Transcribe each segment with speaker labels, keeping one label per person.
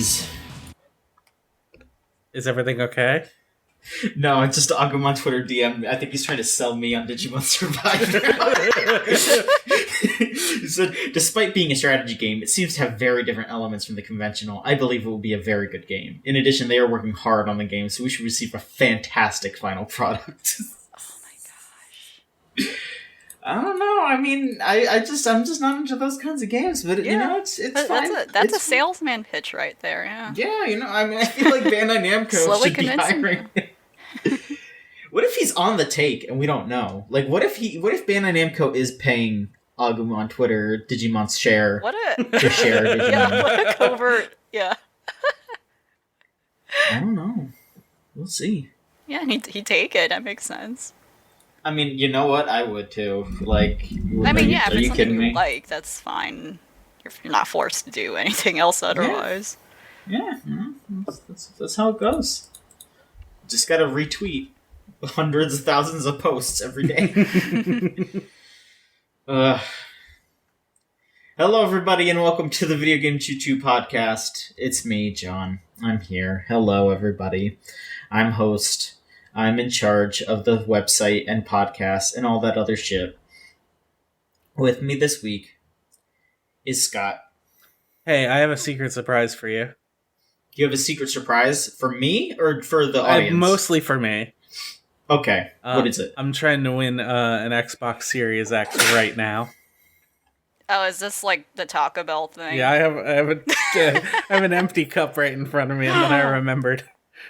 Speaker 1: Jeez.
Speaker 2: Is everything okay?
Speaker 1: No, it's just Agum on Twitter DM. I think he's trying to sell me on Digimon Survivor. He said, despite being a strategy game, it seems to have very different elements from the conventional. I believe it will be a very good game. In addition, they are working hard on the game, so we should receive a fantastic final product.
Speaker 3: Oh my gosh.
Speaker 1: I don't know. I mean, I'm just not into those kinds of games. But you know, it's fine.
Speaker 3: That's a salesman pitch right there. Yeah.
Speaker 1: Yeah, you know, I mean, I feel like Bandai Namco
Speaker 3: Slowly
Speaker 1: should be
Speaker 3: convincing
Speaker 1: hiring. What if he's on the take and we don't know? Like, what if Bandai Namco is paying Agum on Twitter Digimon's share to share Digimon?
Speaker 3: Yeah, what a covert. Yeah.
Speaker 1: I don't know. We'll see.
Speaker 3: Yeah, and he'd take it. That makes sense.
Speaker 1: I mean, you know what? I would too. Like,
Speaker 3: I mean, yeah,
Speaker 1: are
Speaker 3: if it's
Speaker 1: you
Speaker 3: something
Speaker 1: kidding
Speaker 3: you
Speaker 1: me?
Speaker 3: like, that's fine. If you're not forced to do anything else otherwise.
Speaker 1: Yeah, that's how it goes. Just gotta retweet hundreds of thousands of posts every day. Hello, everybody, and welcome to the Video Game Choo-Choo podcast. It's me, John. I'm here. Hello, everybody. I'm host. I'm in charge of the website and podcast and all that other shit. With me this week is Scott.
Speaker 2: Hey, I have a secret surprise for you.
Speaker 1: You have a secret surprise for me or for the audience?
Speaker 2: Mostly for me.
Speaker 1: Okay. What is it?
Speaker 2: I'm trying to win an Xbox Series X right now.
Speaker 3: Oh, is this like the Taco Bell thing?
Speaker 2: Yeah, I have an empty cup right in front of me, and then I remembered.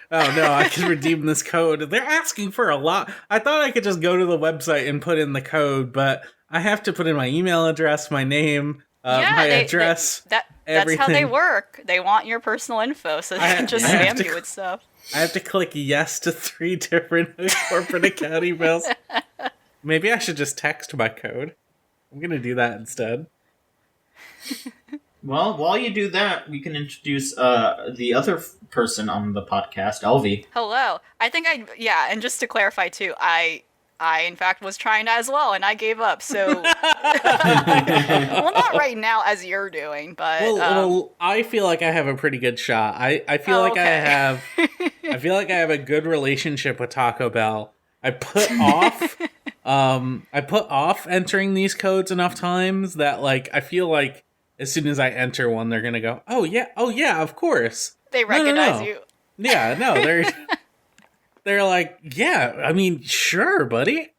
Speaker 2: Oh no, I can redeem this code. They're asking for a lot. I thought I could just go to the website and put in the code, but I have to put in my email address, my name, my address.
Speaker 3: That's how they work. They want your personal info, so they can just spam you with stuff.
Speaker 2: I have to click yes to 3 different corporate account emails. Maybe I should just text my code. I'm going to do that instead.
Speaker 1: Well, while you do that, we can introduce the other person on the podcast, Elvie.
Speaker 3: Hello. And just to clarify too, I in fact was trying as well, and I gave up. So, well, not right now as you're doing, but
Speaker 2: well, I feel like I have a pretty good shot. I feel like I have a good relationship with Taco Bell. I put off entering these codes enough times that like I feel like as soon as I enter one, they're gonna go, oh yeah, of course.
Speaker 3: They recognize
Speaker 2: No.
Speaker 3: you.
Speaker 2: Yeah, no, they're like, yeah, I mean, sure, buddy.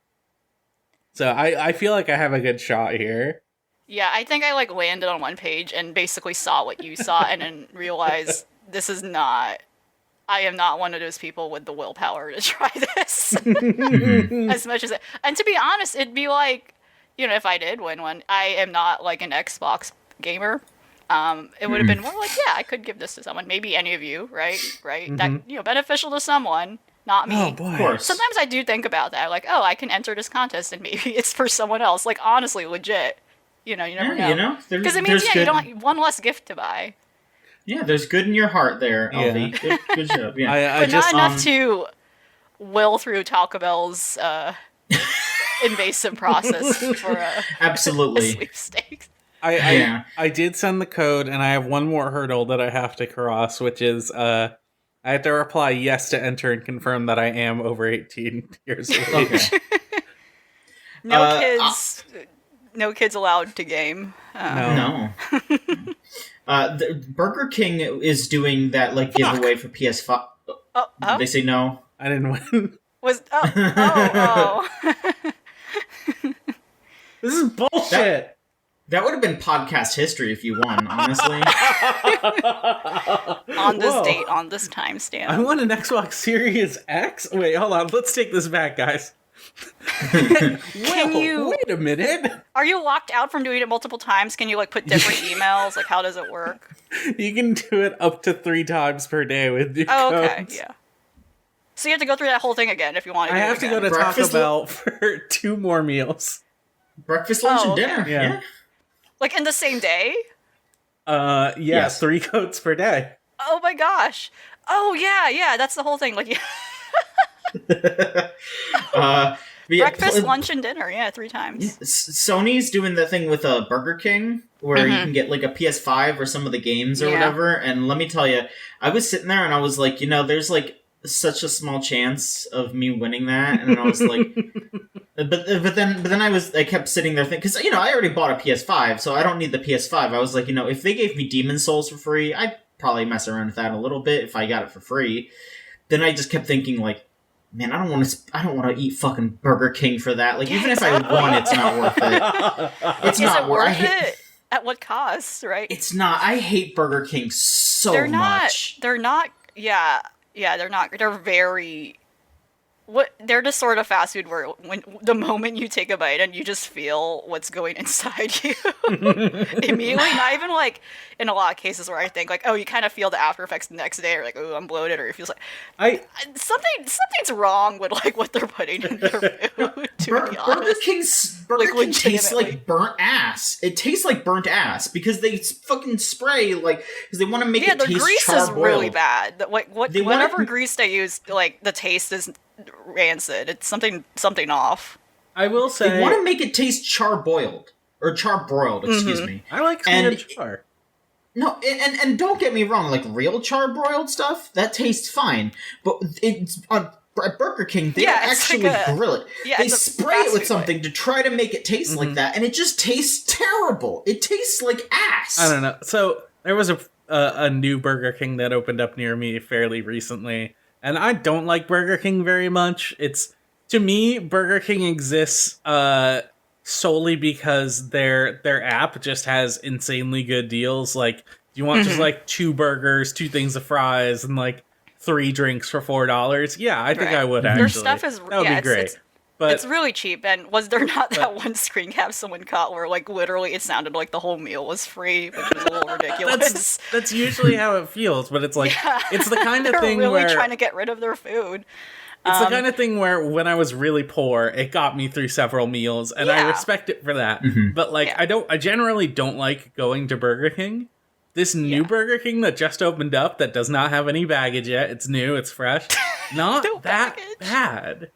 Speaker 2: So I feel like I have a good shot here.
Speaker 3: Yeah, I think I like landed on one page and basically saw what you saw and then realized I am not one of those people with the willpower to try this. As much as and to be honest, it'd be like, you know, if I did win one, I am not like an Xbox gamer. It would have been more like, yeah, I could give this to someone. Maybe any of you, right? Mm-hmm. That, you know, beneficial to someone, not me.
Speaker 2: Oh, boy.
Speaker 1: Of course.
Speaker 3: Sometimes I do think about that. Like, oh, I can enter this contest and maybe it's for someone else. Like, honestly, legit. You know, you never know.
Speaker 1: You know?
Speaker 3: Because it means, you don't have one less gift to buy.
Speaker 1: Yeah, there's good in your heart there, Elvie.
Speaker 2: Yeah.
Speaker 1: Good job, yeah.
Speaker 3: But not enough to will through Taco Bell's invasive process for a sweepstakes.
Speaker 2: I did send the code, and I have one more hurdle that I have to cross, which is I have to reply yes to enter and confirm that I am over 18 years of age.
Speaker 1: Okay.
Speaker 3: No kids allowed to game.
Speaker 1: No. Burger King is doing that like giveaway for PS5.
Speaker 3: Oh.
Speaker 1: Did they say no?
Speaker 2: I didn't win.
Speaker 3: Oh.
Speaker 2: This is bullshit.
Speaker 1: That would have been podcast history if you won, honestly.
Speaker 3: On this date, on this timestamp.
Speaker 2: I won an Xbox Series X? Wait, hold on. Let's take this back, guys. Wait a minute.
Speaker 3: Are you locked out from doing it multiple times? Can you like put different emails? Like, how does it work?
Speaker 2: You can do it up to 3 times per day with new codes.
Speaker 3: Okay, yeah. So you have to go through that whole thing again if you want to.
Speaker 2: I have to go to Taco Bell for 2 more meals.
Speaker 1: Breakfast, lunch, and dinner.
Speaker 2: Yeah.
Speaker 3: Like in the same day?
Speaker 2: Yes. 3 codes per day.
Speaker 3: Oh my gosh. Oh yeah, that's the whole thing. Like, Breakfast, lunch, and dinner. Yeah, 3 times.
Speaker 1: Sony's doing the thing with a Burger King where you can get like a PS5 or some of the games or whatever. And let me tell you, I was sitting there and I was like, there's like such a small chance of me winning that, and I was like, but then I kept sitting there thinking, because I already bought a PS5, so I don't need the PS5. I was like, if they gave me Demon's Souls for free, I'd probably mess around with that a little bit if I got it for free. Then I just kept thinking like, man, I don't want to eat fucking Burger King for that. Like, even if I won, it's not worth it. It's not worth it.
Speaker 3: At what cost, right?
Speaker 1: It's not. I hate Burger King so much.
Speaker 3: They're not. Yeah, they're not. They're very. They're just sort of fast food where when the moment you take a bite and you just feel what's going inside you immediately. Not even like in a lot of cases where I think like, oh, you kind of feel the after effects the next day, or like, oh, I'm bloated, or it feels like something's wrong with like what they're putting in their food.
Speaker 1: Burger King tastes like burnt ass. It tastes like burnt ass because they fucking spray like because they want to make it taste char-boiled.
Speaker 3: Yeah, the grease is really bad. Like whatever grease they use, like the taste is rancid. It's something off.
Speaker 2: I will say
Speaker 1: they want to make it taste char-boiled or char-broiled. Excuse me.
Speaker 2: I like some char.
Speaker 1: No, and don't get me wrong. Like real char-broiled stuff that tastes fine, but it's at Burger King they actually grill it. Yeah, they spray it with something to try to make it taste like that, and it just tastes terrible. It tastes like ass.
Speaker 2: I don't know. So there was a new Burger King that opened up near me fairly recently. And I don't like Burger King very much. To me, Burger King exists solely because their app just has insanely good deals. Like, you want just like 2 burgers, 2 things of fries, and like 3 drinks for $4? Yeah, I think I would actually.
Speaker 3: Their stuff is
Speaker 2: that would be great. But
Speaker 3: it's really cheap. And was there not that one screen cap someone caught where like literally it sounded like the whole meal was free, which was a little ridiculous.
Speaker 2: That's usually how it feels, but it's like it's the kind of thing
Speaker 3: really
Speaker 2: where
Speaker 3: trying to get rid of their food.
Speaker 2: It's the kind of thing where when I was really poor, it got me through several meals, and I respect it for that. But like I generally don't like going to Burger King. This new Burger King that just opened up that does not have any baggage yet. It's new, it's fresh. Not that bad.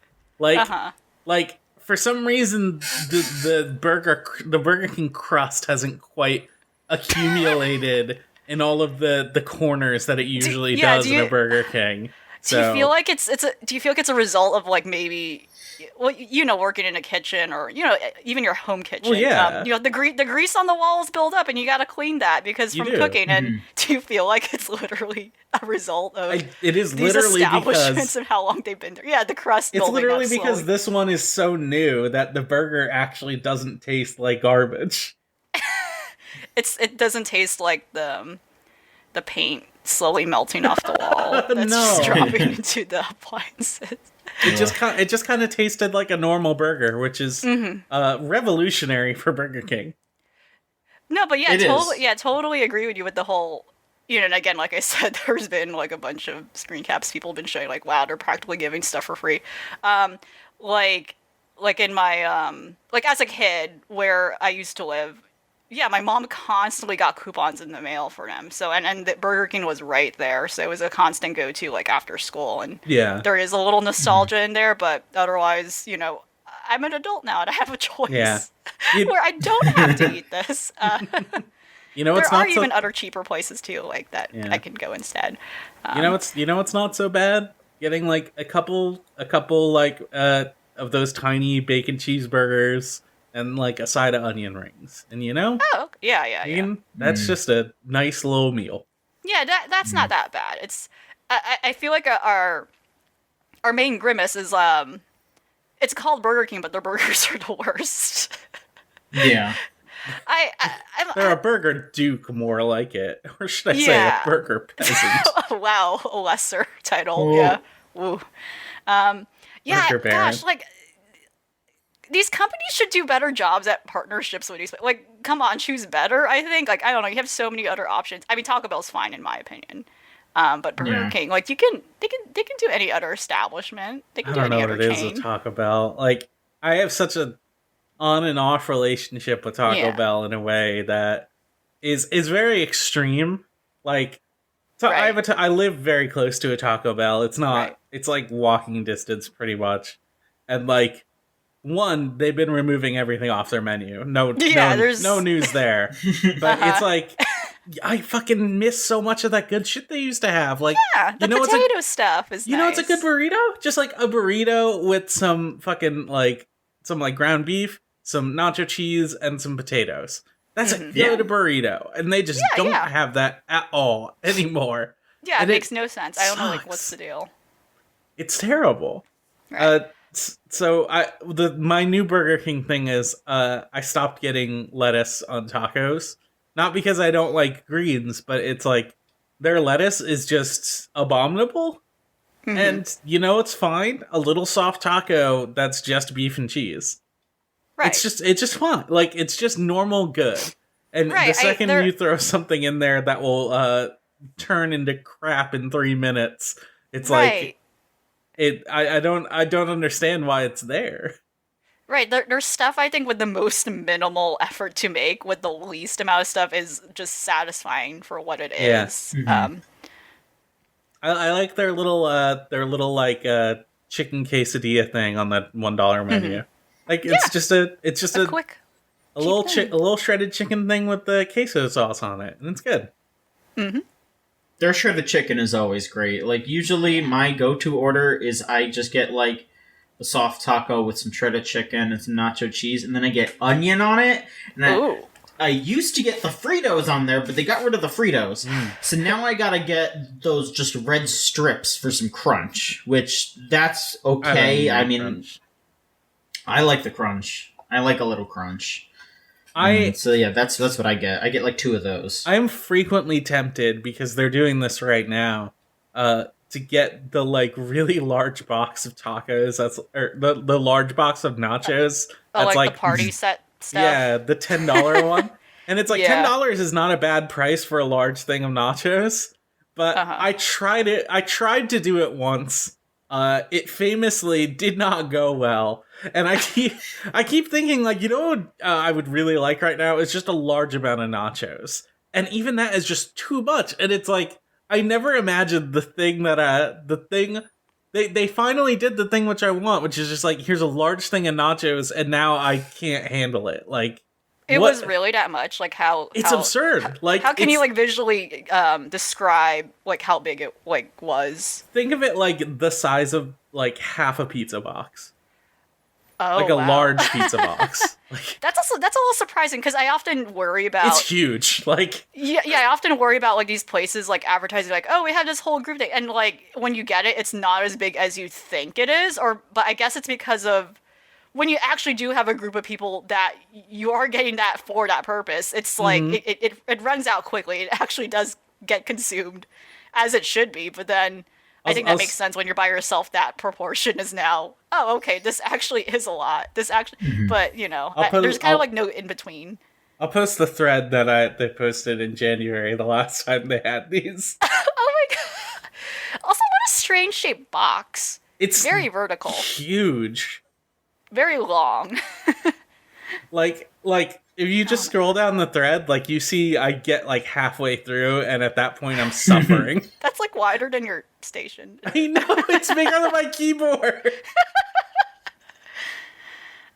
Speaker 2: Like, for some reason, the Burger King crust hasn't quite accumulated in all of the corners that it usually does in a Burger King.
Speaker 3: Do you feel like it's a result of like maybe, well, working in a kitchen or even your home kitchen?
Speaker 2: Well, yeah.
Speaker 3: The grease on the walls build up and you got to clean that because from cooking. And do you feel like it's literally a result of
Speaker 2: it is
Speaker 3: these
Speaker 2: literally
Speaker 3: establishments
Speaker 2: because
Speaker 3: and how long they've been there? Yeah, the crust.
Speaker 2: It's literally because this one is so new that the burger actually doesn't taste like garbage.
Speaker 3: It doesn't taste like the paint slowly melting off the wall that's just dropping into the appliances.
Speaker 2: It just kind of tasted like a normal burger, which is revolutionary for Burger King.
Speaker 3: No, but totally agree with you with the whole. And again, like I said, there's been like a bunch of screen caps people have been showing like, wow, they're practically giving stuff for free. Like in my like as a kid where I used to live. Yeah, my mom constantly got coupons in the mail for them. So and the Burger King was right there, so it was a constant go-to like after school. And there is a little nostalgia in there, but otherwise, I'm an adult now and I have a choice where I don't have to eat this. There are even other cheaper places too, like that I can go instead.
Speaker 2: It's not so bad. Getting like a couple like of those tiny bacon cheeseburgers. And like a side of onion rings, and
Speaker 3: oh yeah,
Speaker 2: that's just a nice little meal.
Speaker 3: Yeah, that's not that bad. It's I feel like our main grimace is it's called Burger King, but their burgers are the worst.
Speaker 1: Yeah,
Speaker 2: they're a burger duke, more like it, or should I say a burger peasant?
Speaker 3: Wow, a lesser title. Ooh. Yeah, woo. Gosh, like. These companies should do better jobs at partnerships with these. Like, come on, choose better. I think, like, I don't know. You have so many other options. I mean, Taco Bell's fine in my opinion, but Burger King, like, they can do any other establishment. They can do any other chain. I don't know what it is with Taco
Speaker 2: Bell. Like, I have such a on and off relationship with Taco Bell in a way that is very extreme. Like, so I live very close to a Taco Bell. It's not. It's like walking distance, pretty much, and like. one, they've been removing everything off their menu. No news there. But it's like, I fucking miss so much of that good shit they used to have. Like,
Speaker 3: the potato stuff is
Speaker 2: You know what's a good burrito? Just like a burrito with some fucking some ground beef, some nacho cheese, and some potatoes. That's a good burrito. And they just don't have that at all anymore.
Speaker 3: Yeah, it makes no sense. I don't know, what's the deal?
Speaker 2: It's terrible. Right. So my new Burger King thing is I stopped getting lettuce on tacos. Not because I don't like greens, but it's like their lettuce is just abominable. Mm-hmm. And it's fine. A little soft taco that's just beef and cheese. Right. It's just fine. Like, it's just normal good. And the second you throw something in there that will turn into crap in 3 minutes, it's like I don't understand why it's there.
Speaker 3: Right, there's stuff I think with the most minimal effort to make with the least amount of stuff is just satisfying for what it is. Mm-hmm.
Speaker 2: I like their little chicken quesadilla thing on that $1 menu. Mm-hmm. Like it's just a quick a little shredded chicken thing with the queso sauce on it, and it's good.
Speaker 3: Mm-hmm.
Speaker 1: Their shredded chicken is always great. Like, usually my go-to order is I just get like a soft taco with some shredded chicken and some nacho cheese, and then I get onion on it. And I used to get the Fritos on there, but they got rid of the Fritos. So now I gotta get those just red strips for some crunch, which that's okay. I mean, crunch. I like the crunch. I like a little crunch. So yeah, that's what I get. I get like 2 of those.
Speaker 2: I'm frequently tempted, because they're doing this right now, to get the really large box of tacos. Or the large box of nachos.
Speaker 3: That's like the party set stuff.
Speaker 2: Yeah, the $10 one. And it's like $10 is not a bad price for a large thing of nachos. But I tried it. I tried to do it once. It famously did not go well. And I keep thinking, like, what I would really like right now is just a large amount of nachos. And even that is just too much. And it's like, I never imagined the thing they finally did the thing which I want, which is just like, here's a large thing of nachos, and now I can't handle it. Like,
Speaker 3: it was really that much? Like,
Speaker 2: it's absurd. Like,
Speaker 3: how can you visually describe how big it was?
Speaker 2: Think of it like the size of half a pizza box.
Speaker 3: Oh,
Speaker 2: a large pizza box.
Speaker 3: That's a little surprising, because I often worry about...
Speaker 2: It's huge.
Speaker 3: I often worry about these places advertising oh, we have this whole group thing, and when you get it, it's not as big as you think it is. But I guess it's because of when you actually do have a group of people that you are getting that for that purpose. It's it runs out quickly. It actually does get consumed, as it should be. But then I think that makes sense when you're by yourself. That proportion is now, oh, okay, this actually is a lot. This actually, but there's kind of no in between.
Speaker 2: I'll post the thread that they posted in January, the last time they had these.
Speaker 3: Oh my god! Also, what a strange shaped box.
Speaker 2: It's
Speaker 3: very vertical,
Speaker 2: huge,
Speaker 3: very long.
Speaker 2: If you just scroll down the thread, you see I get halfway through, and at that point I'm suffering.
Speaker 3: That's wider than your station.
Speaker 2: I know, it's bigger than my keyboard.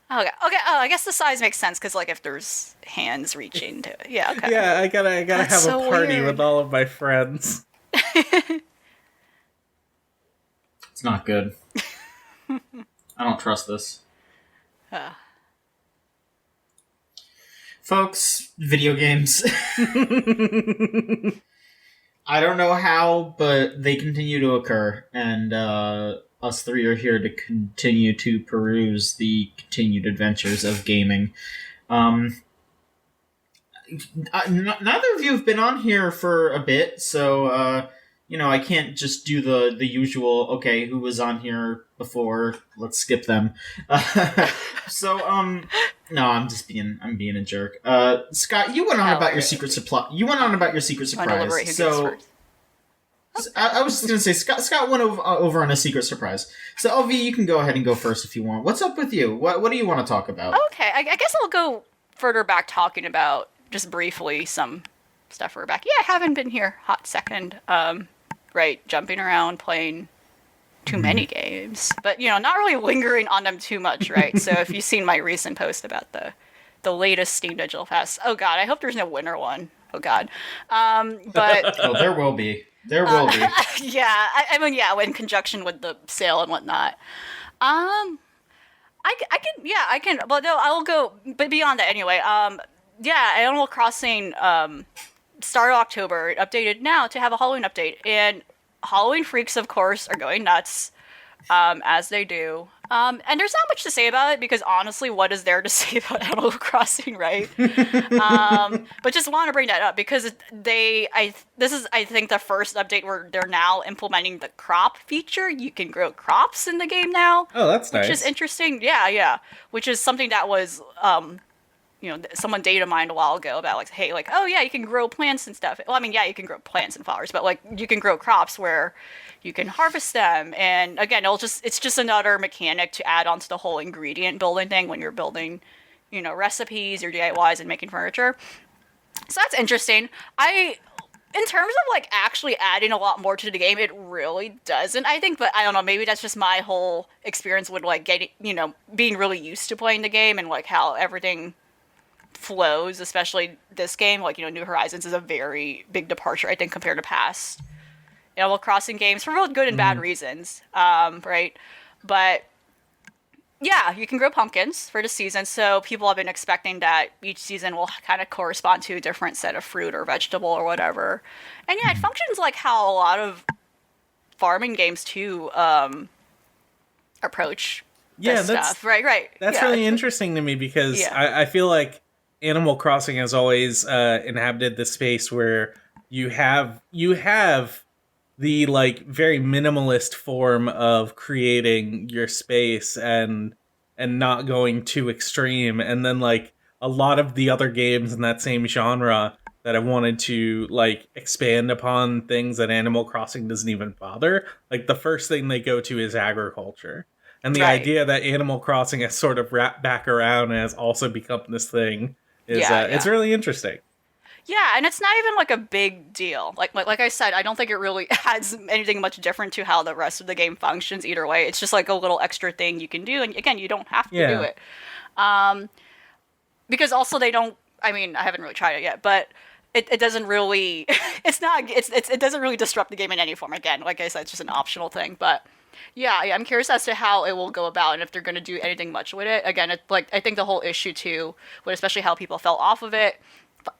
Speaker 3: Okay. I guess the size makes sense, because if there's hands reaching to it. Yeah. Okay.
Speaker 2: Yeah, I gotta That's have so a party weird. With all of my friends.
Speaker 1: It's not good. I don't trust this. Folks, video games. I don't know how, but they continue to occur, and us 3 are here to continue to peruse the continued adventures of gaming. Neither of you have been on here for a bit, so I can't just do the usual, okay, who was on here before, let's skip them. No, I'm being a jerk. Scott, you went on about your secret supply. You went on about your secret surprise. So, I was just going to say, Scott went over on a secret surprise. So, LV, you can go ahead and go first if you want. What's up with you? What do you want to talk about?
Speaker 3: Okay, I guess I'll go further back, talking about, just briefly, some stuff we're back. Yeah, I haven't been here hot second. Right, jumping around, playing too many games, but not really lingering on them too much, right? So if you've seen my recent post about the latest Steam Digital Pass, oh god, I hope there's no winter one. Oh god, but
Speaker 1: oh, there will be. There will be.
Speaker 3: yeah, I mean, yeah, in conjunction with the sale and whatnot. I can. Well, no, I'll go. But beyond that, anyway. Yeah, Animal Crossing. Start of October, updated now to have a Halloween update, and Halloween freaks, of course, are going nuts, as they do. And there's not much to say about it because honestly, what is there to say about Animal Crossing, right? But just want to bring that up because this is I think the first update where they're now implementing the crop feature. You can grow crops in the game now.
Speaker 2: Oh, that's nice.
Speaker 3: Which is interesting. Yeah. Which is something that was someone data mined a while ago about like, hey, like, oh yeah, you can grow plants and stuff. Well, I mean, yeah, you can grow plants and flowers, but like you can grow crops where you can harvest them. And again, it's just another mechanic to add onto the whole ingredient building thing when you're building, recipes or DIYs and making furniture. So that's interesting. In terms of like actually adding a lot more to the game, it really doesn't, I think, but I don't know, maybe that's just my whole experience with like getting, being really used to playing the game and like how everything flows, especially this game. Like, New Horizons is a very big departure, I think, compared to past Animal Crossing games for both good and bad reasons, right? But yeah, you can grow pumpkins for the season, so people have been expecting that each season will kind of correspond to a different set of fruit or vegetable or whatever. And yeah, it functions like how a lot of farming games too approach this stuff. Right.
Speaker 2: That's really interesting to me because I feel like Animal Crossing has always inhabited the space where you have the like very minimalist form of creating your space and not going too extreme, and then like a lot of the other games in that same genre that have wanted to like expand upon things that Animal Crossing doesn't even bother. Like the first thing they go to is agriculture. And the idea that Animal Crossing has sort of wrapped back around and has also become this thing is it's really interesting.
Speaker 3: Yeah, and it's not even like a big deal. Like I said, I don't think it really adds anything much different to how the rest of the game functions either way. It's just like a little extra thing you can do, and again, you don't have to do it. Because also they don't. I mean, I haven't really tried it yet, but it doesn't really. It doesn't really disrupt the game in any form. Again, like I said, it's just an optional thing, but. Yeah, I'm curious as to how it will go about and if they're going to do anything much with it. Again, I think the whole issue too, with especially how people fell off of it,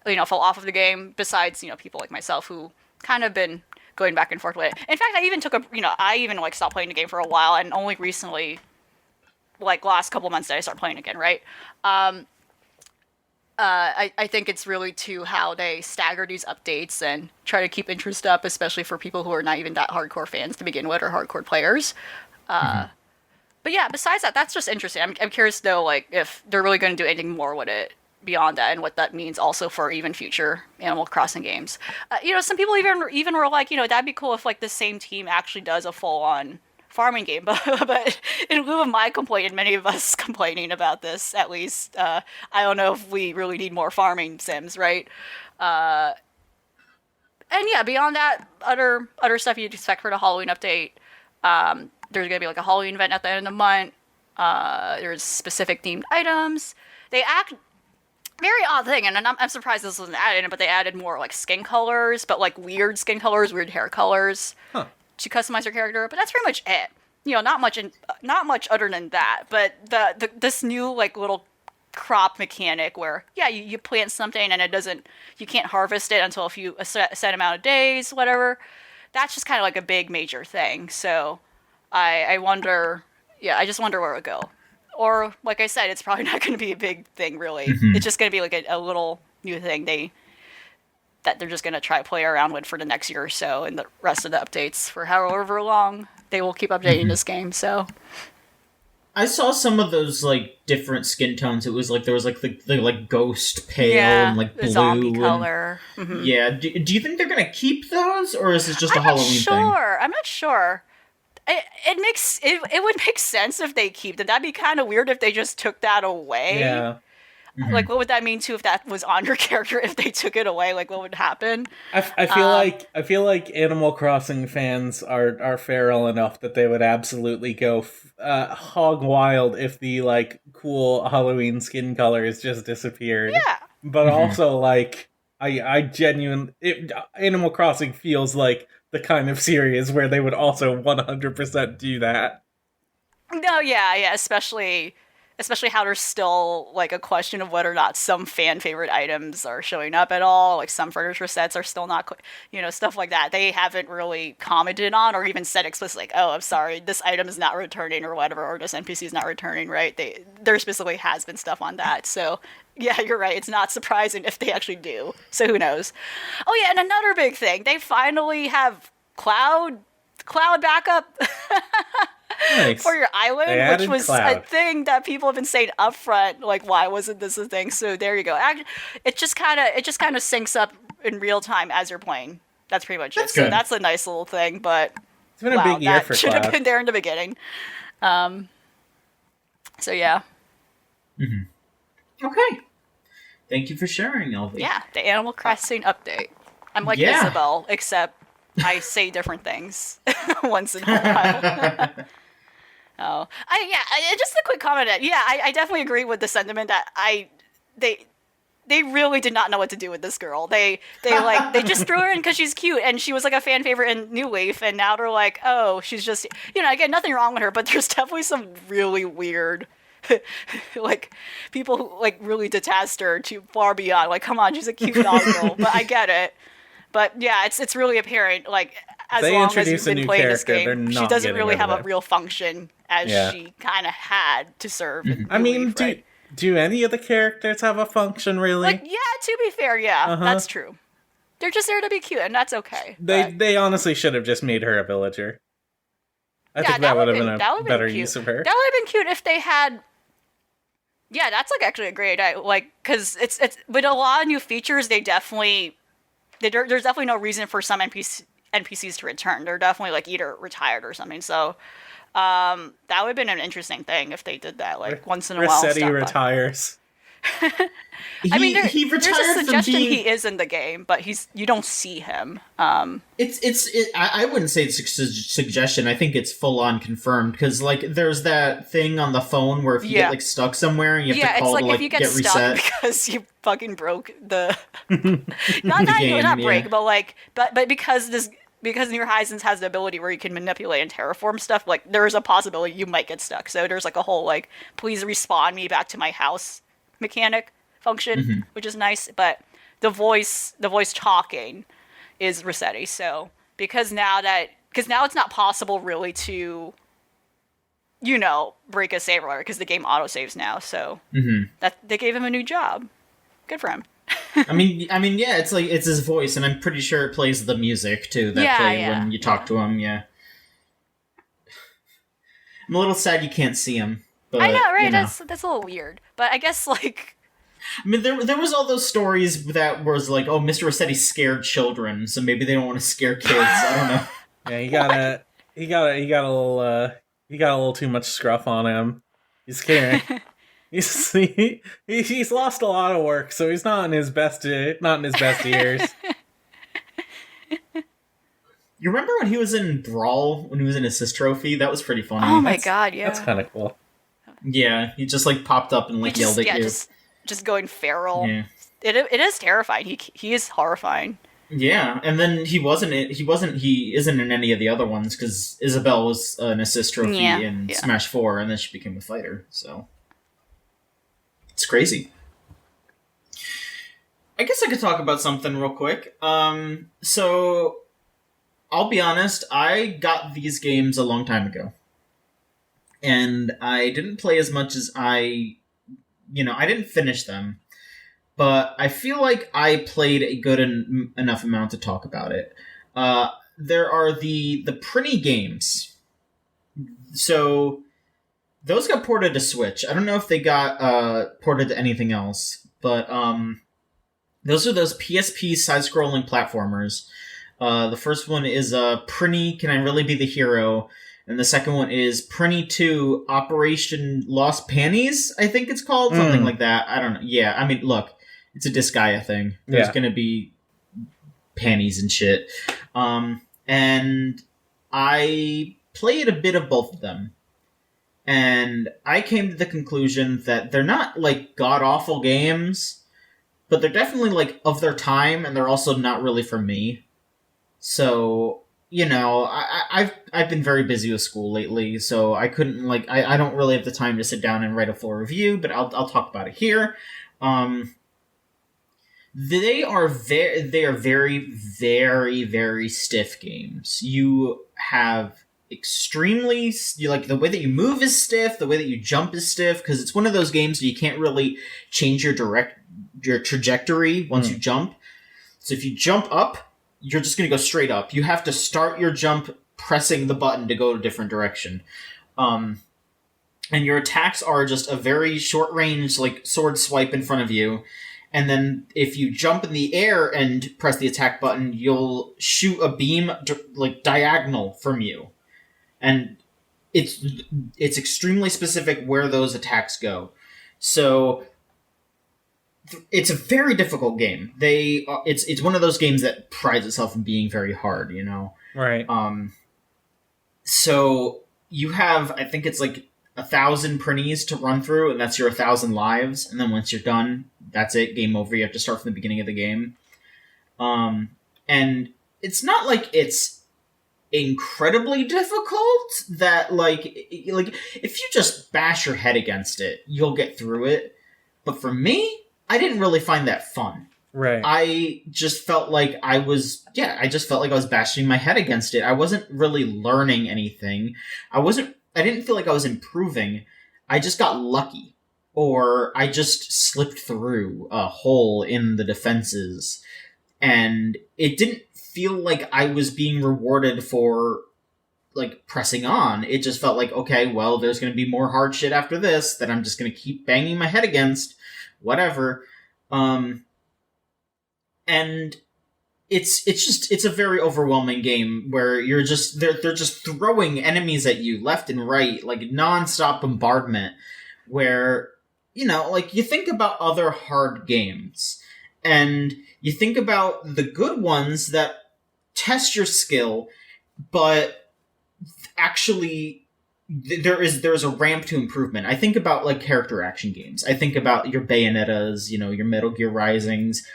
Speaker 3: fell off of the game. Besides, people like myself who kind of been going back and forth with it. In fact, I even stopped playing the game for a while, and only recently, like last couple months, did I start playing again. Right. I think it's really to how they stagger these updates and try to keep interest up, especially for people who are not even that hardcore fans to begin with or hardcore players. But yeah, besides that, that's just interesting. I'm curious though, like if they're really going to do anything more with it beyond that, and what that means also for even future Animal Crossing games. Some people even were like, that'd be cool if like the same team actually does a full-on farming game, but in lieu of my complaint and many of us complaining about this, at least, I don't know if we really need more farming sims, right? And yeah, beyond that, other stuff you'd expect for the Halloween update. There's gonna be like a Halloween event at the end of the month. There's specific themed items. They act very odd thing, and I'm surprised this wasn't added in, but they added more like skin colors, but like weird skin colors, weird hair colors. To customize your character, but that's pretty much it. Not much other than that. But this new like little crop mechanic where you plant something and you can't harvest it until a set amount of days, whatever. That's just kind of like a big major thing. So I wonder. Yeah, I just wonder where it would go. Or like I said, it's probably not going to be a big thing really. It's just going to be like a little new thing that they're just going to try to play around with for the next year or so, and the rest of the updates for however long they will keep updating this game. So
Speaker 1: I saw some of those like different skin tones. It was like there was like the like ghost pale and like blue,
Speaker 3: zombie color.
Speaker 1: Yeah, do you think they're going to keep those, or is this just a Halloween thing?
Speaker 3: I'm not sure. It would make sense if they keep them. That'd be kind of weird if they just took that away.
Speaker 2: Yeah.
Speaker 3: Like, what would that mean too if that was on your character? If they took it away, like, what would happen?
Speaker 2: I feel like Animal Crossing fans are feral enough that they would absolutely go hog wild if the like cool Halloween skin colors just disappeared.
Speaker 3: Yeah.
Speaker 2: But also like I genuinely Animal Crossing feels like the kind of series where they would also 100% do that.
Speaker 3: No, yeah, especially how there's still like a question of whether or not some fan favorite items are showing up at all. Like some furniture sets are still not, stuff like that. They haven't really commented on or even said explicitly, like, "Oh, I'm sorry, this item is not returning" or whatever, or this NPC is not returning. Right? There specifically has been stuff on that. So yeah, you're right. It's not surprising if they actually do. So who knows? Oh yeah, and another big thing, they finally have cloud backup.
Speaker 2: Nice.
Speaker 3: For your island, which was a thing that people have been saying up front, like, why wasn't this a thing? So there you go. It just kind of syncs up in real time as you're playing. That's pretty much it. So that's a nice little thing, but
Speaker 2: it's been a big year for
Speaker 3: should have been there in the beginning. So yeah.
Speaker 1: Mm-hmm. Okay. Thank you for sharing, Elvie.
Speaker 3: Yeah, the Animal Crossing update. I'm like Isabel, except I say different things once in a while. Just a quick comment. I definitely agree with the sentiment that they really did not know what to do with this girl. They just threw her in because she's cute and she was like a fan favorite in New Leaf, and now they're like, oh, she's just, again, nothing wrong with her, but there's definitely some really weird, like, people who like really detest her to far beyond. Like, come on, she's a cute dog girl, but I get it. But yeah, it's really apparent, like, as long as you've been playing this game, she doesn't really have a real function as she kind of had to serve.
Speaker 2: I mean, do any of the characters have a function, really?
Speaker 3: Like, yeah, to be fair, that's true. They're just there to be cute, and that's okay.
Speaker 2: They honestly should have just made her a villager. I think that would have been a better use of her.
Speaker 3: That would have been cute if they had... Yeah, that's like actually a great idea. Like, because it's with a lot of new features, there's definitely no reason for some NPCs to return. They're definitely like either retired or something. So that would have been an interesting thing if they did that, like, once in a while.
Speaker 2: Rossetti retires.
Speaker 3: I mean, there's a suggestion he is in the game, but you don't see him.
Speaker 1: I wouldn't say it's a suggestion. I think it's full on confirmed, because like there's that thing on the phone where if you get like stuck somewhere and you have to call to like
Speaker 3: if you get stuck
Speaker 1: reset
Speaker 3: because you fucking broke the not break, but like but because New Horizons has the ability where you can manipulate and terraform stuff, like there's a possibility you might get stuck. So there's like a whole like, please respawn me back to my house mechanic function, which is nice. But the voice talking is Rossetti. So because now it's not possible really to, break a save alert because the game autosaves now. So that they gave him a new job. Good for him.
Speaker 1: I mean, yeah, it's like, it's his voice, and I'm pretty sure it plays the music too that play when you talk to him. Yeah, I'm a little sad you can't see him. But,
Speaker 3: I know, right? That's a little weird, but I guess like.
Speaker 1: I mean, there was all those stories that was like, oh, Mr. Rossetti scared children, so maybe they don't want to scare kids. I don't know.
Speaker 2: Yeah, he got a little too much scruff on him. He's scaring. He's lost a lot of work, so he's not in his best years.
Speaker 1: You remember when he was in Brawl, when he was in Assist Trophy? That was pretty funny.
Speaker 3: Oh my god, yeah.
Speaker 2: That's kind of cool.
Speaker 1: Yeah, he just like popped up and like yelled at you.
Speaker 3: Just going feral.
Speaker 1: Yeah.
Speaker 3: It is terrifying. He is horrifying.
Speaker 1: Yeah, and then he isn't in any of the other ones because Isabelle was an Assist Trophy in Smash 4, and then she became a fighter, so... It's crazy. I guess I could talk about something real quick. So, I'll be honest, I got these games a long time ago. And I didn't play as much as I didn't finish them. But I feel like I played a good enough amount to talk about it. There are the Prinny games. So... Those got ported to Switch. I don't know if they got ported to anything else, but those are those PSP side-scrolling platformers. The first one is Prinny, Can I Really Be the Hero? And the second one is Prinny 2 Operation Lost Panties, I think it's called. Something like that. I don't know. Yeah, I mean, look, it's a Disgaea thing. There's going to be panties and shit. And I played a bit of both of them. And I came to the conclusion that they're not, like, god-awful games, but they're definitely, like, of their time, and they're also not really for me. So, you know, I've been very busy with school lately, so I couldn't, like, I don't really have the time to sit down and write a full review, but I'll talk about it here. They are very, very, very stiff games. You have like the way that you move is stiff, the way that you jump is stiff, because it's one of those games where you can't really change your trajectory once you jump. So if you jump up, you're just going to go straight up. You have to start your jump pressing the button to go a different direction. And your attacks are just a very short range, like sword swipe in front of you. And then if you jump in the air and press the attack button, you'll shoot a beam like diagonal from you. And it's extremely specific where those attacks go. So it's a very difficult game. It's one of those games that prides itself in being very hard, you know?
Speaker 2: Right.
Speaker 1: So you have, I think it's like 1,000 prinnies to run through, and that's your 1,000 lives. And then once you're done, that's it. Game over. You have to start from the beginning of the game. And it's not like it's incredibly difficult that like if you just bash your head against it, you'll get through it. But for me, I didn't really find that fun.
Speaker 2: Right.
Speaker 1: I just felt like I was bashing my head against it. I wasn't really learning anything. I didn't feel like I was improving. I just got lucky. Or I just slipped through a hole in the defenses. And it didn't feel like I was being rewarded for, like, pressing on. It just felt like, okay, well, there's going to be more hard shit after this that I'm just going to keep banging my head against. Whatever. And it's a very overwhelming game where they're just throwing enemies at you left and right, like non-stop bombardment, where, you know, like, you think about other hard games, and you think about the good ones that test your skill, but actually there's a ramp to improvement. I think about, like, character action games. I think about your Bayonettas, you know, your Metal Gear Risings.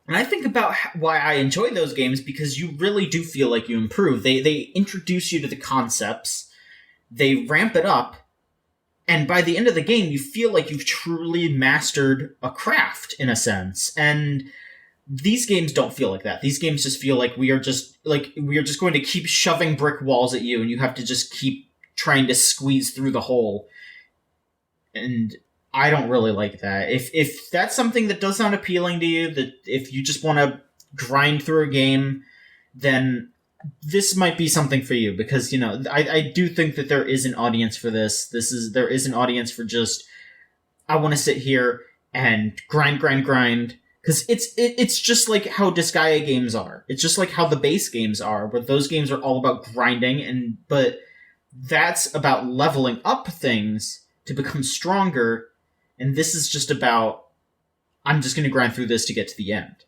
Speaker 1: And I think about why I enjoy those games, because you really do feel like you improve. They introduce you to the concepts, they ramp it up, and by the end of the game, you feel like you've truly mastered a craft, in a sense. And these games don't feel like that. These games just feel like we are just going to keep shoving brick walls at you, and you have to just keep trying to squeeze through the hole. And I don't really like that. If that's something that does sound appealing to you, that if you just want to grind through a game, then this might be something for you, because, you know, I do think that there is an audience for this. There is an audience for just, I want to sit here and grind, because it's just like how Disgaea games are. It's just like how the base games are, where those games are all about grinding, but that's about leveling up things to become stronger, and this is just about, I'm just going to grind through this to get to the end.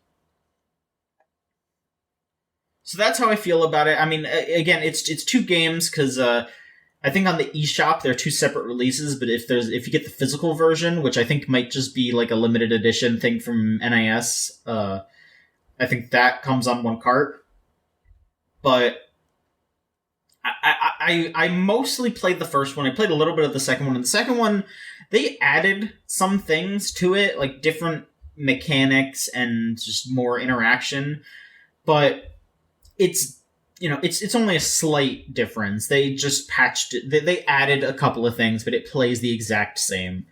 Speaker 1: So that's how I feel about it. I mean, again, it's two games, because I think on the eShop they're two separate releases, but if you get the physical version, which I think might just be like a limited edition thing from NIS, I think that comes on one cart. But I mostly played the first one. I played a little bit of the second one. And the second one, they added some things to it, like different mechanics and just more interaction. But it's, you know, it's only a slight difference. They just patched it. They added a couple of things, but it plays the exact same.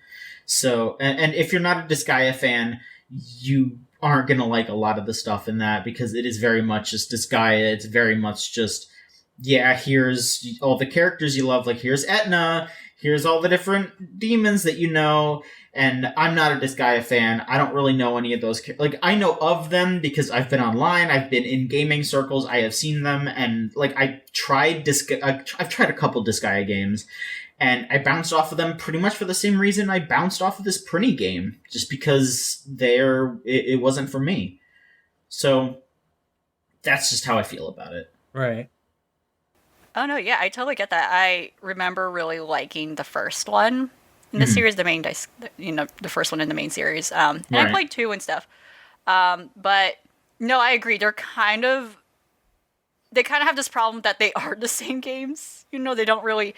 Speaker 1: So, and if you're not a Disgaea fan, you aren't going to like a lot of the stuff in that, because it is very much just Disgaea. It's very much just, yeah, here's all the characters you love. Like, here's Etna. Here's all the different demons that you know. And I'm not a Disgaea fan. I don't really know any of those. Like, I know of them because I've been online. I've been in gaming circles. I have seen them. And, like, I've tried a couple Disgaea games. And I bounced off of them pretty much for the same reason I bounced off of this Prinny game. Just because it wasn't for me. So, that's just how I feel about it.
Speaker 2: Right.
Speaker 3: Oh, no, yeah, I totally get that. I remember really liking the first one. In the series, the first one in the main series. And I played 2 and stuff. But no, I agree. They kind of have this problem that they are the same games. They don't really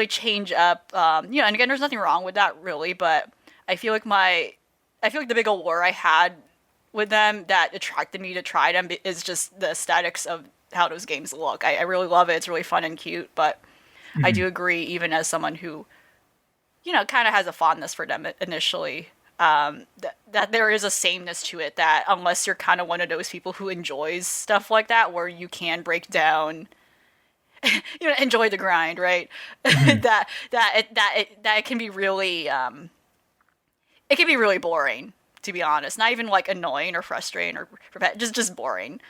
Speaker 3: change up. And again, there's nothing wrong with that really, but I feel like the big allure I had with them that attracted me to try them is just the aesthetics of how those games look. I really love it. It's really fun and cute, but I do agree, even as someone who kind of has a fondness for them initially, that there is a sameness to it, that unless you're kind of one of those people who enjoys stuff like that, where you can break down, enjoy the grind, right? that it can be really, it can be really boring, to be honest. Not even like annoying or frustrating or just boring.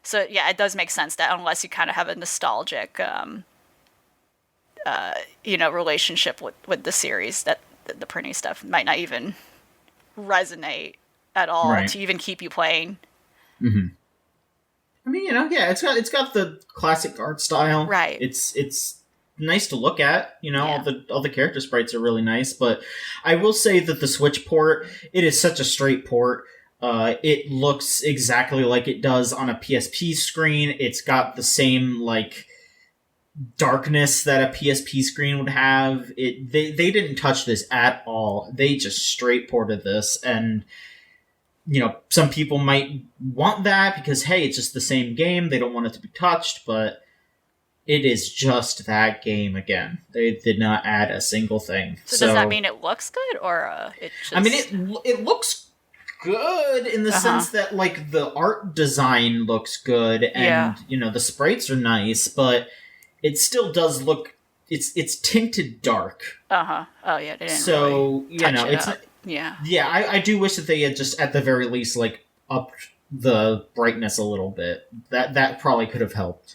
Speaker 3: So yeah, it does make sense that unless you kind of have a nostalgic, relationship with the series, that the Prinny stuff might not even resonate at all to even keep you playing.
Speaker 1: Mm-hmm. I mean, it's got the classic art style.
Speaker 3: Right.
Speaker 1: It's nice to look at. All the character sprites are really nice. But I will say that the Switch port, it is such a straight port. It looks exactly like it does on a PSP screen. It's got the same darkness that a PSP screen would have. They didn't touch this at all. They just straight ported this, and some people might want that because hey, it's just the same game. They don't want it to be touched, but it is just that game again. They did not add a single thing.
Speaker 3: So does that mean it looks good, or it just...
Speaker 1: I mean, it looks good in the sense that the art design looks good, and the sprites are nice, but it still does look. It's tinted dark.
Speaker 3: Oh yeah. They didn't
Speaker 1: so
Speaker 3: really touch it
Speaker 1: it's
Speaker 3: up. Yeah.
Speaker 1: Yeah, I do wish that they had just at the very least upped the brightness a little bit. That probably could have helped.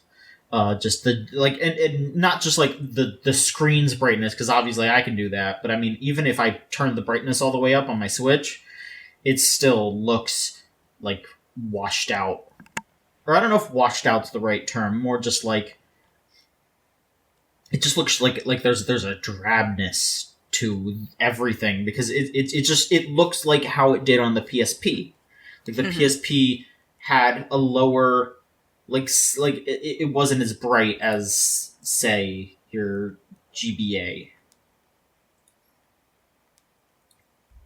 Speaker 1: Just the and not just the screen's brightness, because obviously I can do that. But I mean, even if I turn the brightness all the way up on my Switch, it still looks washed out. Or I don't know if washed out's the right term. More just it just looks like there's a drabness to everything, because it looks like how it did on the PSP. The PSP had a lower it wasn't as bright as say your GBA.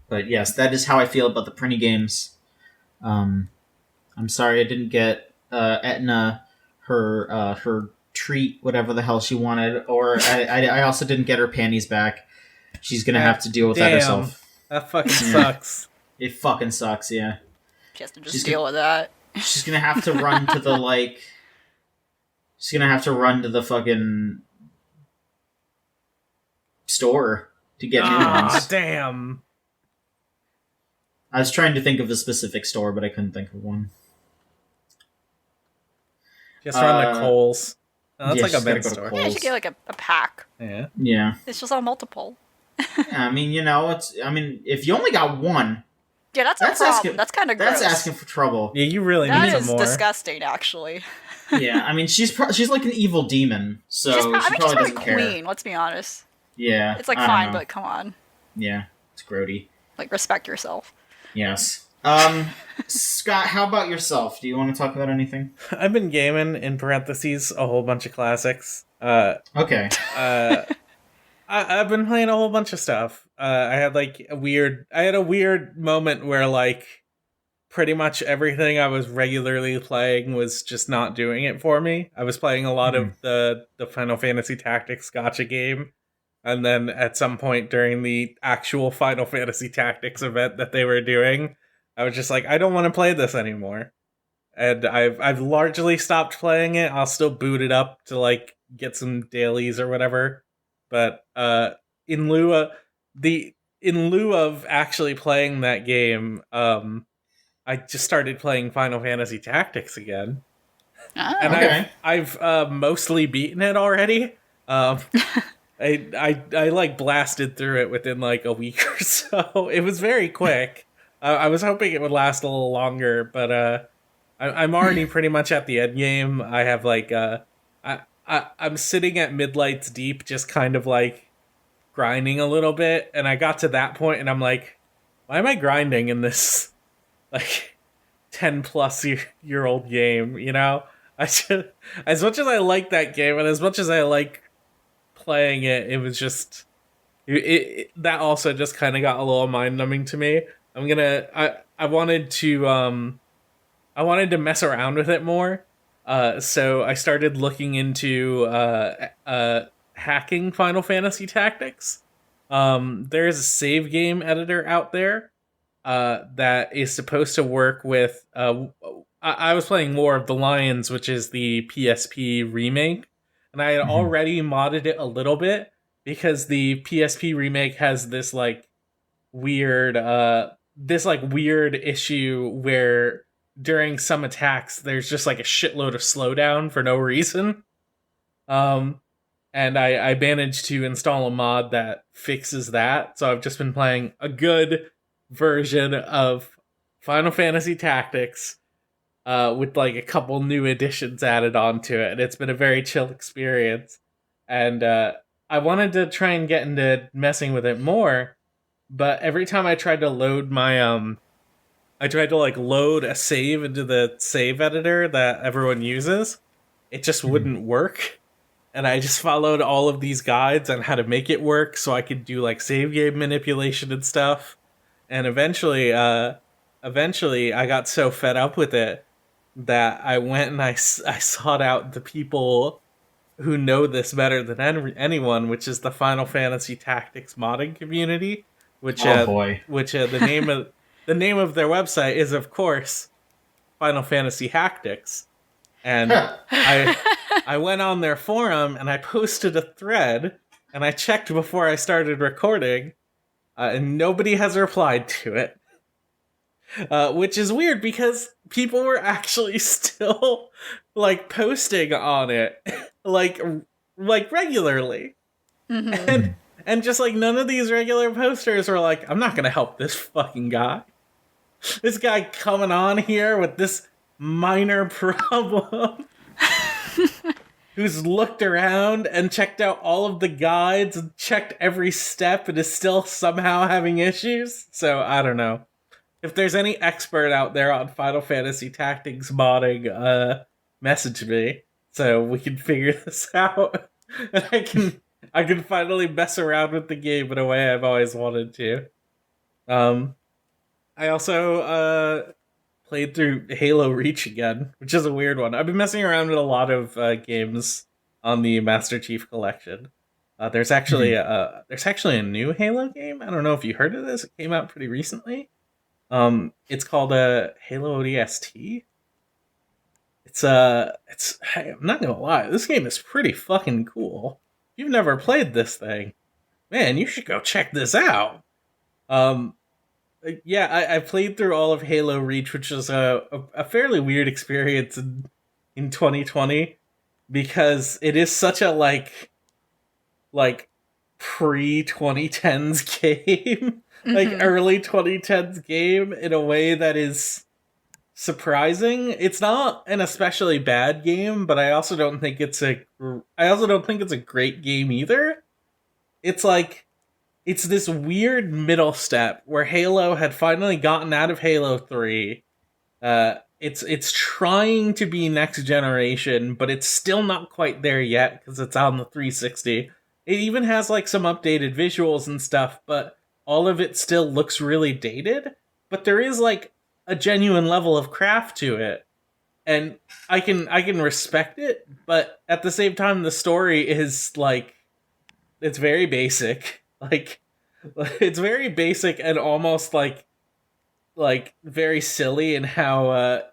Speaker 1: But yes, that is how I feel about the Prinny games. I'm sorry I didn't get Etna her treat, whatever the hell she wanted, or I also didn't get her panties back. She's gonna have to deal with that herself.
Speaker 2: That fucking sucks.
Speaker 1: It fucking sucks, yeah.
Speaker 3: She has to just deal with that.
Speaker 1: She's gonna have to run to the she's gonna have to run to the fucking store to get new ones.
Speaker 2: Damn.
Speaker 1: I was trying to think of a specific store, but I couldn't think of one.
Speaker 2: Just run to Kohl's. Oh, that's a big store.
Speaker 3: Yeah, you should get a pack.
Speaker 2: Yeah.
Speaker 1: Yeah.
Speaker 3: It's just on multiple.
Speaker 1: Yeah, I mean, if you only got one.
Speaker 3: Yeah, that's a problem. That's kind of gross.
Speaker 1: That's asking for trouble.
Speaker 2: Yeah, you really need some more.
Speaker 3: That is disgusting, actually.
Speaker 1: Yeah, I mean, she's like an evil demon, so she probably doesn't care.
Speaker 3: Queen, let's be honest.
Speaker 1: Yeah.
Speaker 3: It's fine, but come on.
Speaker 1: Yeah, it's grody.
Speaker 3: Respect yourself.
Speaker 1: Yes. Scott, how about yourself? Do you want to talk about anything?
Speaker 2: I've been gaming, in parentheses, a whole bunch of classics.
Speaker 1: Okay.
Speaker 2: I've been playing a whole bunch of stuff. I had a weird moment where pretty much everything I was regularly playing was just not doing it for me. I was playing a lot of the Final Fantasy Tactics gacha game, and then at some point during the actual Final Fantasy Tactics event that they were doing, I was just I don't want to play this anymore. And I've largely stopped playing it. I'll still boot it up to get some dailies or whatever. But in lieu of in lieu of actually playing that game, I just started playing Final Fantasy Tactics again, and
Speaker 3: Oh.
Speaker 1: Okay.
Speaker 2: I've mostly beaten it already. Um, I like blasted through it within like a week or so. It was very quick. I was hoping it would last a little longer, but I'm already pretty much at the end game. I have like I'm sitting at midlights deep, just kind of like grinding a little bit, and I got to that point, and I'm like, why am I grinding in this like 10 plus year old game? You know, I just, as much as I like that game, and as much as I like playing it, it was just that also just kind of got a little mind numbing to me. I wanted to I wanted to mess around with it more. So I started looking into hacking Final Fantasy Tactics. There is a save game editor out there that is supposed to work with. I was playing War of the Lions, which is the PSP remake, and I had
Speaker 1: Mhm.
Speaker 2: already modded it a little bit because the PSP remake has this like weird weird issue where during some attacks there's just like a shitload of slowdown for no reason. Um and I managed to install a mod that fixes that. So I've just been playing a good version of Final Fantasy Tactics with like a couple new additions added onto it, and it's been a very chill experience. And I wanted to try and get into messing with it more, but every time I tried to load my I tried to like load a save into the save editor that everyone uses, it just
Speaker 1: Mhm.
Speaker 2: wouldn't work. And I just followed all of these guides on how to make it work so I could do like save game manipulation and stuff. And eventually I got so fed up with it that I went and I sought out the people who know this better than anyone, which is the Final Fantasy Tactics modding community, which
Speaker 1: Oh boy.
Speaker 2: the name of their website is of course Final Fantasy Hacktics. And I I went on their forum and I posted a thread and I checked before I started recording, and nobody has replied to it. Which is weird because people were actually still like posting on it like regularly.
Speaker 3: Mm-hmm.
Speaker 2: And just like none of these regular posters were like, I'm not gonna help this fucking guy. This guy coming on here with this minor problem, who's looked around and checked out all of the guides and checked every step and is still somehow having issues. So I don't know. If there's any expert out there on Final Fantasy Tactics modding, message me so we can figure this out. And I can finally mess around with the game in a way I've always wanted to. I also played through Halo Reach again, which is a weird one. I've been messing around with a lot of games on the Master Chief Collection. There's actually a new Halo game. I don't know if you heard of this. It came out pretty recently. It's called Halo ODST. Hey, I'm not gonna lie, this game is pretty fucking cool. If you've never played this thing, man, you should go check this out. Um, yeah, I played through all of Halo Reach, which was a fairly weird experience in 2020 because it is such a like pre 2010s game, like
Speaker 3: Mm-hmm.
Speaker 2: early 2010s game in a way that is surprising. It's not an especially bad game, but I also don't think it's a great game either. It's like it's this weird middle step where Halo had finally gotten out of Halo 3. It's trying to be next generation, but it's still not quite there yet because it's on the 360. It even has like some updated visuals and stuff, but all of it still looks really dated. But there is like a genuine level of craft to it, and I can respect it. But at the same time, the story is like it's very basic. Like it's very basic and almost like very silly in how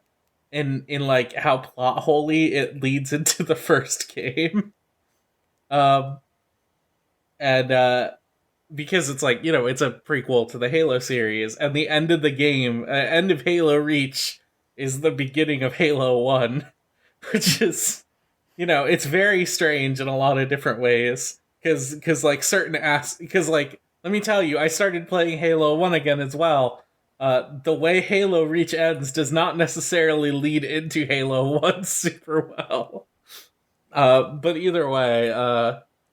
Speaker 2: in like how plot holy it leads into the first game. Um and because it's like, it's a prequel to the Halo series, and the end of the game, end of Halo Reach, is the beginning of Halo 1, which is, it's very strange in a lot of different ways, because like, because like, let me tell you, I started playing Halo 1 again as well. The way Halo Reach ends does not necessarily lead into Halo 1 super well. But either way,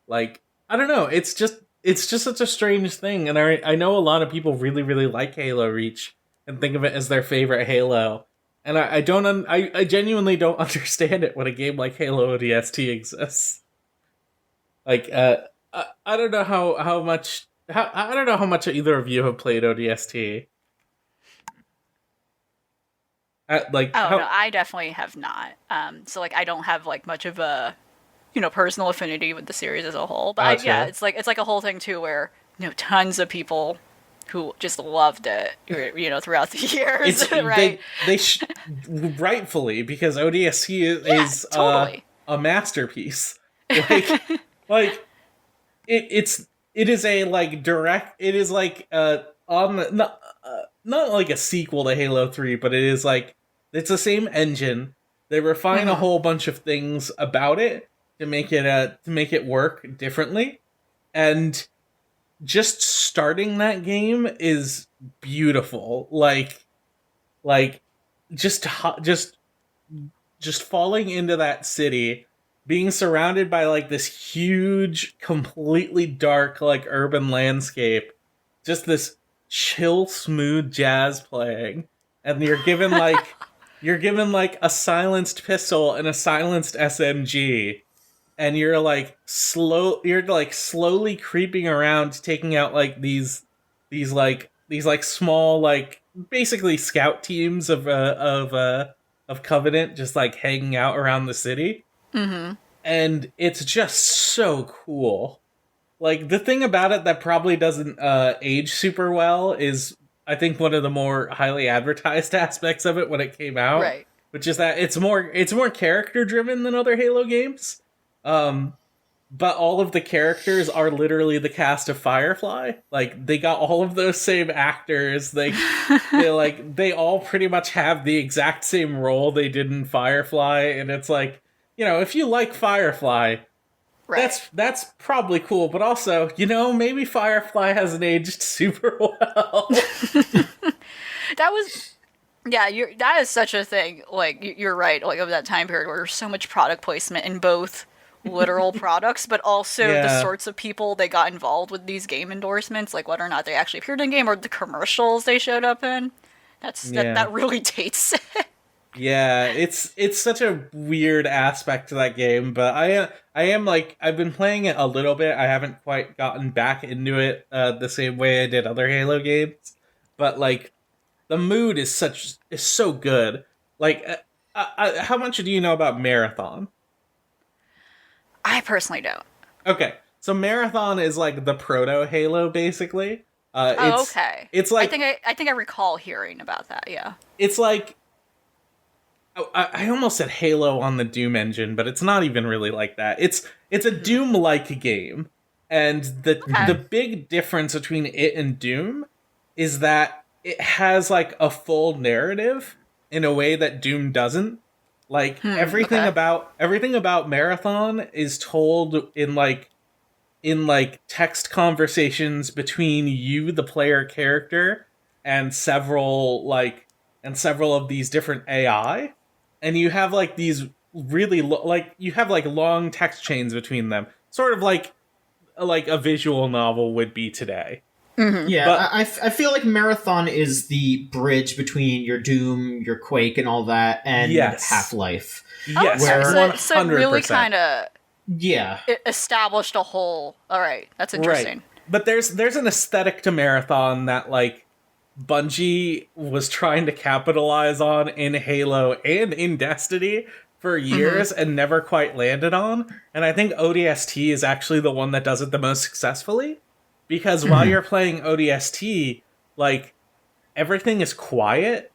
Speaker 2: like, I don't know, it's just such a strange thing, and I know a lot of people really, really like Halo Reach and think of it as their favorite Halo, and I genuinely don't understand it when a game like Halo ODST exists. Like, I don't know how much I don't know how much either of you have played ODST.
Speaker 3: No, I definitely have not. So like I don't have like much of a personal affinity with the series as a whole. But
Speaker 2: Gotcha.
Speaker 3: it's like a whole thing too where tons of people who just loved it throughout the years, right?
Speaker 2: They rightfully, because ODST is
Speaker 3: totally
Speaker 2: a masterpiece. Like it is a like direct. It is like not like a sequel to Halo 3, but it is like, it's the same engine. They refine a whole bunch of things about it to make it work differently, and just starting that game is beautiful. Like just falling into that city, being surrounded by like this huge, completely dark like urban landscape, just this chill, smooth jazz playing, and you're given like a silenced pistol and a silenced SMG, and you're like slowly creeping around, taking out like these small, like, basically scout teams of Covenant, just like hanging out around the city. And it's just so cool. Like, the thing about it that probably doesn't age super well is, I think, one of the more highly advertised aspects of it when it came out.
Speaker 3: Right.
Speaker 2: Which is that it's more character driven than other Halo games. But all of the characters are literally the cast of Firefly. Like, they got all of those same actors. They all pretty much have the exact same role they did in Firefly, and it's like, if you like Firefly,
Speaker 3: right.
Speaker 2: that's probably cool, but also, maybe Firefly hasn't aged super well.
Speaker 3: That is such a thing. Like, you're right. Like, of that time period where there's so much product placement in both literal products, but also the sorts of people they got involved with these game endorsements, like whether or not they actually appeared in game or the commercials they showed up in. That really dates it.
Speaker 2: Yeah, it's such a weird aspect to that game, but I am like, I've been playing it a little bit. I haven't quite gotten back into it the same way I did other Halo games, but like, the mood is so good. Like, how much do you know about Marathon?
Speaker 3: I personally don't.
Speaker 2: Okay, so Marathon is like the proto Halo, basically.
Speaker 3: Okay.
Speaker 2: It's like,
Speaker 3: I think I recall hearing about that. Yeah.
Speaker 2: It's like, I almost said Halo on the Doom engine, but it's not even really like that. It's a Doom-like game, and the big difference between it and Doom is that it has like a full narrative in a way that Doom doesn't. Like, everything about Marathon is told in text conversations between you, the player character, and several of these different AI. And you have like these really you have like long text chains between them, sort of like a visual novel would be today.
Speaker 1: Yeah, but I feel like Marathon is the bridge between your Doom, your Quake, and all that, and Half-Life.
Speaker 2: Yes,
Speaker 3: so it really kind of it established a whole. All right, that's interesting.
Speaker 2: Right. But there's an aesthetic to Marathon that like Bungie was trying to capitalize on in Halo and in Destiny for years and never quite landed on. And I think ODST is actually the one that does it the most successfully. Because while you're playing ODST, like, everything is quiet.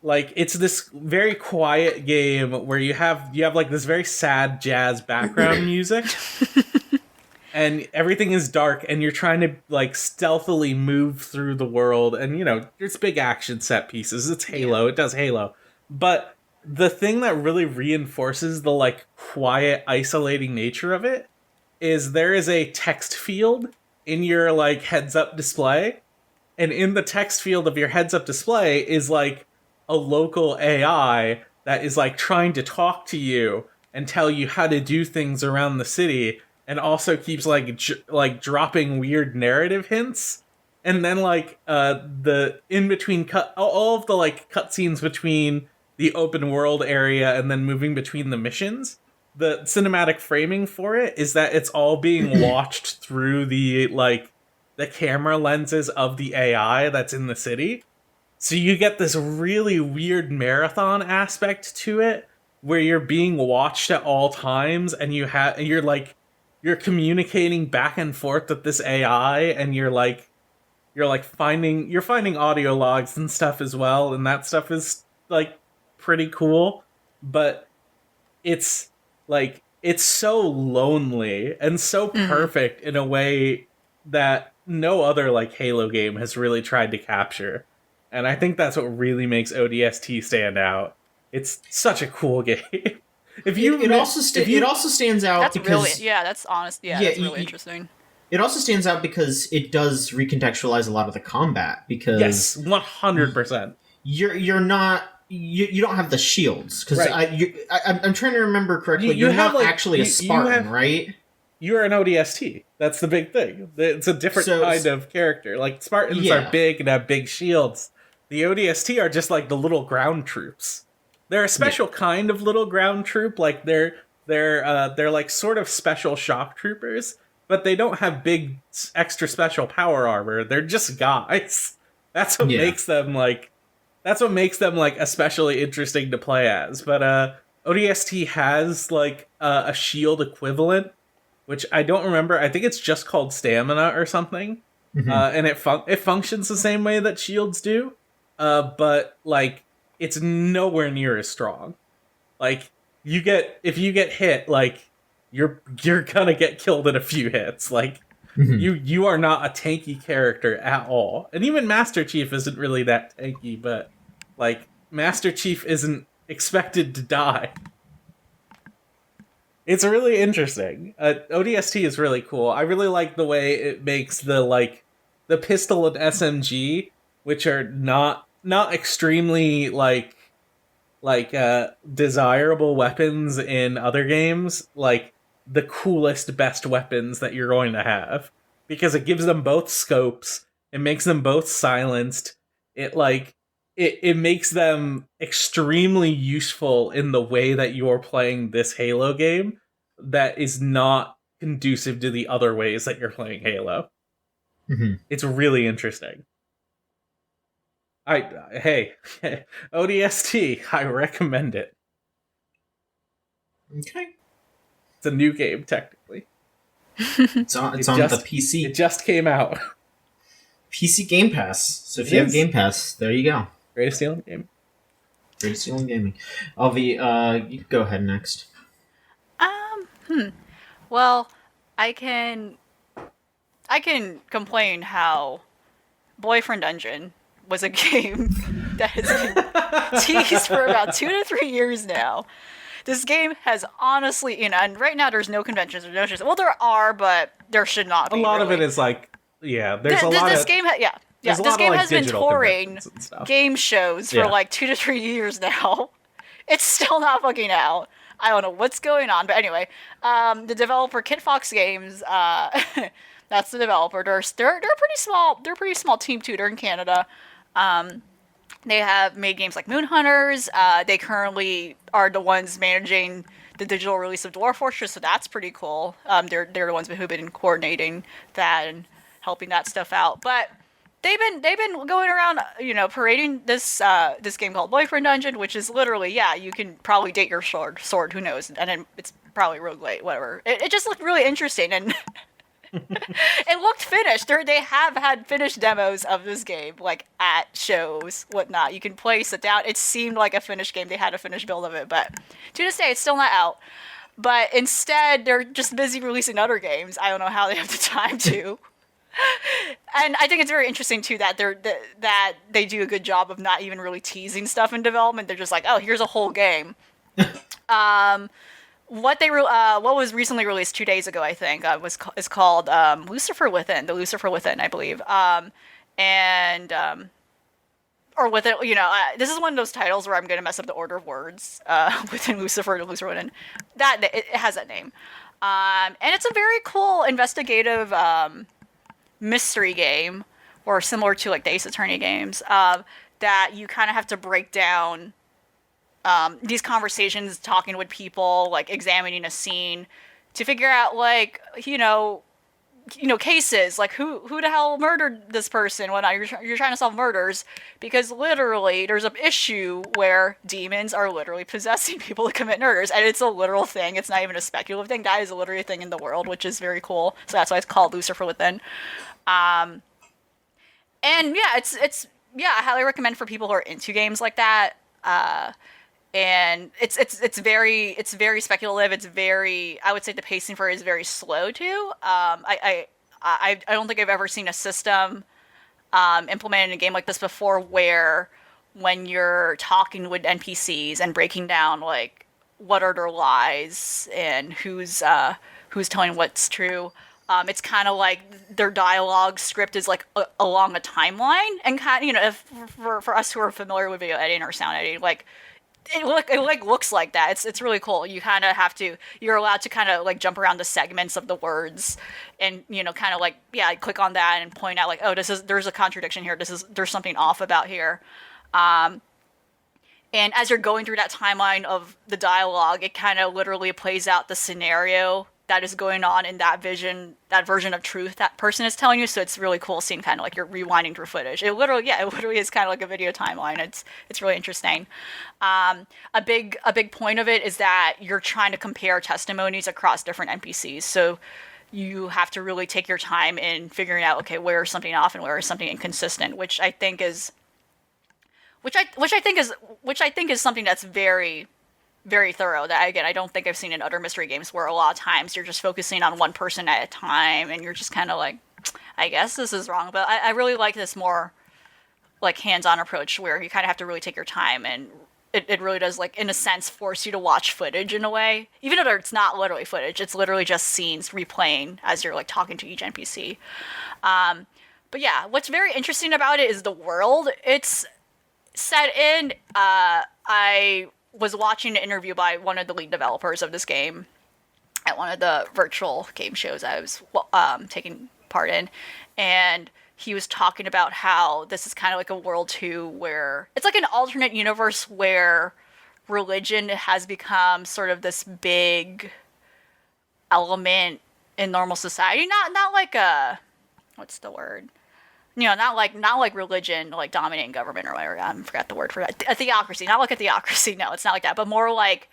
Speaker 2: Like, it's this very quiet game where you have like this very sad jazz background music. and everything is dark, and you're trying to like stealthily move through the world, and you know, there's big action set pieces. It's Halo, it does Halo. But the thing that really reinforces the like quiet, isolating nature of it is there is a text field in your like heads-up display, and in the text field of your heads-up display is like a local AI that is like trying to talk to you and tell you how to do things around the city, and also keeps like dropping weird narrative hints. And then like the in between cut, all of the like cutscenes between the open world area and then moving between the missions, the cinematic framing for it is that it's all being watched through the like the camera lenses of the AI that's in the city. So you get this really weird marathon aspect to it where you're being watched at all times, and you're communicating back and forth with this AI, and you're finding audio logs and stuff as well, and that stuff is like pretty cool. But it's like it's so lonely and so perfect in a way that no other like Halo game has really tried to capture. And I think that's what really makes ODST stand out. It's such a cool game.
Speaker 1: It also stands out
Speaker 3: That's
Speaker 1: because
Speaker 3: really, that's honest. Yeah, that's really interesting.
Speaker 1: It also stands out because it does recontextualize a lot of the combat. Because
Speaker 2: yes, 100%.
Speaker 1: You're not. You don't have the shields because
Speaker 2: right.
Speaker 1: I'm trying to remember correctly. You're not like, actually a Spartan, right?
Speaker 2: You're an ODST. That's the big thing. It's a different kind of character. Like Spartans are big and have big shields. The ODST are just like the little ground troops. They're a special kind of little ground troop. Like they're like sort of special shock troopers, but they don't have big extra special power armor. They're just guys. That's what makes them like especially interesting to play as. But ODST has like a shield equivalent, which I don't remember. I think it's just called stamina or something. And it functions the same way that shields do. But like it's nowhere near as strong. Like if you get hit, like you're gonna get killed in a few hits. Like you are not a tanky character at all. And even Master Chief isn't really that tanky, but like Master Chief isn't expected to die. It's really interesting. ODST is really cool. I really like the way it makes the pistol and SMG, which are not extremely desirable weapons in other games, like the coolest, best weapons that you're going to have, because it gives them both scopes, it makes them both silenced, it makes them extremely useful in the way that you're playing this Halo game that is not conducive to the other ways that you're playing Halo. It's really interesting. Hey, ODST, I recommend it.
Speaker 1: Okay.
Speaker 2: It's a new game, technically.
Speaker 1: It's on the PC.
Speaker 2: It just came out.
Speaker 1: PC Game Pass. So if you have Game Pass, there you go.
Speaker 2: Greatest deal in game.
Speaker 1: Greatest deal in gaming. Alvi, you can go ahead next.
Speaker 3: Well, I can complain how Boyfriend Dungeon was a game that has been teased for about 2 to 3 years now. This game has honestly, and right now there's no conventions or no shows. Well, there are, but there should not be.
Speaker 2: A lot of it is like, there's a lot of... This game
Speaker 3: has been touring game shows for like 2 to 3 years now. It's still not fucking out. I don't know what's going on, but anyway, the developer Kit Fox Games, that's the developer. They're pretty small. They're a pretty small team too. They're in Canada. They have made games like Moon Hunters. They currently are the ones managing the digital release of Dwarf Fortress, so that's pretty cool. They're the ones who've been coordinating that and helping that stuff out. But they've been going around, parading this game called Boyfriend Dungeon, which is literally, you can probably date your sword, who knows, and then it's probably roguelite, whatever. It just looked really interesting, and it looked finished. They have had finished demos of this game, like at shows, whatnot. You can sit down. It seemed like a finished game. They had a finished build of it, but to this day, it's still not out. But instead, they're just busy releasing other games. I don't know how they have the time to. And I think it's very interesting too that that they do a good job of not even really teasing stuff in development. They're just like, oh, here's a whole game. What was recently released 2 days ago, I think, is called Lucifer Within, the Lucifer Within, I believe. Or with it, this is one of those titles where I'm going to mess up the order of words within Lucifer to Lucifer Within. It has that name, and it's a very cool investigative mystery game, or similar to like the Ace Attorney games, that you kind of have to break down these conversations, talking with people, like examining a scene to figure out like cases like who the hell murdered this person. Whatnot. You're trying to solve murders because literally there's an issue where demons are literally possessing people to commit murders, and it's a literal thing. It's not even a speculative thing. That is literally a thing in the world, which is very cool. So that's why it's called Lucifer Within. And yeah, it's I highly recommend for people who are into games like that. And it's very speculative. It's very, I would say the pacing for it is very slow too. I don't think I've ever seen a system implemented in a game like this before, where when you're talking with NPCs and breaking down like what are their lies and who's telling what's true. It's kind of like their dialogue script is like along a timeline, and kind of, for us who are familiar with video editing or sound editing, like. It looks like that. It's really cool. You kind of you're allowed to kind of like jump around the segments of the words, and kind of like click on that and point out like, oh, there's a contradiction here. There's something off about here. And as you're going through that timeline of the dialogue, it kind of literally plays out the scenario that is going on in that version of truth that person is telling you. So it's really cool seeing kind of like you're rewinding through footage. It literally is kind of like a video timeline. It's really interesting. A big point of it is that you're trying to compare testimonies across different NPCs. So you have to really take your time in figuring out, okay, where is something off and where is something inconsistent, which I think is something that's very, very thorough. That again, I don't think I've seen in other mystery games, where a lot of times you're just focusing on one person at a time and you're just kind of like, I guess this is wrong. But I really like this more like hands-on approach, where you kind of have to really take your time, and it really does, like, in a sense, force you to watch footage in a way, even though it's not literally footage. It's literally just scenes replaying as you're like talking to each NPC. But yeah, what's very interesting about it is the world it's set in. I was watching an interview by one of the lead developers of this game at one of the virtual game shows I was taking part in, and he was talking about how this is kind of like a world too, where it's like an alternate universe where religion has become sort of this big element in normal society. Not like a, what's the word? Not like religion, like dominating government or whatever. I forgot the word for that. A theocracy, not like a theocracy. No, it's not like that. But more like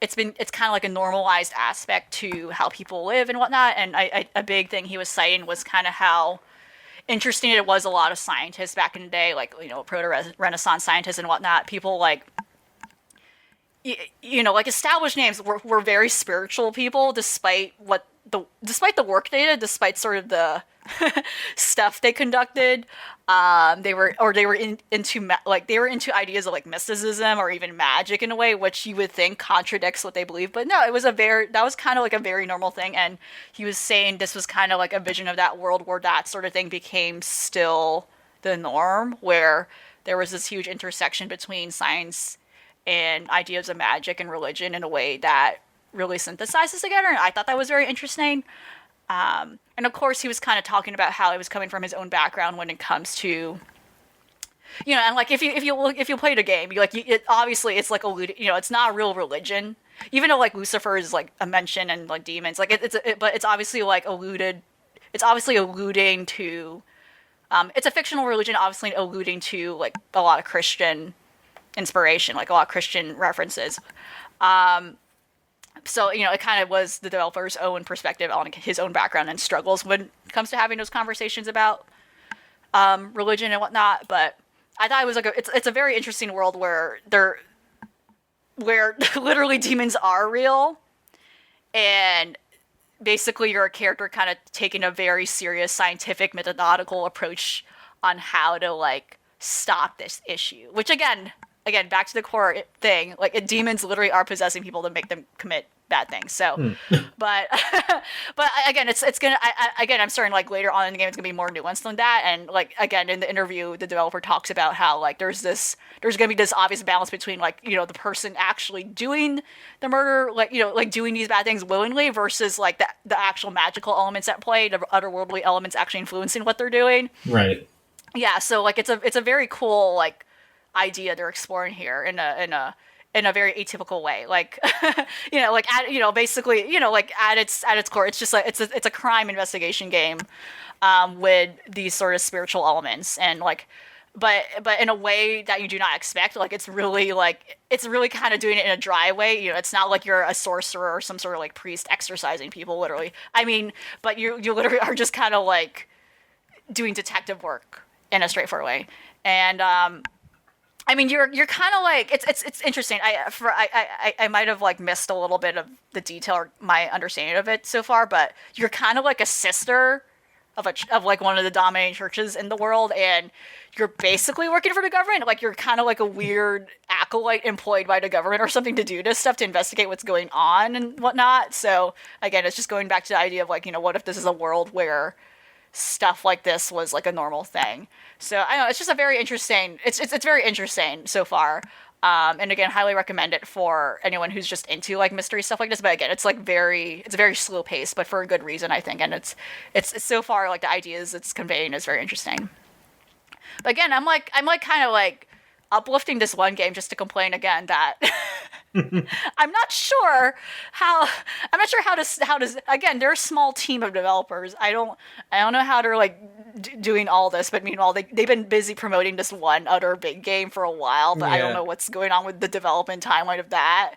Speaker 3: it's kind of like a normalized aspect to how people live and whatnot. And a big thing he was citing was kind of how interesting it was. A lot of scientists back in the day, like proto-Renaissance scientists and whatnot, people like like established names were very spiritual people, despite the work they did, despite sort of the stuff they conducted. They were into ideas of like mysticism or even magic in a way, which you would think contradicts what they believe. But no, that was kind of like a very normal thing. And he was saying this was kind of like a vision of that world where that sort of thing became still the norm, where there was this huge intersection between science and ideas of magic and religion in a way that really synthesizes together. And I thought that was very interesting. And of course, he was kind of talking about how it was coming from his own background when it comes to, and like if you played a game, obviously it's like alluded, it's not a real religion, even though like Lucifer is like a mention and like demons, like but it's obviously like alluded, it's obviously alluding to, it's a fictional religion, obviously alluding to like a lot of Christian inspiration, like a lot of Christian references. So, it kind of was the developer's own perspective on his own background and struggles when it comes to having those conversations about religion and whatnot. But I thought it was like it's a very interesting world where literally demons are real, and basically you're a character kind of taking a very serious scientific methodological approach on how to like stop this issue, which again back to the core thing, like demons literally are possessing people to make them commit bad things. So but again it's gonna again I'm starting like later on in the game it's gonna be more nuanced than that, and like again in the interview the developer talks about how like there's gonna be this obvious balance between like, you know, the person actually doing the murder, like, you know, like doing these bad things willingly versus like the actual magical elements at play, the otherworldly elements actually influencing what they're doing.
Speaker 1: Right.
Speaker 3: Yeah, so like it's a very cool like idea they're exploring here in a very atypical way, like you know, like at, you know, basically, you know, like at its core it's just like it's a crime investigation game with these sort of spiritual elements, and like but in a way that you do not expect. Like it's really kind of doing it in a dry way, you know. It's not like you're a sorcerer or some sort of like priest exorcising people literally, I mean, but you literally are just kind of like doing detective work in a straightforward way. And I mean, you're kind of like it's interesting. I might have like missed a little bit of the detail or my understanding of it so far, but you're kind of like a sister of like one of the dominating churches in the world, and you're basically working for the government. Like you're kind of like a weird acolyte employed by the government or something to do this stuff, to investigate what's going on and whatnot. So again, it's just going back to the idea of like, you know, what if this is a world where stuff like this was like a normal thing. So I don't know, it's just a very interesting, it's very interesting so far. And again, highly recommend it for anyone who's just into like mystery stuff like this. But again, it's very slow paced, but for a good reason, I think. And it's so far like the ideas it's conveying is very interesting. But again, I'm kind of like uplifting this one game just to complain again that I'm not sure how to again, they're a small team of developers. I don't know how they're like doing all this, but meanwhile they've been busy promoting this one other big game for a while, but I don't know what's going on with the development timeline of that,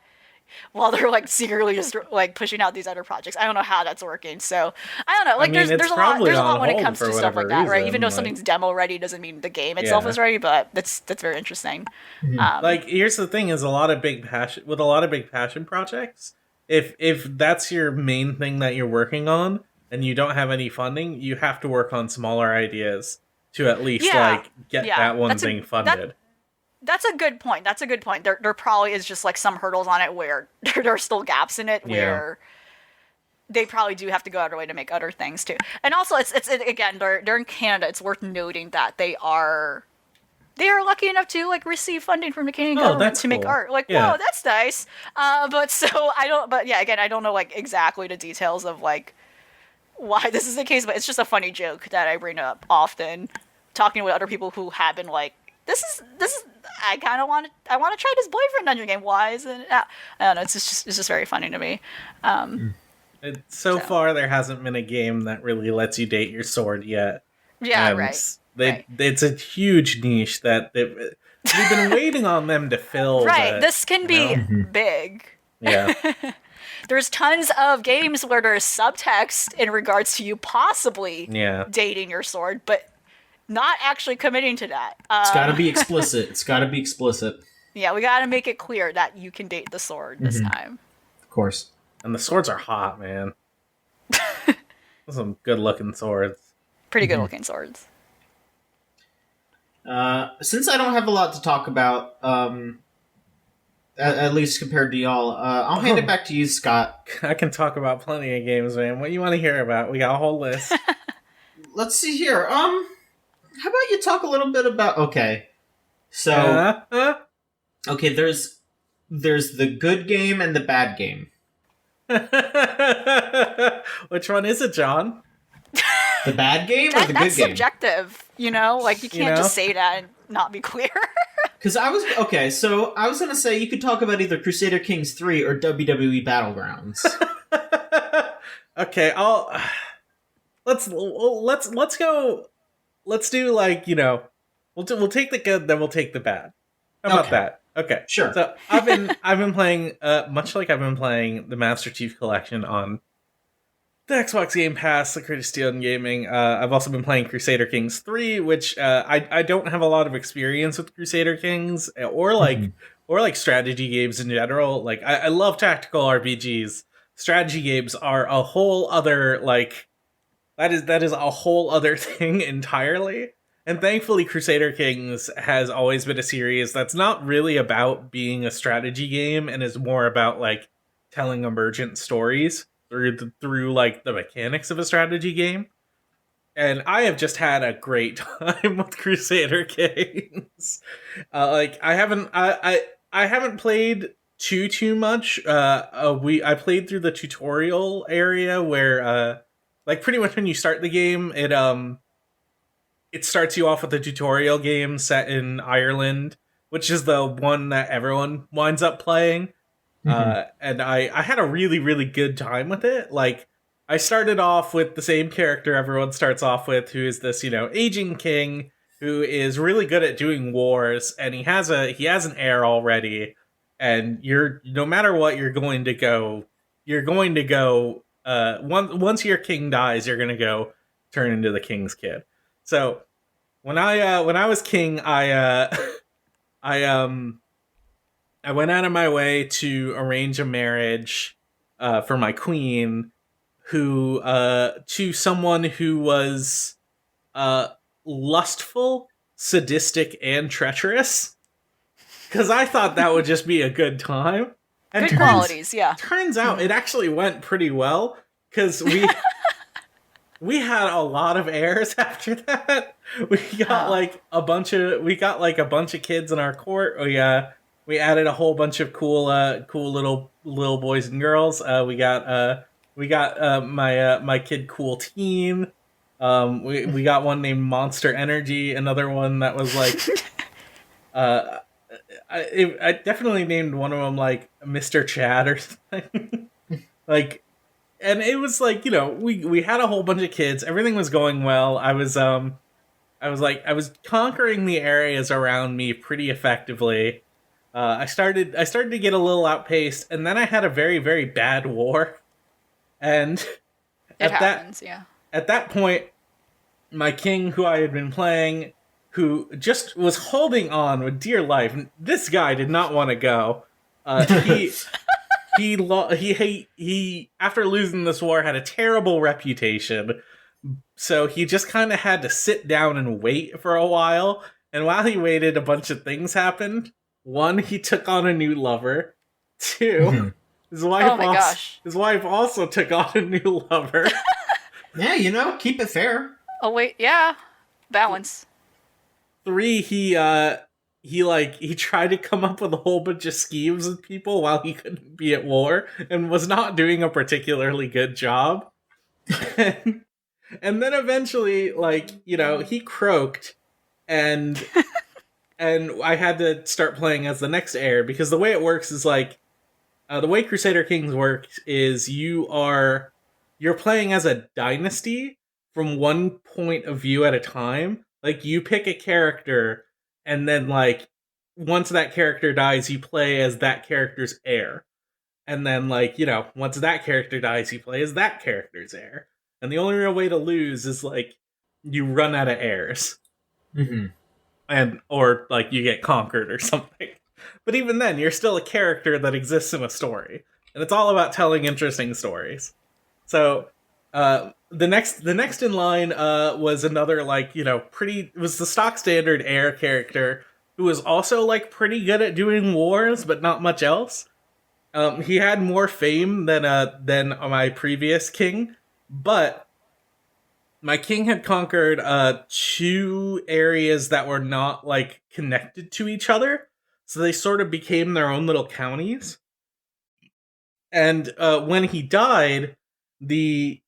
Speaker 3: while they're like secretly just like pushing out these other projects. I don't know how that's working. So I don't know. Like there's a lot when it comes to stuff like that, right? Even though something's demo ready doesn't mean the game itself is ready, but that's very interesting.
Speaker 2: Like here's the thing: is a lot of big passion projects. If that's your main thing that you're working on and you don't have any funding, you have to work on smaller ideas to at least like get that one thing funded.
Speaker 3: That's a good point. There probably is just like some hurdles on it where there are still gaps in it where they probably do have to go out of their way to make other things too. And also, it's again, they're in Canada. It's worth noting that they are lucky enough to like receive funding from the Canadian government to make art. Like, whoa, that's nice. But again, I don't know like exactly the details of like why this is the case. But it's just a funny joke that I bring up often, talking with other people who have been like, this is. I want to try this boyfriend dungeon game. Why isn't it? I don't know. It's just very funny to me.
Speaker 2: So far, there hasn't been a game that really lets you date your sword yet.
Speaker 3: Yeah, right.
Speaker 2: It's a huge niche that we've been waiting on them to fill.
Speaker 3: Right.
Speaker 2: But,
Speaker 3: this can be big.
Speaker 2: Yeah.
Speaker 3: There's tons of games where there's subtext in regards to you possibly dating your sword, but not actually committing to that.
Speaker 1: It's got to be explicit.
Speaker 3: Yeah, we got to make it clear that you can date the sword this time.
Speaker 1: Of course.
Speaker 2: And the swords are hot, man. Some good-looking swords.
Speaker 3: Pretty good-looking swords.
Speaker 1: Since I don't have a lot to talk about, at least compared to y'all, I'll hand it back to you, Scott.
Speaker 2: I can talk about plenty of games, man. What do you want to hear about? We got a whole list.
Speaker 1: Let's see here. How about you talk a little bit about... Okay. So... Okay, there's the good game and the bad game.
Speaker 2: Which one is it, John?
Speaker 1: The bad game or the good game?
Speaker 3: That's subjective, you know? Like, you can't just say that and not be clear.
Speaker 1: Because I was going to say you could talk about either Crusader Kings 3 or WWE Battlegrounds.
Speaker 2: Okay, let's go... Let's do like, you know, we'll take the good, then we'll take the bad. How about that? Okay,
Speaker 1: sure.
Speaker 2: So I've been playing much like I've been playing the Master Chief Collection on the Xbox Game Pass, the Critic Steel Gaming. I've also been playing Crusader Kings 3, which I don't have a lot of experience with Crusader Kings or like strategy games in general. Like I love tactical RPGs, strategy games are a whole other, like, that is a whole other thing entirely. And thankfully, Crusader Kings has always been a series that's not really about being a strategy game and is more about, like, telling emergent stories through like the mechanics of a strategy game. And I have just had a great time with Crusader Kings. Like, I haven't played too much. I played through the tutorial area where like, pretty much when you start the game, it starts you off with a tutorial game set in Ireland, which is the one that everyone winds up playing. And I had a really, really good time with it. Like, I started off with the same character everyone starts off with, who is this, aging king who is really good at doing wars, and he has an heir already, and no matter what, you're going to go, once your king dies, you're going to go turn into the king's kid. So when I was king, I went out of my way to arrange a marriage for my queen, who to someone who was lustful, sadistic, and treacherous. Because I thought that would just be a good time. And
Speaker 3: good qualities, yeah.
Speaker 2: Turns out it actually went pretty well, because we had a lot of heirs after that. We got like a bunch of kids in our court. We added a whole bunch of cool little boys and girls. We got my kid Cool Teen. We got one named Monster Energy. Another one that was like, I definitely named one of them like Mr. Chad or something. Like, and it was like, we had a whole bunch of kids. Everything was going well. I was conquering the areas around me pretty effectively. I started to get a little outpaced, and then I had a very, very bad war. And
Speaker 3: it happens, yeah.
Speaker 2: At that point, my king, who I had been playing, who just was holding on with dear life, this guy did not want to go. He after losing this war had a terrible reputation, so he just kind of had to sit down and wait for a while. And while he waited, a bunch of things happened. One, he took on a new lover. Two, his wife also took on a new lover.
Speaker 1: Yeah, keep it fair.
Speaker 3: Oh wait, yeah, balance.
Speaker 2: 3, he tried to come up with a whole bunch of schemes with people while he couldn't be at war, and was not doing a particularly good job. And then eventually, he croaked, and I had to start playing as the next heir, because the way it works is the way Crusader Kings works is you're playing as a dynasty from one point of view at a time. Like, you pick a character, and then, once that character dies, you play as that character's heir. And then, once that character dies, you play as that character's heir. And the only real way to lose is, you run out of heirs. Mm-hmm. Or you get conquered or something. But even then, you're still a character that exists in a story. And it's all about telling interesting stories. So, the next in line was another it was the stock standard heir character who was also pretty good at doing wars but not much else. He had more fame than my previous king, but my king had conquered 2 areas that were not connected to each other, so they sort of became their own little counties. And when he died, the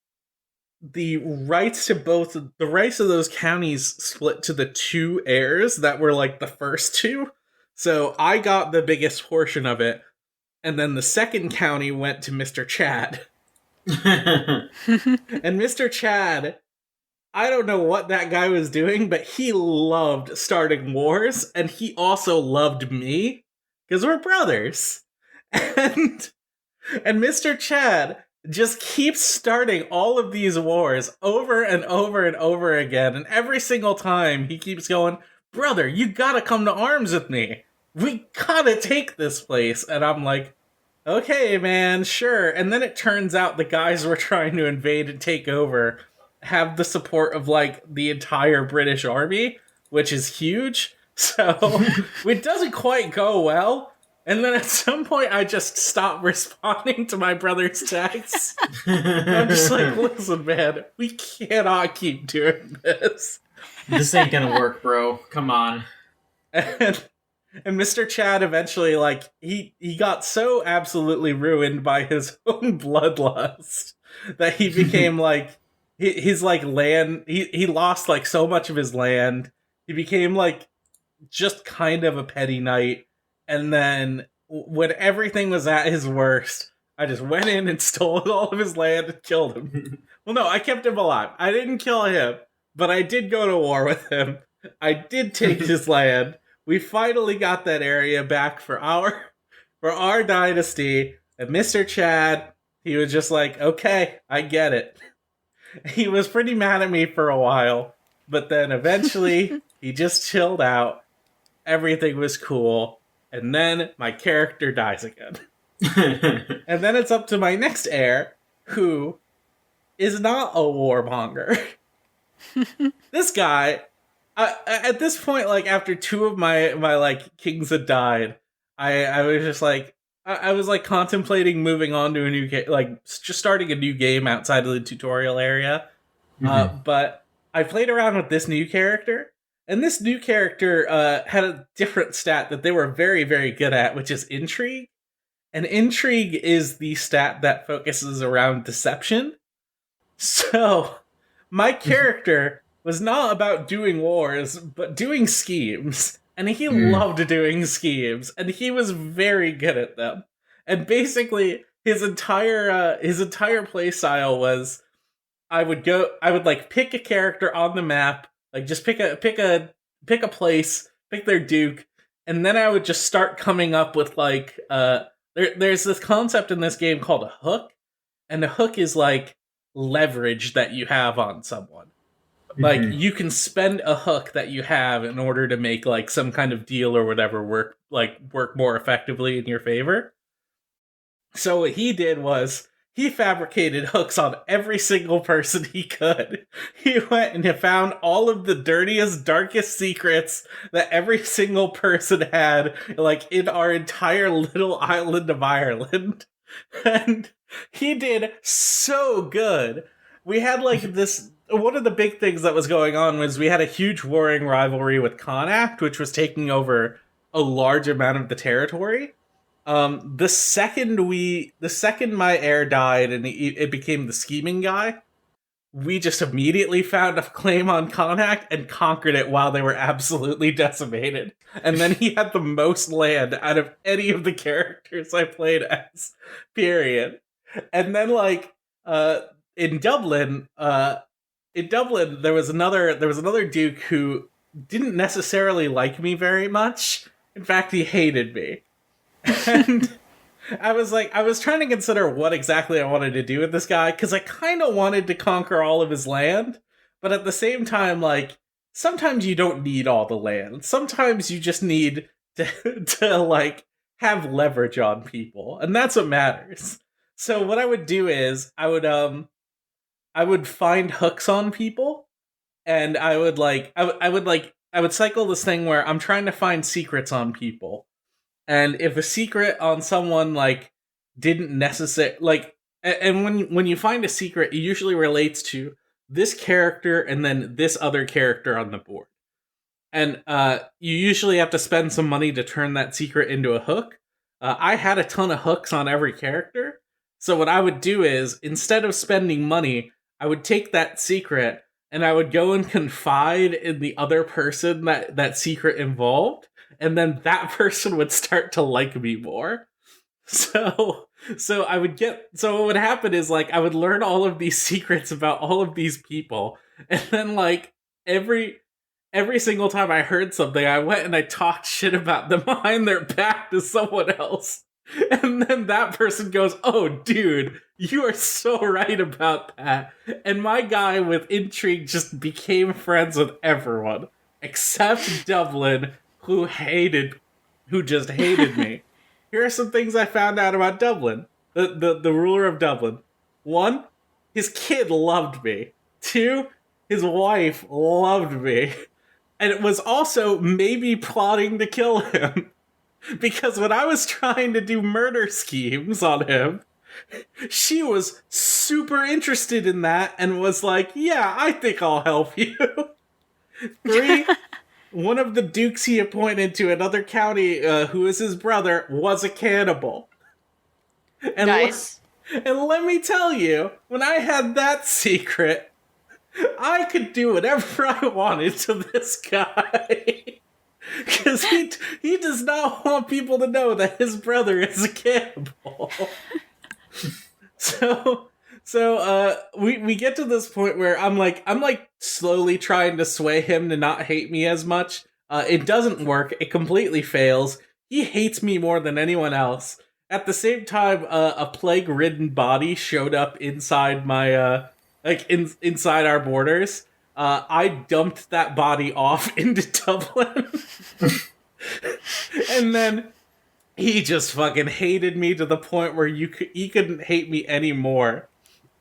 Speaker 2: rights of those counties split to the 2 heirs that were the first 2. So I got the biggest portion of it, and then the second county went to Mr. Chad. And Mr. Chad, I don't know what that guy was doing, but he loved starting wars, and he also loved me, because we're brothers. And Mr. Chad just keeps starting all of these wars over and over and over again, and every single time he keeps going, brother, you gotta come to arms with me. We gotta take this place. And I'm like, okay, man, sure. And then it turns out the guys we're trying to invade and take over have the support of, like, the entire British army, which is huge. So it doesn't quite go well. And then at some point, I just stop responding to my brother's texts. I'm just like, listen, man, we cannot keep doing this.
Speaker 1: This ain't gonna work, bro. Come on.
Speaker 2: And Mr. Chad eventually, like, he got so absolutely ruined by his own bloodlust that he became, like, his, like, land, he lost, like, so much of his land. He became, like, just kind of a petty knight. And then, when everything was at his worst, I just went in and stole all of his land and killed him. Well, no, I kept him alive. I didn't kill him, but I did go to war with him. I did take his land. We finally got that area back for our dynasty. And Mr. Chad, he was just like, okay, I get it. He was pretty mad at me for a while, but then eventually he just chilled out. Everything was cool. And then my character dies again. And then it's up to my next heir, who is not a warmonger. This guy... at this point, like, after two of my like kings had died, I was just like, I was like contemplating moving on to a new game, like just starting a new game outside of the tutorial area. But I played around with this new character, and this new character had a different stat that they were very, very good at, which is intrigue. And intrigue is the stat that focuses around deception. So my character was not about doing wars, but doing schemes. And he loved doing schemes, and he was very good at them. And basically, his entire play style was, I would like pick a character on the map, like just pick a place, pick their duke, and then I would just start coming up with like there's this concept in this game called a hook, and a hook is like leverage that you have on someone. Like, you can spend a hook that you have in order to make, like, some kind of deal or whatever work more effectively in your favor. So what he did was, he fabricated hooks on every single person he could. He went and he found all of the dirtiest, darkest secrets that every single person had, like, in our entire little island of Ireland. And he did so good. We had, like, this... One of the big things that was going on was we had a huge warring rivalry with Connacht, which was taking over a large amount of the territory. The second my heir died and it became the scheming guy, we just immediately found a claim on Connacht and conquered it while they were absolutely decimated. And then he had the most land out of any of the characters I played as, period. And then, like, in Dublin, there was another duke who didn't necessarily like me very much. In fact, he hated me. And I was trying to consider what exactly I wanted to do with this guy, because I kind of wanted to conquer all of his land, but at the same time, like, sometimes you don't need all the land. Sometimes you just need to like, have leverage on people, and that's what matters. So what I would do is, I would find hooks on people, and I would cycle this thing where I'm trying to find secrets on people. And if a secret on someone, like, didn't necessarily, like, and when you find a secret, it usually relates to this character and then this other character on the board. And you usually have to spend some money to turn that secret into a hook. I had a ton of hooks on every character. So what I would do is, instead of spending money, I would take that secret and I would go and confide in the other person that secret involved. And then that person would start to like me more. So what would happen is, like, I would learn all of these secrets about all of these people. And then, like, every single time I heard something, I went and I talked shit about them behind their back to someone else. And then that person goes, "Oh, dude, you are so right about that." And my guy with intrigue just became friends with everyone, except Dublin, who just hated me. here are some things I found out about Dublin. The ruler of Dublin. 1, his kid loved me. 2, his wife loved me. And it was also maybe plotting to kill him. Because when I was trying to do murder schemes on him, she was super interested in that and was like, yeah, I think I'll help you. 3, one of the dukes he appointed to another county, who is his brother, was a cannibal. And
Speaker 3: Nice.
Speaker 2: and let me tell you, when I had that secret, I could do whatever I wanted to this guy. Because he does not want people to know that his brother is a cannibal. So we get to this point where I'm like slowly trying to sway him to not hate me as much. It doesn't work. It completely fails. He hates me more than anyone else. At the same time, a plague-ridden body showed up inside my inside our borders. I dumped that body off into Dublin. And then he just fucking hated me to the point where he couldn't hate me anymore.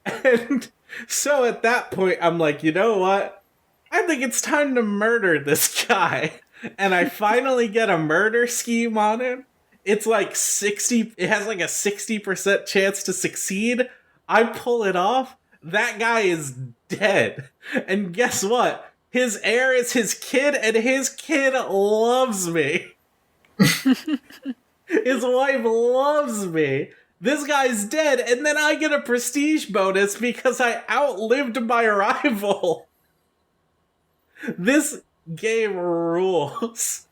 Speaker 2: And so at that point, I'm like, you know what? I think it's time to murder this guy. And I finally get a murder scheme on him. It's like it has like a 60% chance to succeed. I pull it off. That guy is dead. And guess what? His heir is his kid, and his kid loves me. His wife loves me. This guy's dead, and then I get a prestige bonus because I outlived my rival. This game rules.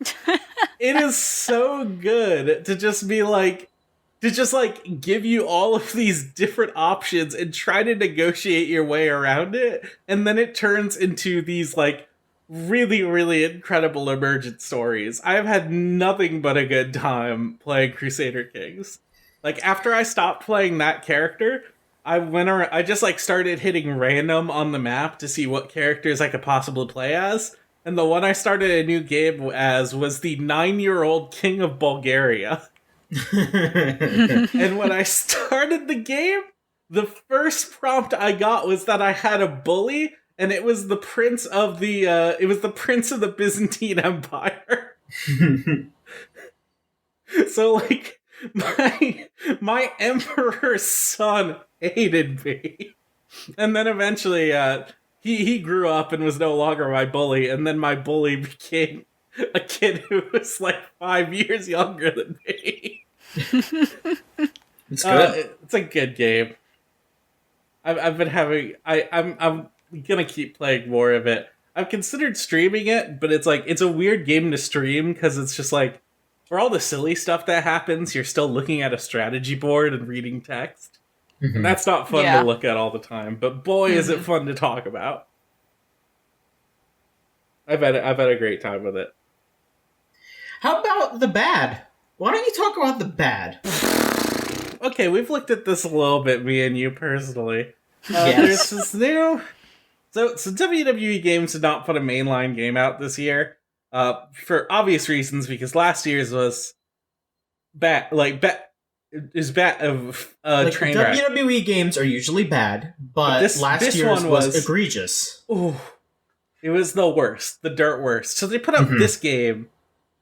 Speaker 2: It is so good to just be like, give you all of these different options and try to negotiate your way around it. And then it turns into these, like, really, really incredible emergent stories. I've had nothing but a good time playing Crusader Kings. Like, after I stopped playing that character, I just, like, started hitting random on the map to see what characters I could possibly play as. And the one I started a new game as was the 9-year-old King of Bulgaria. And when I started the game, the first prompt I got was that I had a bully, and it was the prince of the Byzantine Empire. So like my emperor's son hated me. And then eventually he grew up and was no longer my bully, and then my bully became a kid who was like 5 years younger than me.
Speaker 1: It's good.
Speaker 2: It's a good game. I've been having. I'm gonna keep playing more of it. I've considered streaming it, but it's like it's a weird game to stream because it's just like for all the silly stuff that happens, you're still looking at a strategy board and reading text. Mm-hmm. And that's not fun to look at all the time. But boy, is it fun to talk about. I've had a great time with it.
Speaker 1: How about the bad? Why don't you talk about the bad?
Speaker 2: Okay, we've looked at this a little bit, me and you personally.
Speaker 1: Yes.
Speaker 2: There's this new... So WWE Games did not put a mainline game out this year, for obvious reasons, because last year's was bad, like train wreck.
Speaker 1: WWE games are usually bad, but last year's was egregious.
Speaker 2: Ooh, it was the worst, the dirt worst. So they put out this game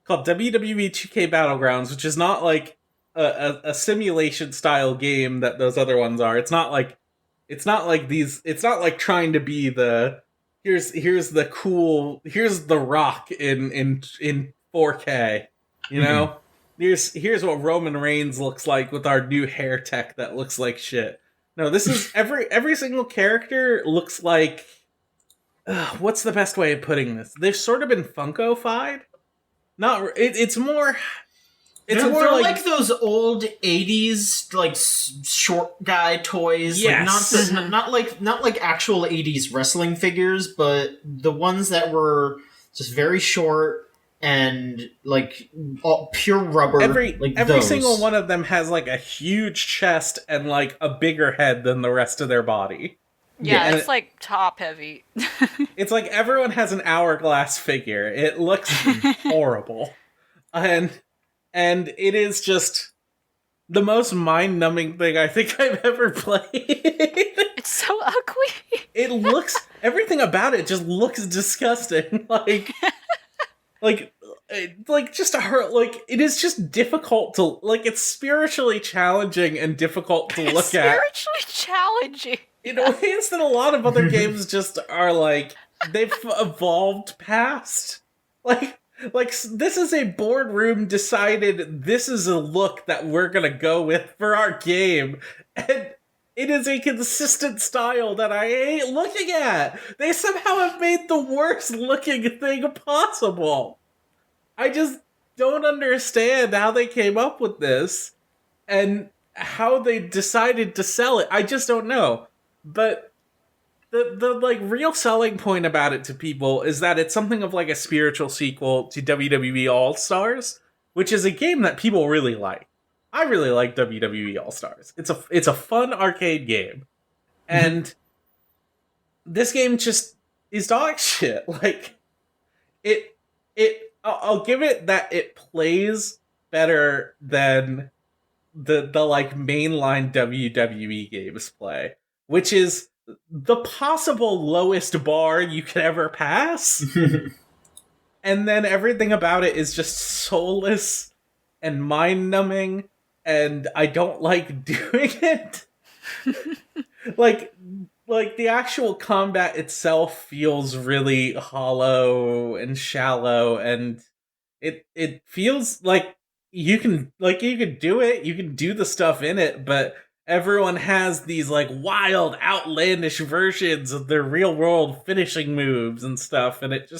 Speaker 2: called WWE 2K Battlegrounds, which is not like a simulation style game that those other ones are. It's not like trying to be the here's the Rock in 4K, you know? Here's what Roman Reigns looks like with our new hair tech that looks like shit. No, this is every single character looks like what's the best way of putting this? They've sort of been Funko-fied. It's more
Speaker 1: they're like those old 80s like short guy toys.
Speaker 2: Yes.
Speaker 1: Like not like actual 80s wrestling figures, but the ones that were just very short and like all pure rubber.
Speaker 2: Every single one of them has like a huge chest and like a bigger head than the rest of their body.
Speaker 3: Yeah, it's like top heavy.
Speaker 2: It's like everyone has an hourglass figure. It looks horrible. And it is just the most mind-numbing thing I think I've ever played.
Speaker 3: It's so ugly.
Speaker 2: It looks, everything about it just looks disgusting. Just a hurt. Like, it is just difficult to, like, it's spiritually challenging and difficult to look at.
Speaker 3: Spiritually challenging.
Speaker 2: In ways that a lot of other games just are, like, they've evolved past. Like, this is a boardroom decided this is a look that we're gonna go with for our game. And it is a consistent style that I ain't looking at. They somehow have made the worst looking thing possible. I just don't understand how they came up with this and how they decided to sell it. I just don't know. But the like real selling point about it to people is that it's something of like a spiritual sequel to WWE All-Stars, which is a game that people really like. I really like WWE All-Stars. It's a fun arcade game. And this game just is dog shit. Like, I'll give it that it plays better than the like mainline WWE games play, which is the possible lowest bar you could ever pass. And then everything about it is just soulless and mind-numbing, and I don't like doing it. like the actual combat itself feels really hollow and shallow, and it feels like you can do it, you can do the stuff in it, but everyone has these like wild, outlandish versions of their real world finishing moves and stuff, and it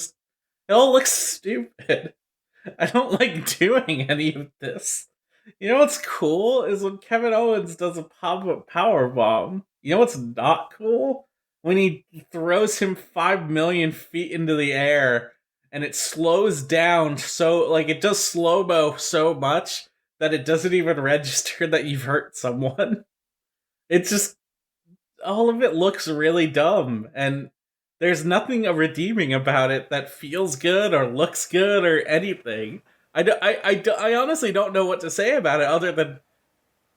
Speaker 2: all looks stupid. I don't like doing any of this. You know what's cool is when Kevin Owens does a pop-up powerbomb. You know what's not cool? When he throws him 5 million feet into the air and it slows down so, like, it does slow-mo so much that it doesn't even register that you've hurt someone. It's just, all of it looks really dumb, and there's nothing redeeming about it that feels good or looks good or anything. I honestly don't know what to say about it other than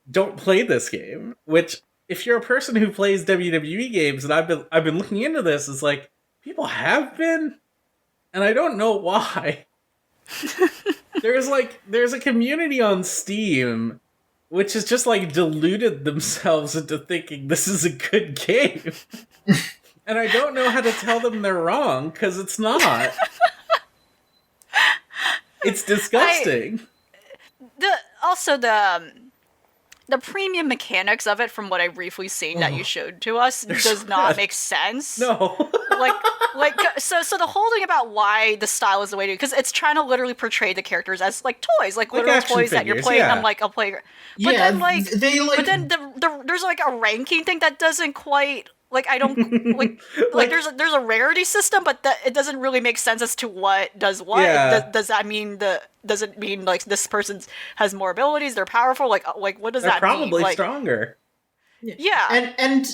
Speaker 2: don't play this game. Which, if you're a person who plays WWE games, and I've been looking into this, is like, people have been, and I don't know why. There's a community on Steam which has just like deluded themselves into thinking this is a good game. And I don't know how to tell them they're wrong, because it's not. It's disgusting.
Speaker 3: The premium mechanics of it, from what I've briefly seen that you showed to us, does not make sense.
Speaker 2: No.
Speaker 3: So the whole thing about why the style is the way it is, because it's trying to literally portray the characters as like toys, like literal toys
Speaker 2: figures,
Speaker 3: that you're playing
Speaker 2: yeah.
Speaker 3: on like a playground. But
Speaker 1: Yeah,
Speaker 3: then like,
Speaker 1: but
Speaker 3: then there's like a ranking thing that doesn't quite. Like, I don't, like there's a rarity system, but that it doesn't really make sense as to what does what.
Speaker 2: Yeah.
Speaker 3: Does that mean does it mean, like, this person has more abilities, they're powerful? Like what does
Speaker 2: They're
Speaker 3: that mean?
Speaker 2: probably
Speaker 3: Like,
Speaker 2: stronger.
Speaker 3: yeah.
Speaker 1: And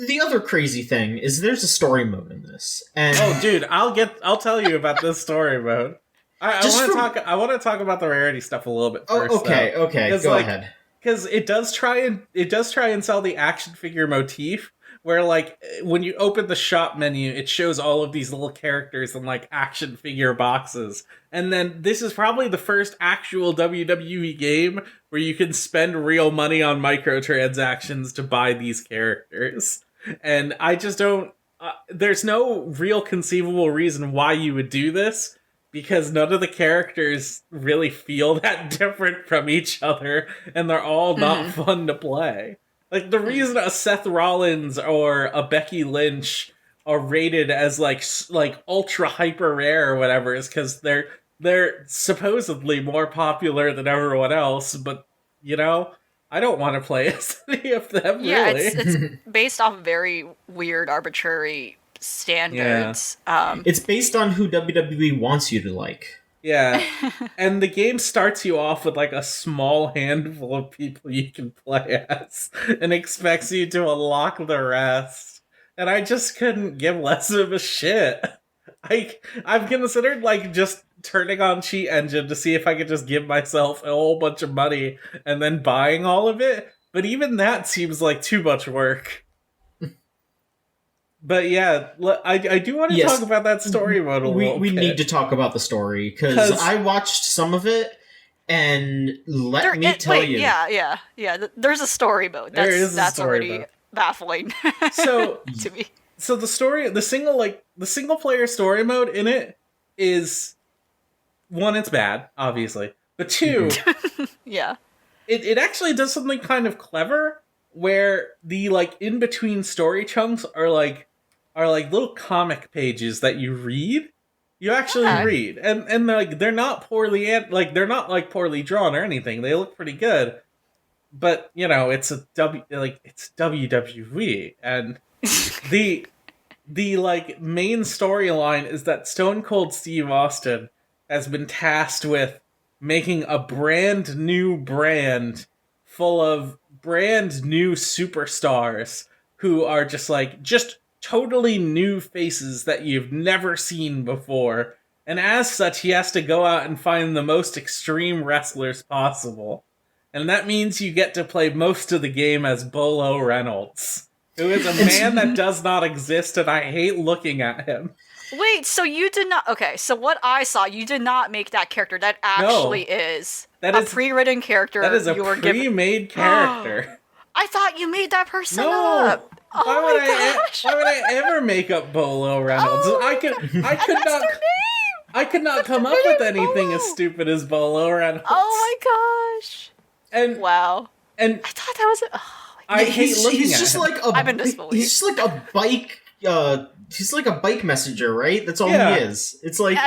Speaker 1: the other crazy thing is there's a story mode in this. And
Speaker 2: Oh, dude, I'll tell you about this story mode. I want to talk about the rarity stuff a little bit first.
Speaker 1: okay,
Speaker 2: though.
Speaker 1: okay, go ahead.
Speaker 2: Because it does try and sell the action figure motif, where like when you open the shop menu, it shows all of these little characters in like action figure boxes. And then this is probably the first actual WWE game where you can spend real money on microtransactions to buy these characters. And I just don't there's no real conceivable reason why you would do this, because none of the characters really feel that different from each other, and they're all not fun to play. Like, the reason a Seth Rollins or a Becky Lynch are rated as like ultra hyper rare or whatever is because they're supposedly more popular than everyone else, but you know, I don't want to play as any of them.
Speaker 3: Yeah,
Speaker 2: really.
Speaker 3: it's based off very weird, arbitrary standards.
Speaker 1: It's based on who WWE wants you to like.
Speaker 2: Yeah, and the game starts you off with like a small handful of people you can play as, and expects you to unlock the rest. And I just couldn't give less of a shit. I've considered like just turning on Cheat Engine to see if I could just give myself a whole bunch of money and then buying all of it, but even that seems like too much work. But yeah, I do want to talk about that story mode a little bit.
Speaker 1: We need to talk about the story, because I watched some of it, and let me tell you.
Speaker 3: Yeah. There's a story mode. That's already
Speaker 2: mode.
Speaker 3: Baffling.
Speaker 2: So
Speaker 3: to me.
Speaker 2: So the single player story mode in it is, one, it's bad, obviously. But two,
Speaker 3: yeah.
Speaker 2: It actually does something kind of clever, where the like in between story chunks are like little comic pages that you read. You actually read, and they're not poorly they're not like poorly drawn or anything. They look pretty good, but you know it's it's WWE, and the like main storyline is that Stone Cold Steve Austin has been tasked with making a brand new brand full of brand new superstars who are just totally new faces that you've never seen before. And as such, he has to go out and find the most extreme wrestlers possible. And that means you get to play most of the game as Bolo Reynolds, who is a man that does not exist, and I hate looking at him.
Speaker 3: Wait, so you did not... Okay, so what I saw, you did not make that character. That actually is a pre-written character.
Speaker 2: That is a pre-made character.
Speaker 3: I thought you made that person up. Oh
Speaker 2: why would I ever make up Bolo Reynolds? I could not come up with anything as stupid as Bolo Reynolds.
Speaker 3: Oh my gosh!
Speaker 2: And
Speaker 3: wow!
Speaker 2: And
Speaker 3: I thought that was.
Speaker 2: I hate looking
Speaker 1: he's
Speaker 2: at
Speaker 1: just
Speaker 2: him.
Speaker 1: like a.
Speaker 3: I'm in disbelief.
Speaker 1: He's just like a bike. He's like a bike messenger, right? That's all he is. It's like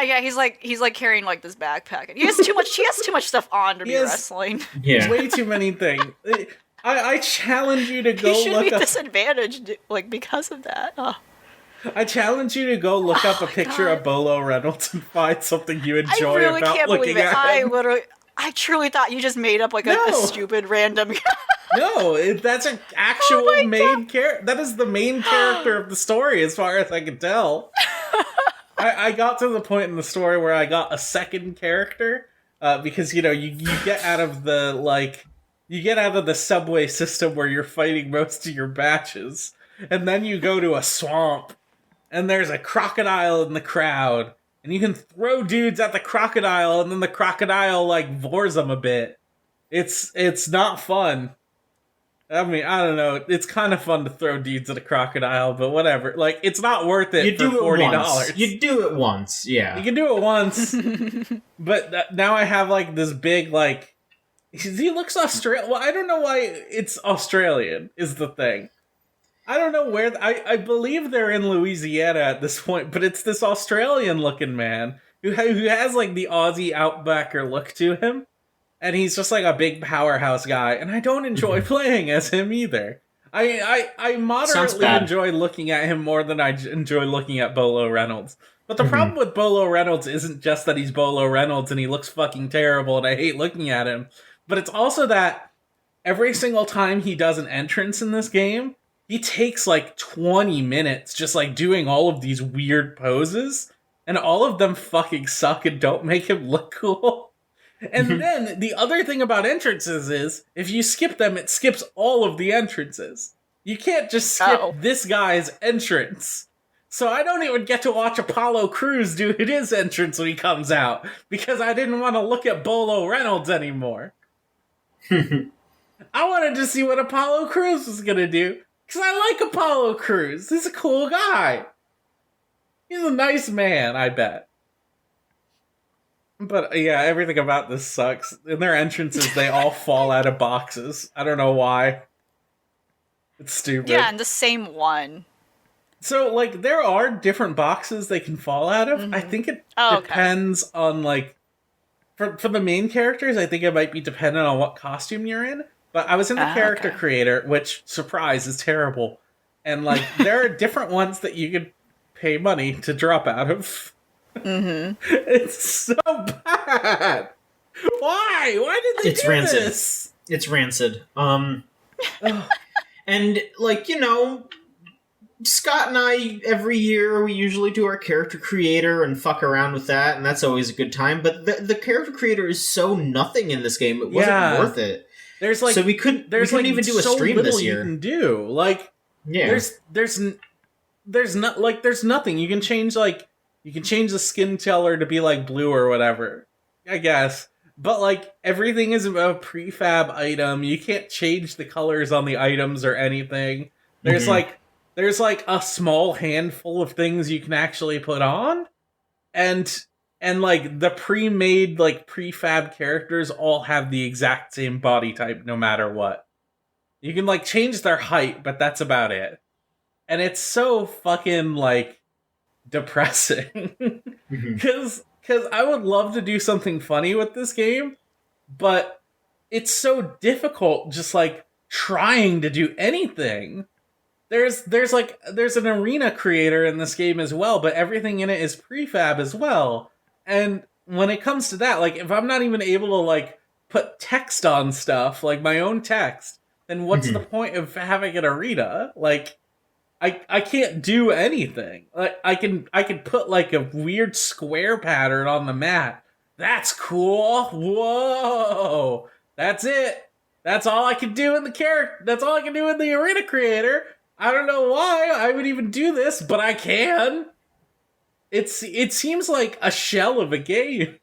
Speaker 3: he's like carrying like this backpack. And he has too much stuff on to be wrestling.
Speaker 1: Yeah,
Speaker 2: way too many things. I challenge you to go look up...
Speaker 3: You should be disadvantaged, like, because of that. Oh.
Speaker 2: I challenge you to go look up a picture of Bolo Reynolds and find something you enjoy about looking at him.
Speaker 3: I truly thought you just made up, like, a stupid random...
Speaker 2: No, that's an actual main character. That is the main character of the story, as far as I can tell. I got to the point in the story where I got a second character, because, you know, you get out of the, like... You get out of the subway system where you're fighting most of your batches, and then you go to a swamp, and there's a crocodile in the crowd, and you can throw dudes at the crocodile, and then the crocodile, like, vores them a bit. It's not fun. I mean, I don't know. It's kind of fun to throw dudes at a crocodile, but whatever. Like, it's not worth it for $40.
Speaker 1: You do it once, yeah.
Speaker 2: You can do it once, but now I have, like, this big, like... He looks Australian. Well, I don't know why it's Australian, is the thing. I don't know where... I believe they're in Louisiana at this point, but it's this Australian-looking man who has, like, the Aussie Outbacker look to him, and he's just, like, a big powerhouse guy, and I don't enjoy playing as him either. I moderately enjoy looking at him more than I enjoy looking at Bolo Reynolds. But the problem with Bolo Reynolds isn't just that he's Bolo Reynolds and he looks fucking terrible and I hate looking at him. But it's also that every single time he does an entrance in this game, he takes like 20 minutes just like doing all of these weird poses, and all of them fucking suck and don't make him look cool. And then the other thing about entrances is, if you skip them, it skips all of the entrances. You can't just skip this guy's entrance. So I don't even get to watch Apollo Crews do his entrance when he comes out, because I didn't want to look at Bolo Reynolds anymore. I wanted to see what Apollo Crews was going to do, because I like Apollo Crews. He's a cool guy. He's a nice man, I bet. But yeah, everything about this sucks. In their entrances, they all fall out of boxes. I don't know why. It's stupid.
Speaker 3: Yeah, and the same one.
Speaker 2: So, like, there are different boxes they can fall out of. I think it depends on, like... For the main characters, I think it might be dependent on what costume you're in. But I was in the character creator, which, surprise, is terrible. And, like, there are different ones that you could pay money to drop out of. It's so bad! Why? Why did they do
Speaker 1: rancid.
Speaker 2: this?
Speaker 1: It's rancid. And, like, you know... Scott and I, every year, we usually do our character creator and fuck around with that, and that's always a good time. But the character creator is so nothing in this game; it wasn't worth it.
Speaker 2: There's like
Speaker 1: so we couldn't even do a
Speaker 2: so
Speaker 1: stream this year.
Speaker 2: You can do like there's nothing you can change. Like you can change the skin color to be like blue or whatever, I guess. But like everything is a prefab item. You can't change the colors on the items or anything. There's like a small handful of things you can actually put on, and like the pre-made like prefab characters all have the exact same body type no matter what. You can like change their height, but that's about it. And it's so fucking like depressing because I would love to do something funny with this game, but it's so difficult just like trying to do anything. There's an arena creator in this game as well, but everything in it is prefab as well. And when it comes to that, like if I'm not even able to like put text on stuff, like my own text, then what's the point of having an arena? Like I can't do anything. Like I can put like a weird square pattern on the mat. That's cool. Whoa. That's it. That's all I can do in the character. That's all I can do in the arena creator. I don't know why I would even do this, but I can. It seems like a shell of a game.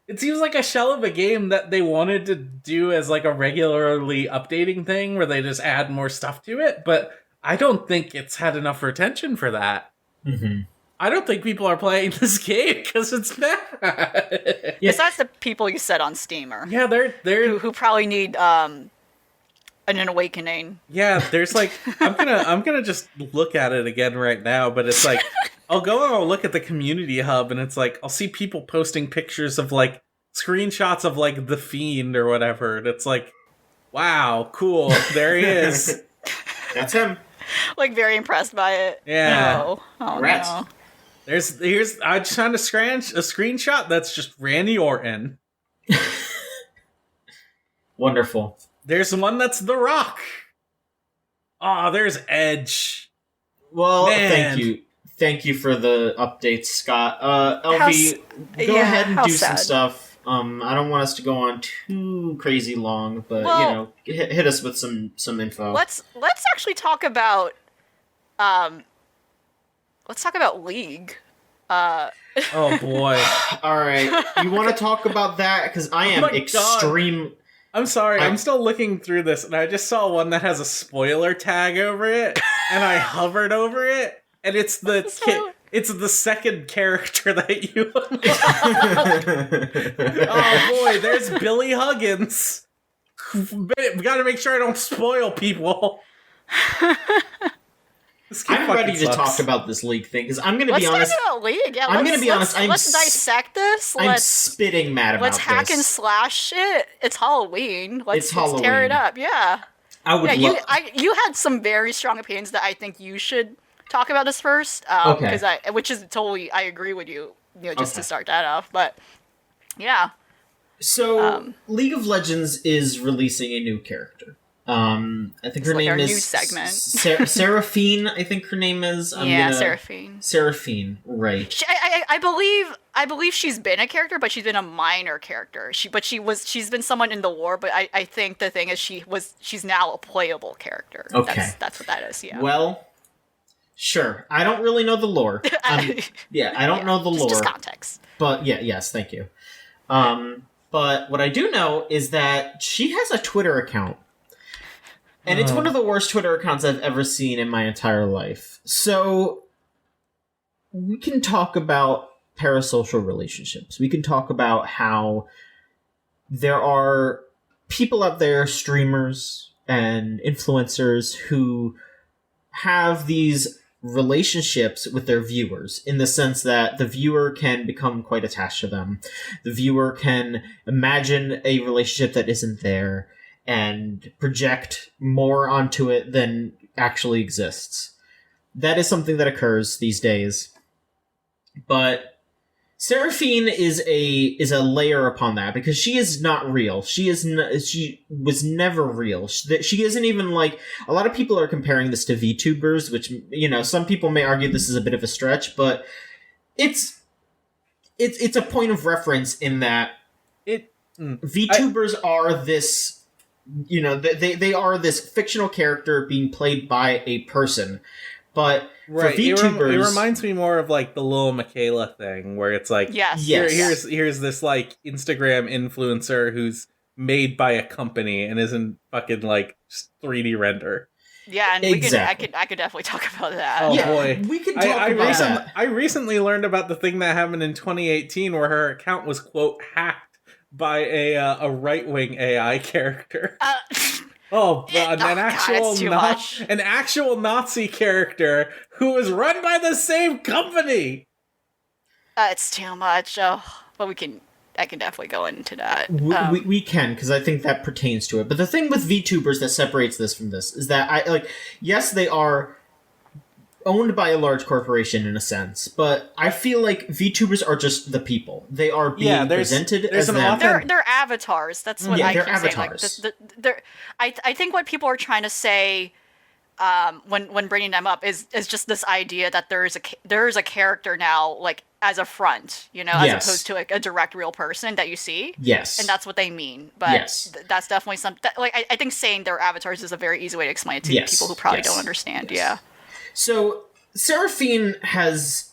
Speaker 2: It seems like a shell of a game that they wanted to do as like a regularly updating thing where they just add more stuff to it, but I don't think it's had enough retention for that. I don't think people are playing this game because it's bad.
Speaker 3: Besides the people you said on Steamer.
Speaker 2: Yeah, they're
Speaker 3: who probably need an awakening.
Speaker 2: Yeah, there's like I'm gonna just look at it again right now, but it's like I'll go and I'll look at the community hub and it's like I'll see people posting pictures of like screenshots of like the Fiend or whatever, and it's like, wow, cool, there he is.
Speaker 1: That's him.
Speaker 3: Like very impressed by it.
Speaker 2: Yeah.
Speaker 3: Oh
Speaker 1: Rats.
Speaker 3: no.
Speaker 2: Here's I just found a screenshot that's just Randy Orton.
Speaker 1: Wonderful.
Speaker 2: There's one that's The Rock. Oh, there's Edge.
Speaker 1: Well,
Speaker 2: Man.
Speaker 1: Thank you for the updates, Scott. LV, go ahead and do some stuff. I don't want us to go on too crazy long, but hit us with some info.
Speaker 3: Let's actually talk about League.
Speaker 2: Oh boy.
Speaker 1: All right, you want to talk about that because I am extreme.
Speaker 2: I'm sorry, I'm still looking through this, and I just saw one that has a spoiler tag over it, and I hovered over it, and it's the second character that you unlock. Oh boy, there's Billy Huggins. Gotta make sure I don't spoil people.
Speaker 1: I'm ready to talk about this League thing because I'm going to be honest.
Speaker 3: Let's talk about League. Yeah,
Speaker 1: I'm going to be honest.
Speaker 3: Let's dissect this.
Speaker 1: I'm spitting mad about this.
Speaker 3: Let's hack and slash it. It's Halloween. Let's
Speaker 1: Halloween.
Speaker 3: tear it up. Yeah.
Speaker 1: I would.
Speaker 3: You had some very strong opinions that I think you should talk about this first.
Speaker 1: Okay.
Speaker 3: Which is totally, I agree with you. Just to start that off, but yeah.
Speaker 1: So, League of Legends is releasing a new character. I think her name is
Speaker 3: new segment.
Speaker 1: Seraphine. I think her name is.
Speaker 3: Seraphine.
Speaker 1: Seraphine, right?
Speaker 3: I believe she's been a character, but she's been a minor character. She's been someone in the lore, but I think the thing is she's now a playable character.
Speaker 1: Okay,
Speaker 3: that's what that is. Yeah.
Speaker 1: Well, sure. I don't really know the lore. I don't know the lore.
Speaker 3: Just context.
Speaker 1: But yes, thank you. But what I do know is that she has a Twitter account. And it's one of the worst Twitter accounts I've ever seen in my entire life. So, we can talk about parasocial relationships. We can talk about how there are people out there, streamers and influencers, who have these relationships with their viewers in the sense that the viewer can become quite attached to them. The viewer can imagine a relationship that isn't there and project more onto it than actually exists. That is something that occurs these days. But Seraphine is a layer upon that because she is not real. She was never real. She isn't even like a lot of people are comparing this to VTubers, which some people may argue this is a bit of a stretch, but it's a point of reference in that VTubers are this. They are this fictional character being played by a person, but.
Speaker 2: Right.
Speaker 1: For VTubers,
Speaker 2: it reminds me more of like the Lil Michaela thing, where it's like, here's this like Instagram influencer who's made by a company and isn't fucking like 3D render.
Speaker 3: Yeah, and
Speaker 1: exactly.
Speaker 3: I could definitely talk about that.
Speaker 2: Oh boy,
Speaker 1: we could talk about that.
Speaker 2: I recently learned about the thing that happened in 2018 where her account was quote hacked by a right-wing AI character. Oh, an actual Nazi character who is run by the same company.
Speaker 3: It's too much. Oh, but I can definitely go into that.
Speaker 1: We can, because I think that pertains to it. But the thing with VTubers that separates this from this is that yes, they are owned by a large corporation in a sense, but I feel like VTubers are just the people. They are being presented as them.
Speaker 3: They're avatars. That's what I keep avatars. Saying. I think what people are trying to say when bringing them up is just this idea that there is a character now, like as a front, as opposed to like a direct real person that you see.
Speaker 1: Yes,
Speaker 3: and that's what they mean. But that's definitely something. Like I think saying they're avatars is a very easy way to explain it to people who probably don't understand. Yeah.
Speaker 1: So, Seraphine has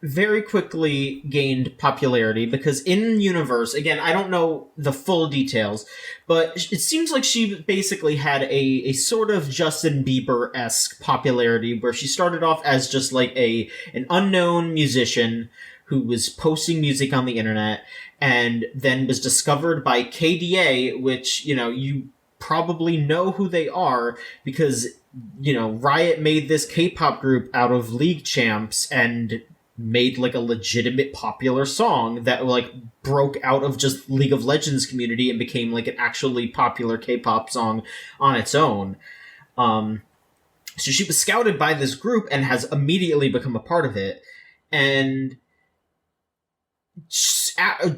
Speaker 1: very quickly gained popularity because in universe, again, I don't know the full details, but it seems like she basically had a sort of Justin Bieber-esque popularity where she started off as just like an unknown musician who was posting music on the internet and then was discovered by KDA, which, you probably know who they are because Riot made this K-pop group out of League champs and made like a legitimate popular song that like broke out of just League of Legends community and became like an actually popular K-pop song on its own. So she was scouted by this group and has immediately become a part of it. And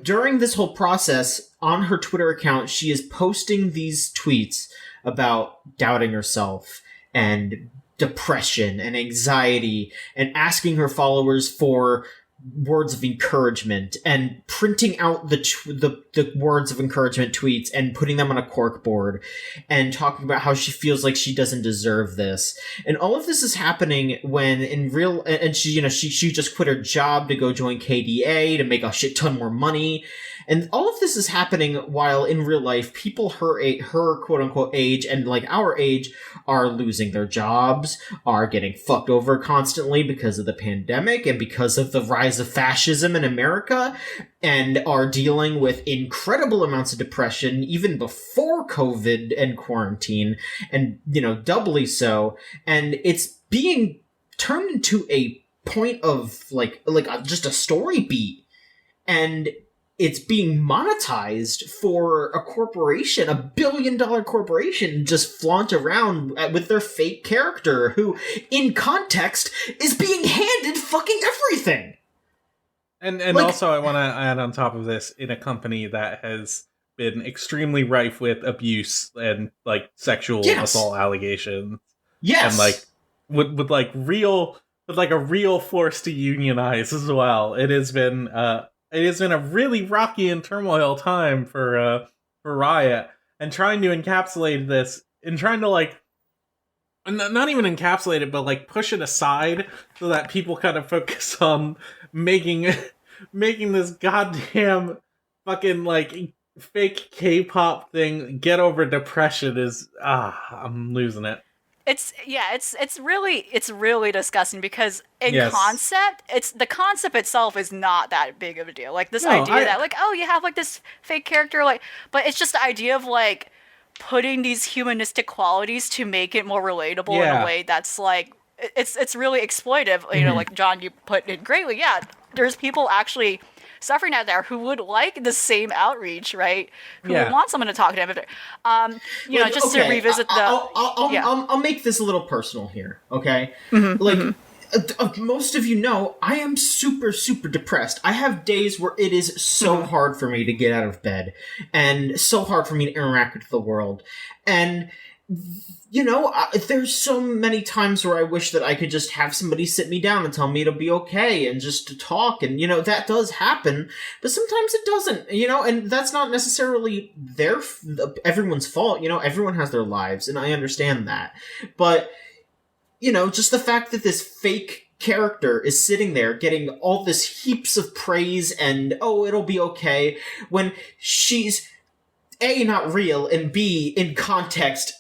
Speaker 1: during this whole process, on her Twitter account, she is posting these tweets about doubting herself and depression and anxiety and asking her followers for words of encouragement and printing out the words of encouragement tweets and putting them on a cork board and talking about how she feels like she doesn't deserve this. And all of this is happening when and she just quit her job to go join KDA to make a shit ton more money. And all of this is happening while in real life, people her quote unquote age and like our age are losing their jobs, are getting fucked over constantly because of the pandemic and because of the rise of fascism in America, and are dealing with incredible amounts of depression even before COVID and quarantine, and, doubly so. And it's being turned into a point of just a story beat. And it's being monetized for a corporation, a $1 billion corporation, just flaunt around with their fake character who, in context, is being handed fucking everything.
Speaker 2: And also, I want to add on top of this, in a company that has been extremely rife with abuse and like sexual assault allegations.
Speaker 1: Yes,
Speaker 2: and with a real force to unionize as well. It has been a really rocky and turmoil time for Riot, and trying to encapsulate this and trying to not even encapsulate it, but push it aside so that people kind of focus on making this goddamn fucking fake K-pop thing get over depression is I'm losing it.
Speaker 3: It's really disgusting because concept, the concept itself is not that big of a deal. Idea that you have this fake character, but it's just the idea of putting these humanistic qualities to make it more relatable in a way that's it's really exploitive.
Speaker 1: Mm-hmm.
Speaker 3: Like John, you put it greatly. Yeah, there's people actually suffering out there who would like the same outreach, right? Who would want someone to talk to them. To revisit
Speaker 1: I'll make this a little personal here, okay?
Speaker 3: Mm-hmm,
Speaker 1: most of you know, I am super, super depressed. I have days where it is so hard for me to get out of bed, and so hard for me to interact with the world. And, you know, there's so many times where I wish that I could just have somebody sit me down and tell me it'll be okay, and just to talk, and, you know, that does happen, but sometimes it doesn't, you know, and that's not necessarily everyone's fault, you know, everyone has their lives, and I understand that. But, you know, just the fact that this fake character is sitting there getting all this heaps of praise and, oh, it'll be okay, when she's, A, not real, and B, in context,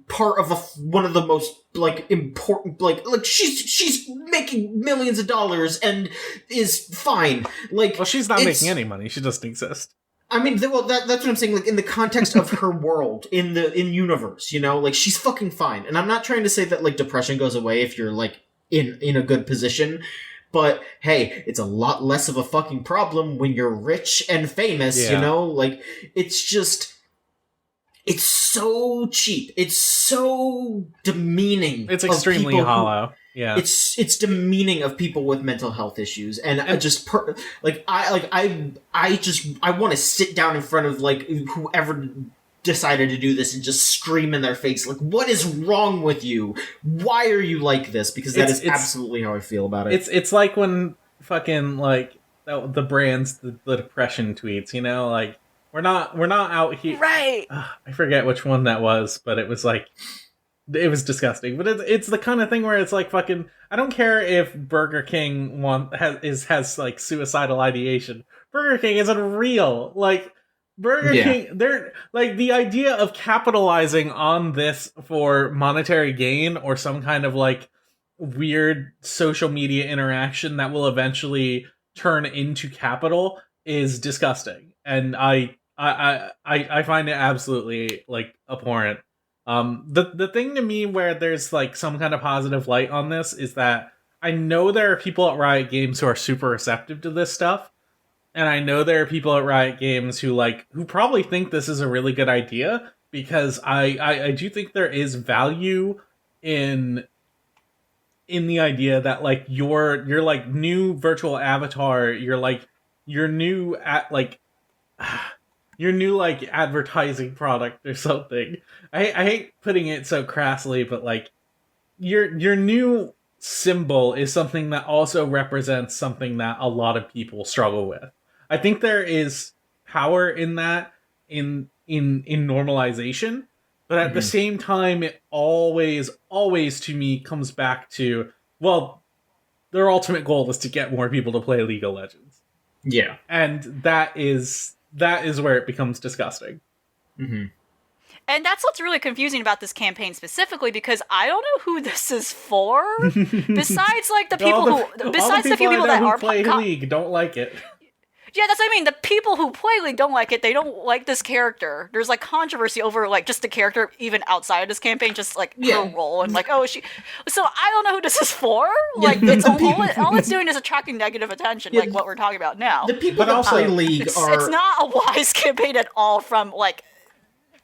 Speaker 1: part of one of the most, like, important, like she's making millions of dollars and is fine. Like,
Speaker 2: well, she's not making any money. She doesn't exist.
Speaker 1: I mean, well, that's what I'm saying, like, in the context of her world, in universe, you know, like, she's fucking fine. And I'm not trying to say that, like, depression goes away if you're, like, in a good position, but, hey, it's a lot less of a fucking problem when you're rich and famous, you know? Like, it's just, it's so cheap. It's so demeaning.
Speaker 2: It's extremely hollow. Yeah,
Speaker 1: it's demeaning of people with mental health issues, and I want to sit down in front of, like, whoever decided to do this and just scream in their face, like, what is wrong with you? Why are you like this? Because that is absolutely how I feel about it.
Speaker 2: It's like when fucking, like, the brands, the depression tweets, you know, like, we're not out here,
Speaker 3: right?
Speaker 2: I forget which one that was, but it was like, it was disgusting, but it's the kind of thing where it's like, fucking, I don't care if Burger King has like suicidal ideation. Burger King isn't real. Like, Burger King, they're like, the idea of capitalizing on this for monetary gain or some kind of, like, weird social media interaction that will eventually turn into capital is disgusting, and I find it absolutely, like, abhorrent. The thing to me where there's, like, some kind of positive light on this is that I know there are people at Riot Games who are super receptive to this stuff, and I know there are people at Riot Games who probably think this is a really good idea, because I do think there is value in the idea that, like, your like new virtual avatar, your new advertising product or something. I hate putting it so crassly, but, like, your new symbol is something that also represents something that a lot of people struggle with. I think there is power in that, in normalization, but at the same time, it always to me comes back to, well, their ultimate goal is to get more people to play League of Legends.
Speaker 1: Yeah.
Speaker 2: And that is where it becomes disgusting.
Speaker 1: Mm-hmm.
Speaker 3: And that's what's really confusing about this campaign specifically, because I don't know who this is for. Besides, like, the people the few people that are
Speaker 2: play League don't like it.
Speaker 3: Yeah, that's what I mean. The people who play League don't like it. They don't like this character. There's, like, controversy over, like, just the character even outside of this campaign, just, like, her role, and, like, oh, she. So I don't know who this is for. Like, it's all it's doing is attracting negative attention, like what we're talking about now.
Speaker 1: The people that play League
Speaker 3: it's not a wise campaign at all, from, like,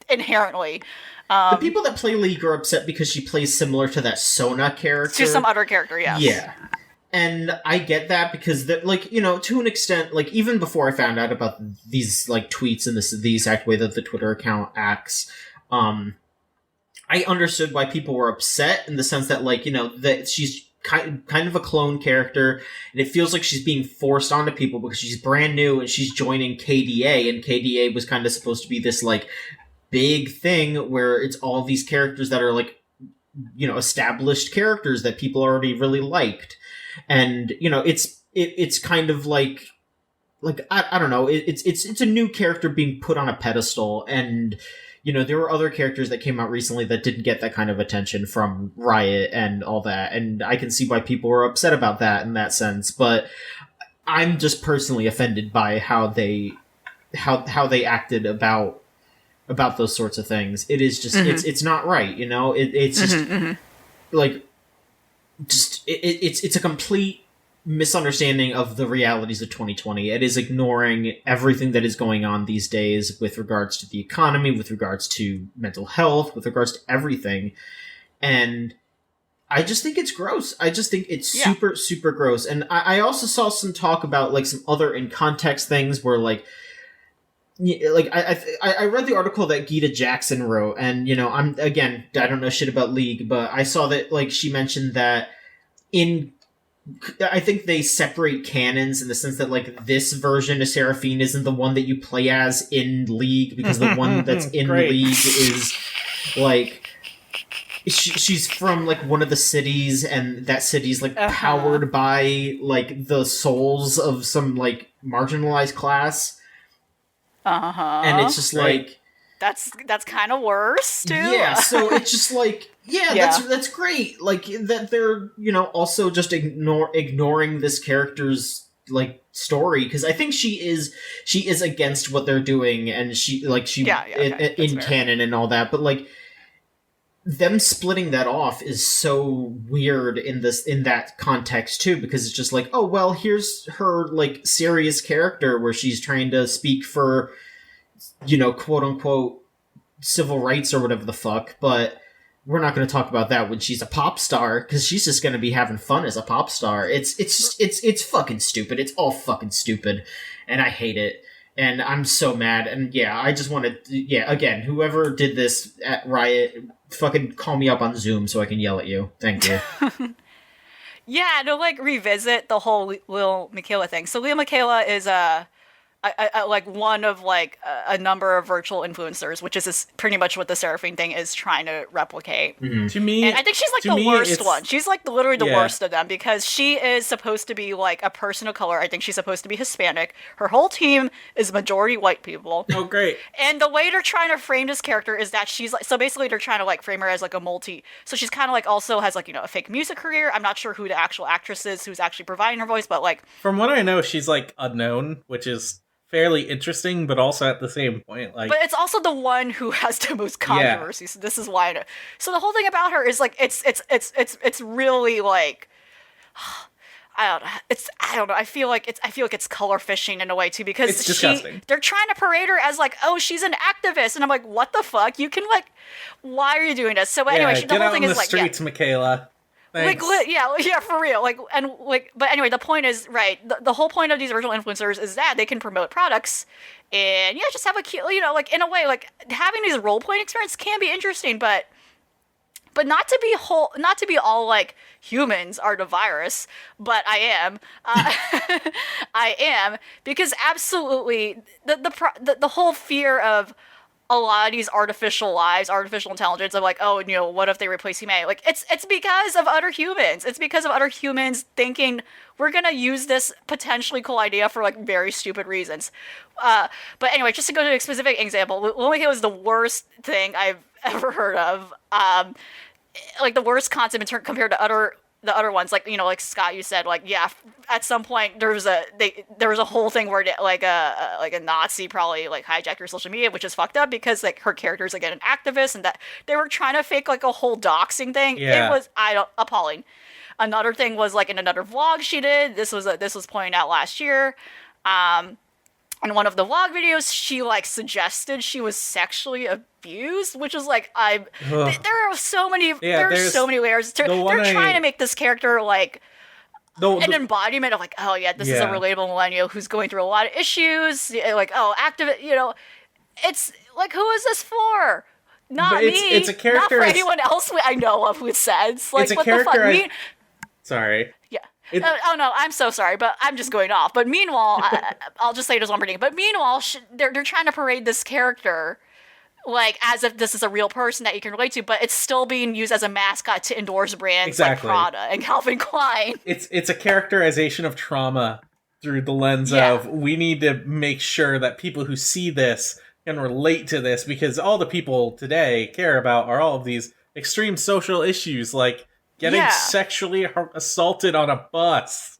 Speaker 3: inherently.
Speaker 1: The people that play League are upset because she plays similar to that Sona character.
Speaker 3: To some other character, yes.
Speaker 1: Yeah. And I get that, because, like, you know, to an extent, like, even before I found out about these, like, tweets and the exact way that the Twitter account acts, I understood why people were upset, in the sense that, like, you know, that she's kind of a clone character, and it feels like she's being forced onto people because she's brand new and she's joining KDA, and KDA was kind of supposed to be this, like, big thing where it's all these characters that are, like, you know, established characters that people already really liked. And, you know, it's kind of like I don't know, it's a new character being put on a pedestal, and, you know, there were other characters that came out recently that didn't get that kind of attention from Riot and all that, and I can see why people were upset about that in that sense, but I'm just personally offended by how they acted about those sorts of things. It is just it's not right, you know. It's just like. It's a complete misunderstanding of the realities of 2020. It is ignoring everything that is going on these days with regards to the economy, with regards to mental health, with regards to everything. And I just think it's gross. I just think it's super, super gross. And I also saw some talk about like some other in context things where like I read the article that Gita Jackson wrote, and I don't know shit about League, but I saw that like she mentioned that I think they separate canons in the sense that like this version of Seraphine isn't the one that you play as in League, because the one that's in League is like she's from like one of the cities, and that city's like powered by like the souls of some like marginalized class. And it's just like
Speaker 3: that's kind of worse too.
Speaker 1: Yeah, so it's just like that's great. Like that they're also just ignoring this character's like story, because I think she is against what they're doing, and in canon and all that. But like them splitting that off is so weird in that context too, because it's just like, oh well, here's her like serious character where she's trying to speak for quote unquote civil rights or whatever the fuck, but we're not going to talk about that when she's a pop star, because she's just going to be having fun as a pop star. It's fucking stupid. It's all fucking stupid, and I hate it. And I'm so mad. And I just wanted again, whoever did this at Riot, fucking call me up on Zoom so I can yell at you. Thank you.
Speaker 3: To like revisit the whole Lil Miquela thing. So Lil Miquela is like one of like a number of virtual influencers, which is pretty much what the Seraphine thing is trying to replicate.
Speaker 2: Mm-hmm. To me,
Speaker 3: and I think she's like the worst one. She's like literally the worst of them, because she is supposed to be like a person of color. I think she's supposed to be Hispanic. Her whole team is majority white people.
Speaker 2: Oh, great.
Speaker 3: And the way they're trying to frame this character is that she's like, so basically they're trying to like frame her as like so she's kind of like also has like, a fake music career. I'm not sure who the actual actress is who's actually providing her voice, but like,
Speaker 2: from what I know, she's like unknown, which is fairly interesting, but also at the same point, like.
Speaker 3: But it's also the one who has the most controversy. So this is why I know. So the whole thing about her is like it's really like I don't know. I feel like it's color fishing in a way too, because
Speaker 2: it's disgusting.
Speaker 3: They're trying to parade her as like, oh, she's an activist, and I'm like, what the fuck? You can like, why are you doing this? So anyway, the whole thing is like,
Speaker 2: streets, Miquela. Thanks.
Speaker 3: Like, for real. But anyway, the point is, right, the whole point of these virtual influencers is that they can promote products and, just have a cute, like, in a way, like, having these role-playing experiences can be interesting, but not to be all, like, humans are the virus, but I am. I am, because absolutely, the whole fear of a lot of these artificial lives, artificial intelligence of like, oh, what if they replace humanity? Like, it's because of other humans. It's because of other humans thinking we're going to use this potentially cool idea for like very stupid reasons. But anyway, just to go to a specific example, Lil Miquela was the worst thing I've ever heard of. Like the worst concept compared to the other ones, like, like Scott, you said, like, at some point there was a whole thing where like a Nazi probably like hijacked her social media, which is fucked up because like her character's like an activist, and that they were trying to fake like a whole doxing thing. It was appalling. Another thing was like in another vlog she did. This was pointed out last year. In one of the vlog videos, she like suggested she was sexually abused, which is like there are so many so many layers. They're trying to make this character like an embodiment of like, oh yeah, this is a relatable millennial who's going through a lot of issues. Like, oh, it's like, who is this for? Not me.
Speaker 2: It's a character.
Speaker 3: Not for anyone else I know of who says like,
Speaker 2: it's a
Speaker 3: what
Speaker 2: character.
Speaker 3: the fuck?
Speaker 2: Sorry.
Speaker 3: Yeah. Oh no, I'm so sorry, but I'm just going off. But meanwhile, I'll just say this one more thing. But meanwhile, they're trying to parade this character like as if this is a real person that you can relate to, but it's still being used as a mascot to endorse brands like Prada and Calvin Klein.
Speaker 2: It's a characterization of trauma through the lens of we need to make sure that people who see this can relate to this, because all the people today care about are all of these extreme social issues like getting sexually assaulted on a bus.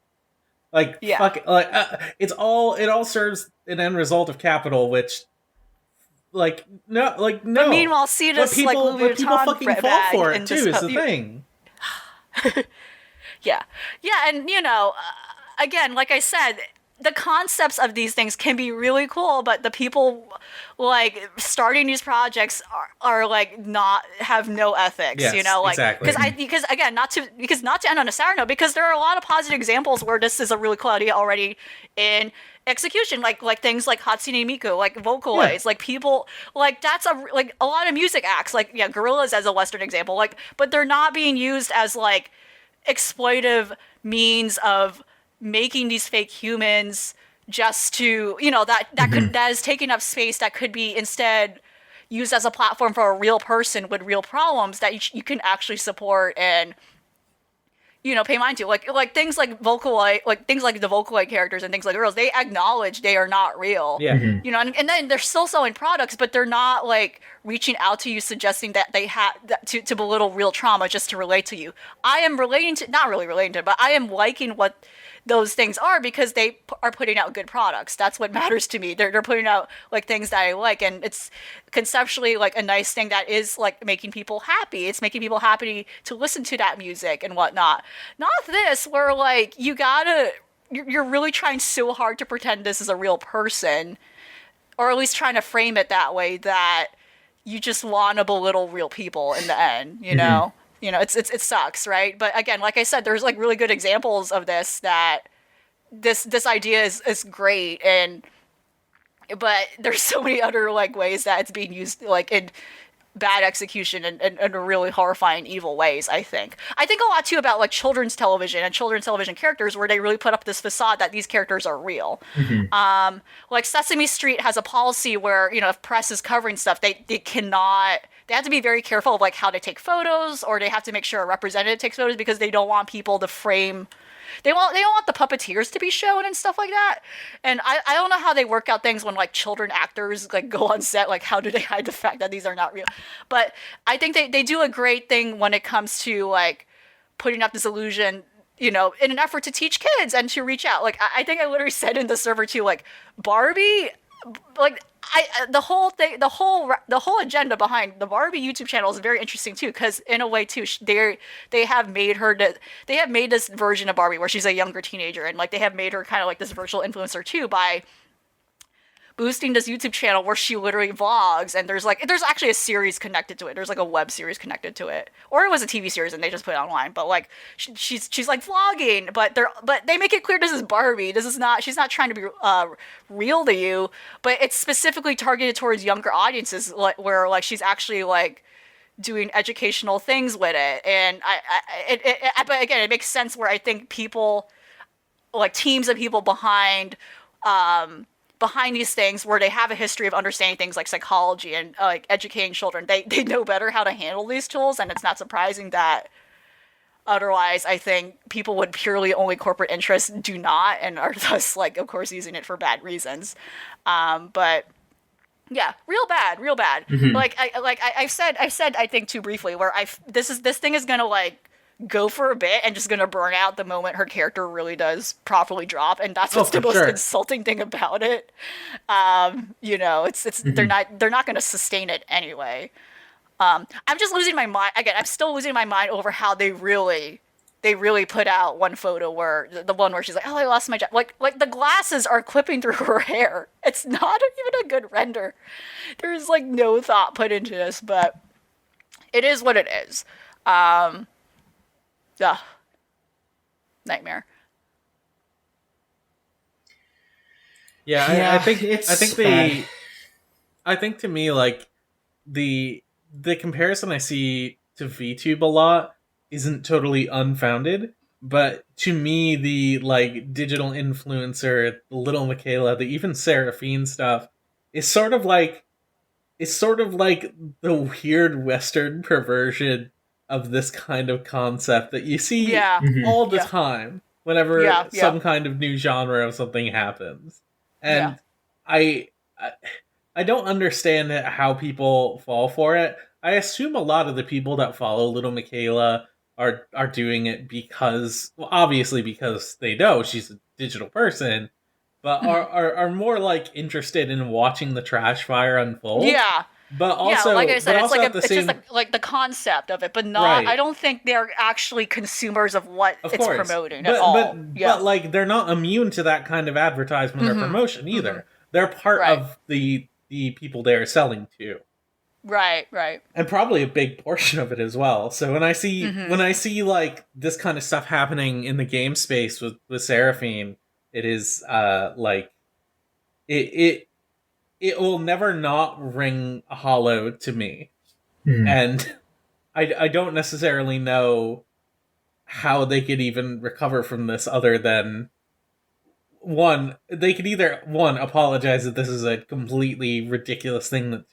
Speaker 2: Like, it all serves an end result of capital, which, no.
Speaker 3: But meanwhile, see this,
Speaker 2: people,
Speaker 3: like, Louis
Speaker 2: people
Speaker 3: Vuitton
Speaker 2: fucking fall for it, too, is the thing.
Speaker 3: Yeah, and, again, like I said, the concepts of these things can be really cool, but the people like starting these projects are like not have no ethics,
Speaker 2: Yes,
Speaker 3: you know, like
Speaker 2: exactly.
Speaker 3: because again, not to end on a sour note, because there are a lot of positive examples where this is a really cool idea already in execution, like things like Hatsune Miku, like Vocaloids, like people like that's a lot of music acts, like Gorillas as a Western example, like, but they're not being used as like exploitive means of making these fake humans just to that is taking up space that could be instead used as a platform for a real person with real problems that you can actually support and pay mind to, like things like Vocaloid, like things like the Vocaloid characters and things like girls, they acknowledge they are not real.
Speaker 2: Yeah.
Speaker 3: And then they're still selling products, but they're not like reaching out to you suggesting that they have to belittle real trauma just to relate to you. I am not really relating to, but I am liking what those things are because they are putting out good products. That's what matters to me. They're putting out like things that I like, and it's conceptually like a nice thing that is like making people happy. It's making people happy to listen to that music and whatnot. Not this where like you're really trying so hard to pretend this is a real person, or at least trying to frame it that way that you just want to belittle real people in the end, you know? It sucks, right? But again, like I said, there's like really good examples of this, that this idea is great, but there's so many other like ways that it's being used like in bad execution and really horrifying evil ways. I think a lot too about like children's television and children's television characters, where they really put up this facade that these characters are real. Like Sesame Street has a policy where if press is covering stuff, they cannot. They have to be very careful of like how they take photos, or they have to make sure a representative takes photos because they don't want people to frame. They don't want the puppeteers to be shown and stuff like that. And I don't know how they work out things when like children actors like go on set. Like how do they hide the fact that these are not real? But I think they do a great thing when it comes to like putting up this illusion, in an effort to teach kids and to reach out. Like I think I literally said in the server too, like Barbie, like the whole agenda behind the Barbie YouTube channel is very interesting too, because in a way too they have made this version of Barbie where she's a younger teenager, and like they have made her kind of like this virtual influencer too by boosting this YouTube channel where she literally vlogs, and there's actually a series connected to it. There's like a web series connected to it, or it was a TV series and they just put it online. But like she's like vlogging, but they make it clear this is Barbie. She's not trying to be real to you, but it's specifically targeted towards younger audiences, like where like she's actually like doing educational things with it. And but again, it makes sense where I think people, like teams of people behind these things, where they have a history of understanding things like psychology and like educating children, they know better how to handle these tools. And it's not surprising that otherwise I think people with purely only corporate interests do not, and are thus like of course using it for bad reasons. But yeah, real bad. Like I've said I think too briefly where this thing is gonna like go for a bit and just gonna burn out the moment her character really does properly drop, and that's what's the most insulting thing about it. It's they're not gonna sustain it anyway. I'm just losing my mind again. I'm still losing my mind over how they really put out one photo where the one where she's like, oh, I lost my job. Like the glasses are clipping through her hair. It's not even a good render. There's like no thought put into this, but it is what it is. Nightmare.
Speaker 2: Yeah, I think to me, like the comparison I see to VTube a lot isn't totally unfounded, but to me the like digital influencer, the Little Michaela, the even Seraphine stuff is sort of like the weird Western perversion of this kind of concept that you see all the time whenever some kind of new genre of something happens. And I don't understand how people fall for it. I assume a lot of the people that follow Little Michaela are doing it because, well, obviously because they know she's a digital person, but are more like interested in watching the trash fire unfold.
Speaker 3: Yeah.
Speaker 2: But also,
Speaker 3: like I said, it's like
Speaker 2: it's
Speaker 3: just like the concept of it, but not.
Speaker 2: Right.
Speaker 3: I don't think they're actually consumers of what
Speaker 2: of
Speaker 3: it's
Speaker 2: course.
Speaker 3: promoting at all.
Speaker 2: But like they're not immune to that kind of advertisement or promotion either. They're part of the people they're selling to.
Speaker 3: Right.
Speaker 2: And probably a big portion of it as well. So when I see like this kind of stuff happening in the game space with Seraphine, it is like it will never not ring hollow to me. And I don't necessarily know how they could even recover from this other than they could either apologize that this is a completely ridiculous thing that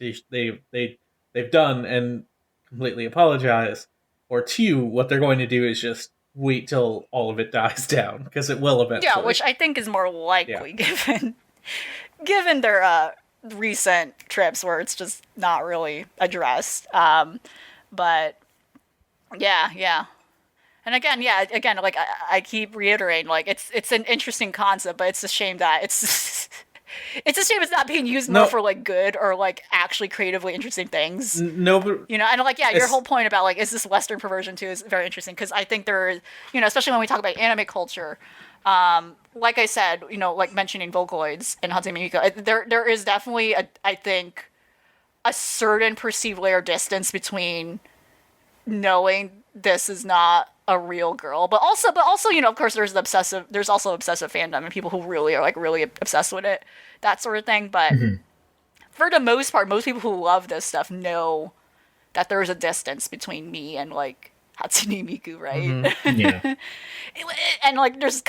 Speaker 2: they've done and completely apologize, or two, what they're going to do is just wait till all of it dies down, because it will eventually.
Speaker 3: Yeah, which I think is more likely given their recent trips where it's just not really addressed. But yeah. And again, like I keep reiterating, like it's an interesting concept, but it's a shame that it's a shame it's not being used more for like good or like actually creatively interesting things.
Speaker 2: No, but
Speaker 3: and like your whole point about like is this Western perversion too is very interesting, because I think there is, especially when we talk about anime culture. Like I said, like mentioning Vocaloids and Hatsune Miku, there is definitely I think a certain perceived layer of distance between knowing this is not a real girl, but also of course there's also obsessive fandom and people who really are like really obsessed with it, that sort of thing. But for the most part, most people who love this stuff know that there's a distance between me and like Hatsune Miku, right?
Speaker 1: Yeah.
Speaker 3: And like there's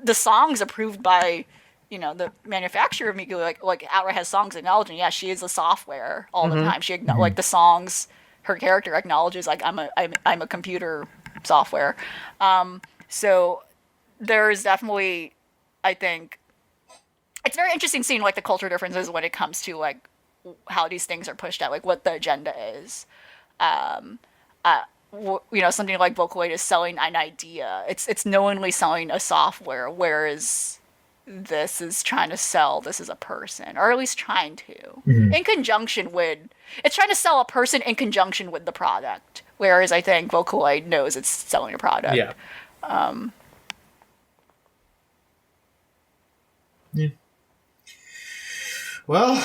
Speaker 3: the songs approved by the manufacturer of Miku, like outright has songs acknowledging she is a software all the time. She like the songs, her character acknowledges like I'm a computer software. So there is definitely, I think, it's very interesting seeing like the culture differences when it comes to like how these things are pushed out, like what the agenda is. Something like Vocaloid is selling an idea. It's knowingly selling a software, whereas this is trying to sell this as a person, or at least trying to, in conjunction with, it's trying to sell a person in conjunction with the product. Whereas I think Vocaloid knows it's selling a product.
Speaker 2: Yeah.
Speaker 1: Well,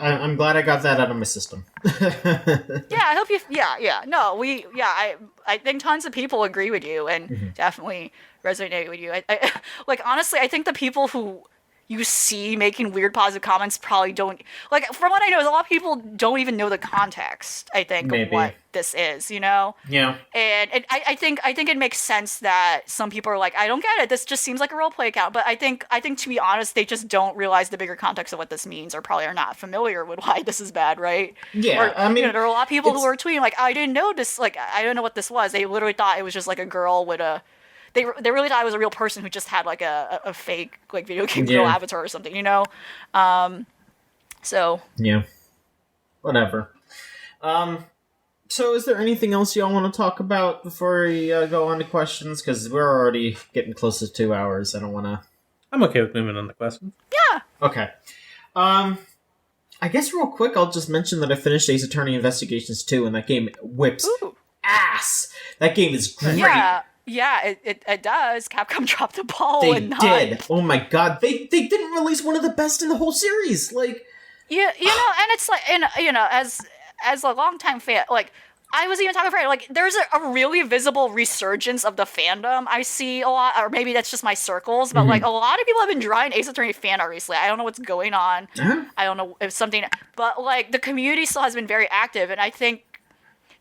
Speaker 1: I'm glad I got that out of my system.
Speaker 3: I hope you. Yeah. No, I think tons of people agree with you and definitely resonate with you. I like, honestly, I think the people who you see making weird positive comments probably don't, like, from what I know, is a lot of people don't even know the context, I think, of what this is,
Speaker 1: Yeah.
Speaker 3: And I think it makes sense that some people are like, I don't get it, this just seems like a roleplay account. But I think to be honest, they just don't realize the bigger context of what this means, or probably are not familiar with why this is bad, right?
Speaker 1: Yeah,
Speaker 3: or, I mean, there are a lot of people who are tweeting like, I didn't know this, like, I don't know what this was. They literally thought it was just like a girl with a, they really thought it was a real person who just had like a fake like video game girl avatar or something, So
Speaker 1: yeah, whatever. So is there anything else y'all want to talk about before we go on to questions? Because we're already getting close to 2 hours. I don't want to.
Speaker 2: I'm okay with moving on to questions.
Speaker 3: Yeah.
Speaker 1: Okay. I guess real quick, I'll just mention that I finished Ace Attorney Investigations 2, and that game whips ass. That game is great.
Speaker 3: Yeah, it does. Capcom dropped the ball.
Speaker 1: They did. Oh my god, they didn't release one of the best in the whole series. Like,
Speaker 3: yeah, and it's like, as a longtime fan, like, I was even talking about, like, there's a really visible resurgence of the fandom I see a lot, or maybe that's just my circles, but like a lot of people have been drawing Ace Attorney fan art recently. I don't know what's going on. I don't know if something, but like the community still has been very active, and I think,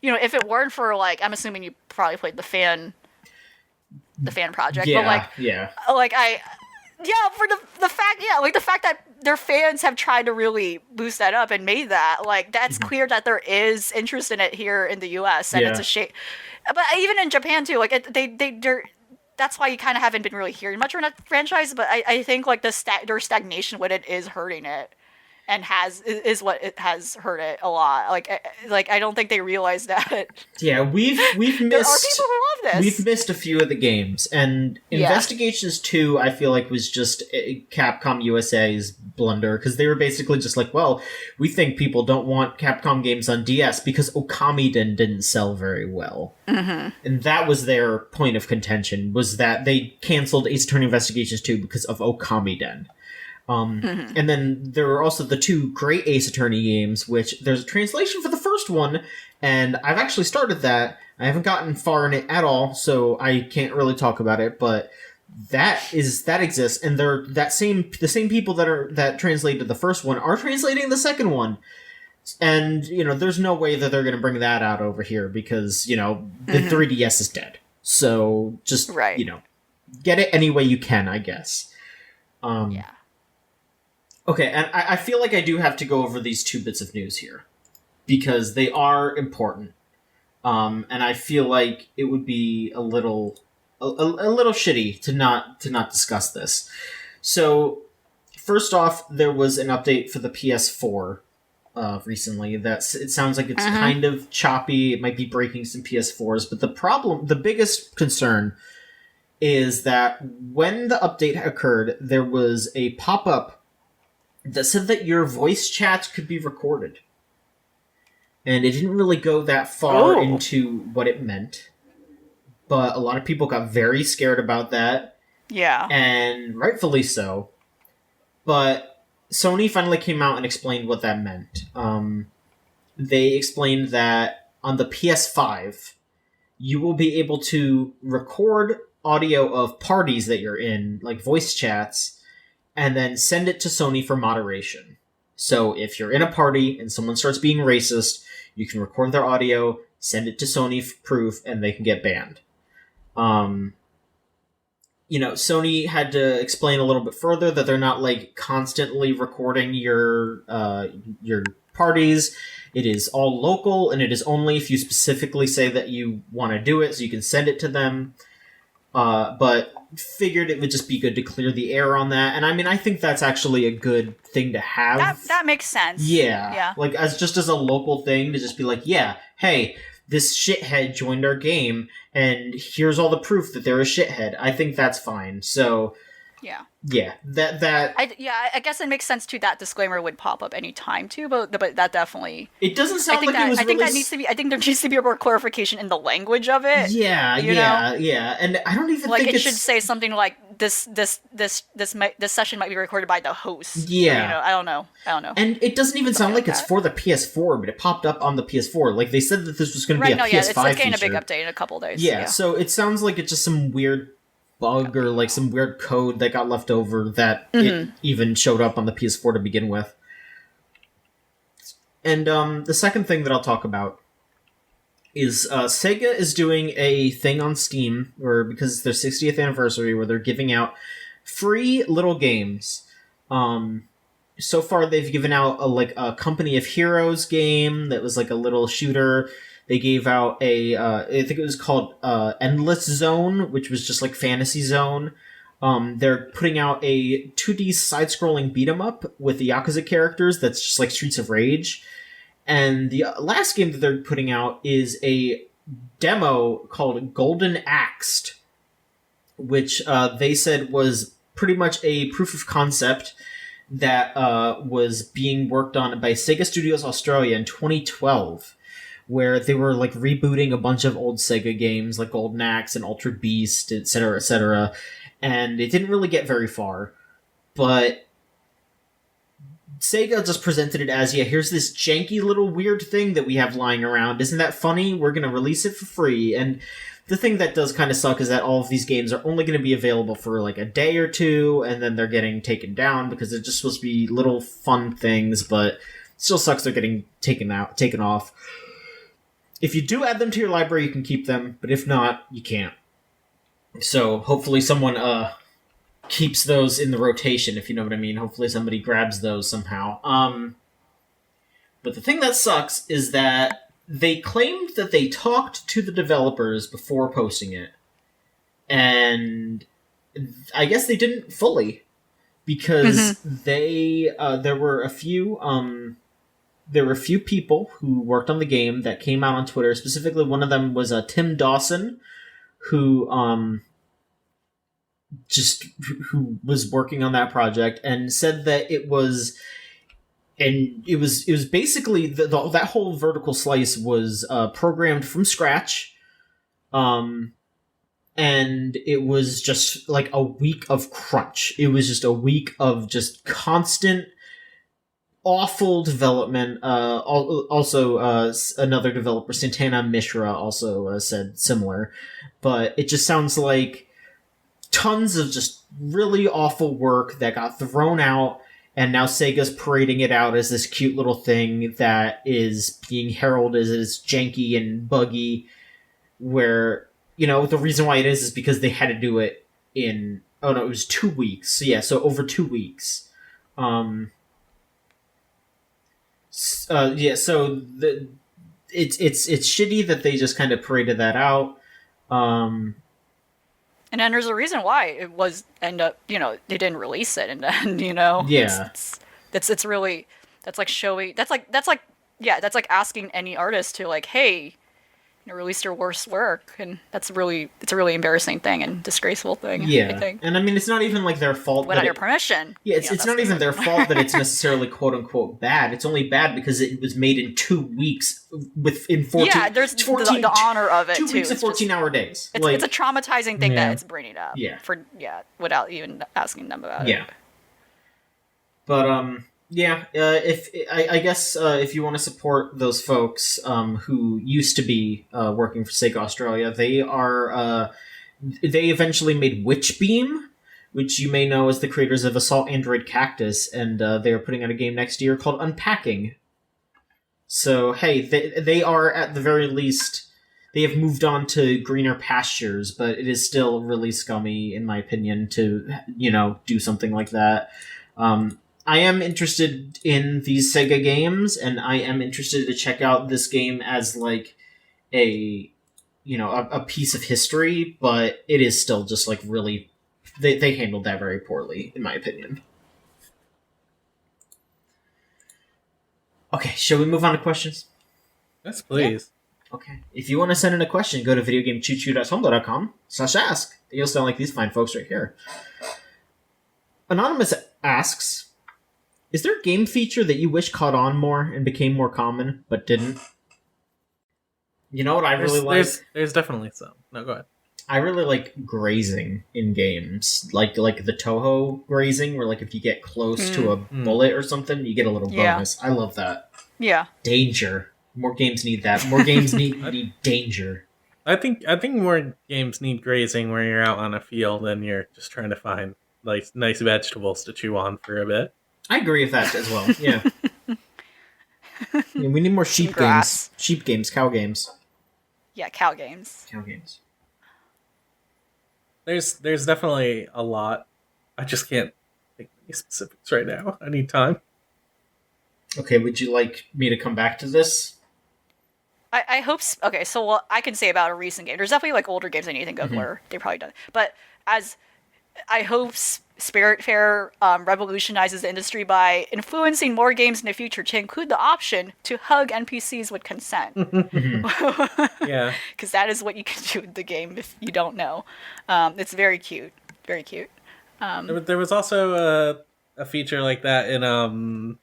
Speaker 3: if it weren't for, like, I'm assuming you probably played the fan project, but for the fact that their fans have tried to really boost that up and made that, like, that's clear that there is interest in it here in the US, and it's a shame. But even in Japan too, like, they're that's why you kind of haven't been really hearing much from that franchise. But I think like their stagnation with it is hurting it, and is what it has hurt it a lot. Like I don't think they realize that.
Speaker 1: Yeah, we've missed.
Speaker 3: There are people who love this.
Speaker 1: We've missed a few of the games, and Investigations 2, I feel like, was just Capcom USA's blunder, because they were basically just like, well, we think people don't want Capcom games on DS because Okamiden didn't sell very well. Mm-hmm. And that was their point of contention, was that they canceled Ace Attorney Investigations 2 because of Okamiden. And then there were also the 2 great Ace Attorney games, which there's a translation for the first one, and I've actually started that. I haven't gotten far in it at all, so I can't really talk about it, but that exists, and they're the same people that translated the first one are translating the second one. And, there's no way that they're going to bring that out over here because, the 3DS is dead. So just, get it any way you can, I guess.
Speaker 3: Yeah.
Speaker 1: Okay, and I feel like I do have to go over these 2 bits of news here, because they are important, and I feel like it would be a little shitty to not discuss this. So, first off, there was an update for the PS4 recently. It sounds like it's kind of choppy. It might be breaking some PS4s, but the biggest concern is that when the update occurred, there was a pop-up that said that your voice chats could be recorded. And it didn't really go that far into what it meant. But a lot of people got very scared about that.
Speaker 3: Yeah.
Speaker 1: And rightfully so. But Sony finally came out and explained what that meant. They explained that on the PS5, you will be able to record audio of parties that you're in, like voice chats, and then send it to Sony for moderation. So if you're in a party and someone starts being racist, you can record their audio, send it to Sony for proof, and they can get banned. Sony had to explain a little bit further that they're not constantly recording your parties. It is all local, and it is only if you specifically say that you want to do it, so you can send it to them. But figured it would just be good to clear the air on that. And I think that's actually a good thing to have.
Speaker 3: That makes sense.
Speaker 1: Yeah. As a local thing to just be like, yeah, hey, this shithead joined our game, and here's all the proof that they're a shithead. I think that's fine. So, yeah,
Speaker 3: I guess it makes sense too. That disclaimer would pop up any time too, but that definitely.
Speaker 1: It doesn't sound like it was.
Speaker 3: I think that needs to be. I think there needs to be more clarification in the language of it.
Speaker 1: Yeah, and I don't even think
Speaker 3: it should say something like this session might be recorded by the host.
Speaker 1: Yeah,
Speaker 3: I don't know.
Speaker 1: And it doesn't even sound like it's for the PS4, but it popped up on the PS4. Like they said that this was going to be a PS5
Speaker 3: it's getting
Speaker 1: feature.
Speaker 3: a big update in a couple days.
Speaker 1: Yeah, so it sounds like it's just some weird bug or some weird code that got left over that it even showed up on the PS4 to begin with. And the second thing that I'll talk about is Sega is doing a thing on Steam because it's their 60th anniversary where they're giving out free little games. So far they've given out a Company of Heroes game that was a little shooter. They gave out I think it was called Endless Zone, which was just Fantasy Zone. They're putting out a 2D side-scrolling beat-em-up with the Yakuza characters that's just Streets of Rage. And the last game that they're putting out is a demo called Golden Axed, which they said was pretty much a proof of concept that was being worked on by Sega Studios Australia in 2012. Where they were rebooting a bunch of old Sega games like Golden Axe and Altered Beast, etc., and it didn't really get very far. But Sega just presented it as, here's this janky little weird thing that we have lying around. Isn't that funny? We're going to release it for free. And the thing that does kind of suck is that all of these games are only going to be available for a day or two, and then they're getting taken down because they're just supposed to be little fun things, but it still sucks they're getting taken off. If you do add them to your library, you can keep them, but if not, you can't. So hopefully someone keeps those in the rotation, if you know what I mean. Hopefully somebody grabs those somehow. But the thing that sucks is that they claimed that they talked to the developers before posting it. And I guess they didn't fully. because there were a few people who worked on the game that came out on Twitter. Specifically, one of them was Tim Dawson, who was working on that project and said that it was basically that whole vertical slice was programmed from scratch, and it was just like a week of crunch. It was just a week of just constant awful development. Also, another developer, Santana Mishra, also said similar, but it just sounds like tons of just really awful work that got thrown out, and now Sega's parading it out as this cute little thing that is being heralded as janky and buggy, where, the reason why it is because they had to do it in, it was 2 weeks. So yeah, so over 2 weeks. So it's shitty that they just kind of paraded that out.
Speaker 3: And then there's a reason why it was they didn't release it in the end,
Speaker 1: Yeah.
Speaker 3: It's really, that's like asking any artist to like, hey, release your worst work, and it's a really embarrassing thing and disgraceful thing.
Speaker 1: Yeah.
Speaker 3: I think.
Speaker 1: And I mean, it's not even like their fault
Speaker 3: without your permission.
Speaker 1: Yeah, it's not even their fault that it's necessarily quote unquote bad. It's only bad because it was made in 2 weeks in 14.
Speaker 3: Yeah, there's 14, the honor of it
Speaker 1: 2
Speaker 3: too.
Speaker 1: weeks of 14-hour days.
Speaker 3: It's a traumatizing thing that it's bringing up.
Speaker 1: Yeah.
Speaker 3: Without even asking them about it.
Speaker 1: Yeah. But if you want to support those folks who used to be working for Sega Australia, they eventually made Witchbeam, which you may know as the creators of Assault Android Cactus, and they are putting out a game next year called Unpacking. So hey, they are at the very least, they have moved on to greener pastures, but it is still really scummy, in my opinion, to do something like that. I am interested in these Sega games, and I am interested to check out this game as like a piece of history, but it is still just like really, they handled that very poorly, in my opinion. Okay, shall we move on to questions?
Speaker 2: Yes, please.
Speaker 1: Yeah. Okay. If you want to send in a question, go to videogamechoochoo.tumblr.com/ask. You'll sound like these fine folks right here. Anonymous asks, is there a game feature that you wish caught on more and became more common, but didn't? You know what I really like?
Speaker 2: There's definitely some. No, go ahead.
Speaker 1: I really like grazing in games. Like the Toho grazing, where like if you get close to a bullet or something, you get a little bonus. I love that.
Speaker 3: Yeah.
Speaker 1: Danger. More games need that. More games need danger.
Speaker 2: I think more games need grazing where you're out on a field and you're just trying to find like nice vegetables to chew on for a bit.
Speaker 1: I agree with that as well. Yeah. We need more sheep games. Sheep games, cow games.
Speaker 3: Yeah, cow games.
Speaker 1: Cow games.
Speaker 2: There's definitely a lot. I just can't think of any specifics right now. I need time.
Speaker 1: Okay, would you like me to come back to this?
Speaker 3: I hope... Okay, so what I can say about a recent game... There's definitely like older games I need to think of where they probably done it. But I hope Spiritfarer revolutionizes the industry by influencing more games in the future to include the option to hug NPCs with consent.
Speaker 2: Yeah. Because
Speaker 3: that is what you can do with the game if you don't know. It's very cute. Very cute.
Speaker 2: There was also a feature like that in...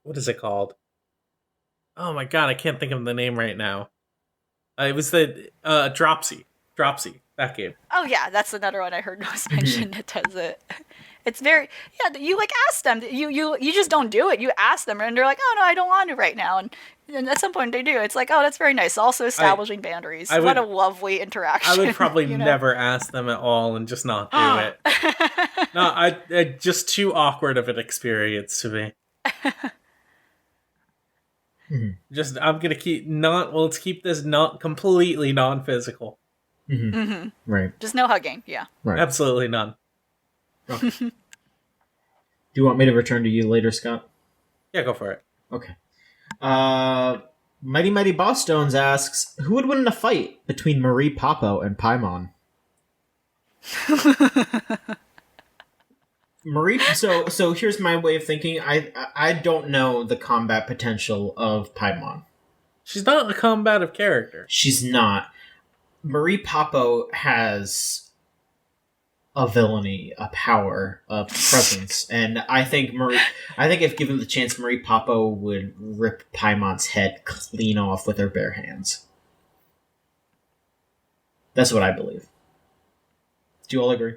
Speaker 2: what is it called? Oh my god, I can't think of the name right now. It was the Dropsy. That game.
Speaker 3: Oh yeah, that's another one I heard was mentioned that does it. It's very you like ask them. You just don't do it. You ask them and they're like, oh no, I don't want to right now. And at some point they do. It's like, oh, that's very nice. Also establishing boundaries. What a lovely interaction.
Speaker 2: I would probably never ask them at all and just not do it. No, just too awkward of an experience to me. Just I'm gonna let's keep this not completely non-physical.
Speaker 1: Right.
Speaker 3: Just no hugging. Yeah.
Speaker 2: Right. Absolutely none.
Speaker 1: Okay. Do you want me to return to you later, Scott?
Speaker 2: Yeah, go for it.
Speaker 1: Okay. Mighty Boss Stones asks, who would win in a fight between Marie Popo and Paimon? Marie. So here's my way of thinking. I don't know the combat potential of Paimon.
Speaker 2: She's not a combative character.
Speaker 1: She's not. Marie Papo has a villainy, a power, a presence, and I think if given the chance, Marie Papo would rip Paimon's head clean off with her bare hands. That's what I believe. Do you all agree?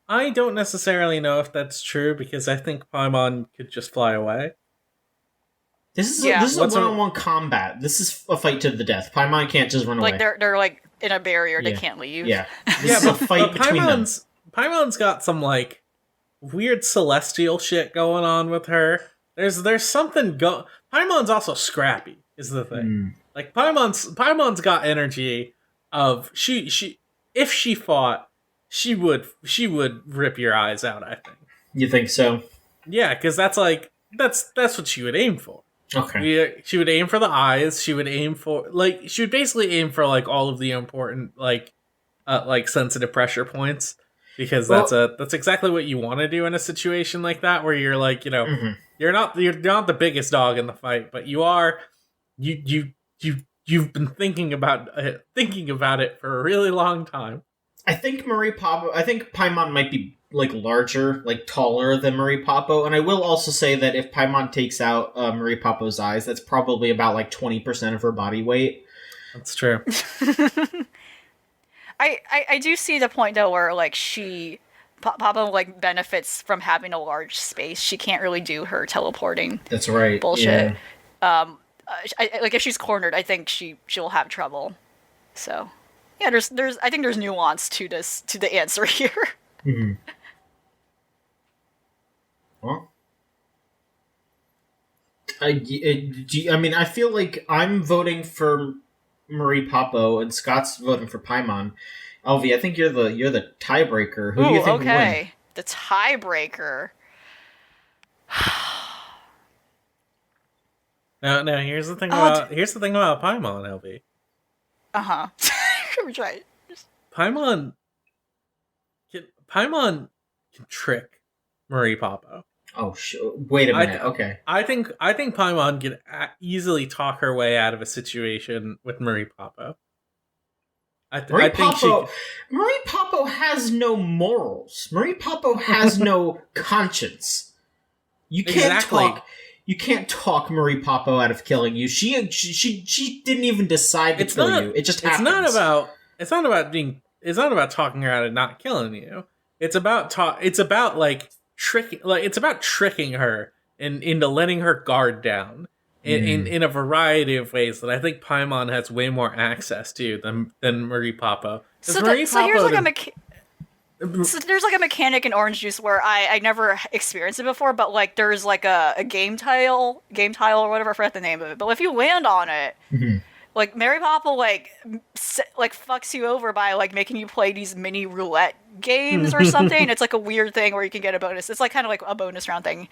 Speaker 2: I don't necessarily know if that's true because I think Paimon could just fly away.
Speaker 1: This is a one-on-one combat. This is a fight to the death. Paimon can't just run away.
Speaker 3: Like they're like in a barrier, they can't leave.
Speaker 1: Yeah, this is a fight between them.
Speaker 2: Paimon's got some like weird celestial shit going on with her. There's something Paimon's also scrappy. Is the thing. Like Paimon's got energy of she if she fought, she would rip your eyes out. I think. You
Speaker 1: think so?
Speaker 2: Yeah, because that's what she would aim for.
Speaker 1: Okay.
Speaker 2: She would aim for the eyes. She would aim for she would basically aim for like all of the important like sensitive pressure points because that's exactly what you want to do in a situation like that where you're like you're not the biggest dog in the fight, but you are you've been thinking about it for a really long time.
Speaker 1: I think Paimon might be like larger, like taller than Marie Papo, and I will also say that if Paimon takes out Marie Papo's eyes, that's probably about like 20% of her body weight.
Speaker 2: That's true.
Speaker 3: I do see the point though where like Papo like benefits from having a large space. She can't really do her teleporting.
Speaker 1: That's right.
Speaker 3: Bullshit.
Speaker 1: Yeah.
Speaker 3: Like if she's cornered, I think she'll have trouble. So yeah, I think there's nuance to the answer here.
Speaker 1: Mm-hmm. Well, I feel like I'm voting for Marie Papo and Scott's voting for Paimon. Elvie, I think you're the tiebreaker. Who do you think will win?
Speaker 3: The tiebreaker.
Speaker 2: No. Here's the thing about Paimon, Elvie.
Speaker 3: I'm trying.
Speaker 2: Paimon can trick Marie Papo.
Speaker 1: Oh, wait a minute. Okay.
Speaker 2: I think Paimon can easily talk her way out of a situation with Marie Papo.
Speaker 1: Marie Papo has no morals. Marie Papo has no conscience. You can't talk. You can't talk Marie Papo out of killing you. She didn't even decide to kill you. It just happens.
Speaker 2: It's not about talking her out of not killing you. It's about tricking her into letting her guard down in a variety of ways that I think Paimon has way more access to than Marie Papo.
Speaker 3: So there's like a mechanic in Orange Juice where I never experienced it before, but like there's like a game tile or whatever, I forgot the name of it. But if you land on it, like Marie Papo like fucks you over by like making you play these mini roulette games or something. It's like a weird thing where you can get a bonus. It's like kind of like a bonus round thing.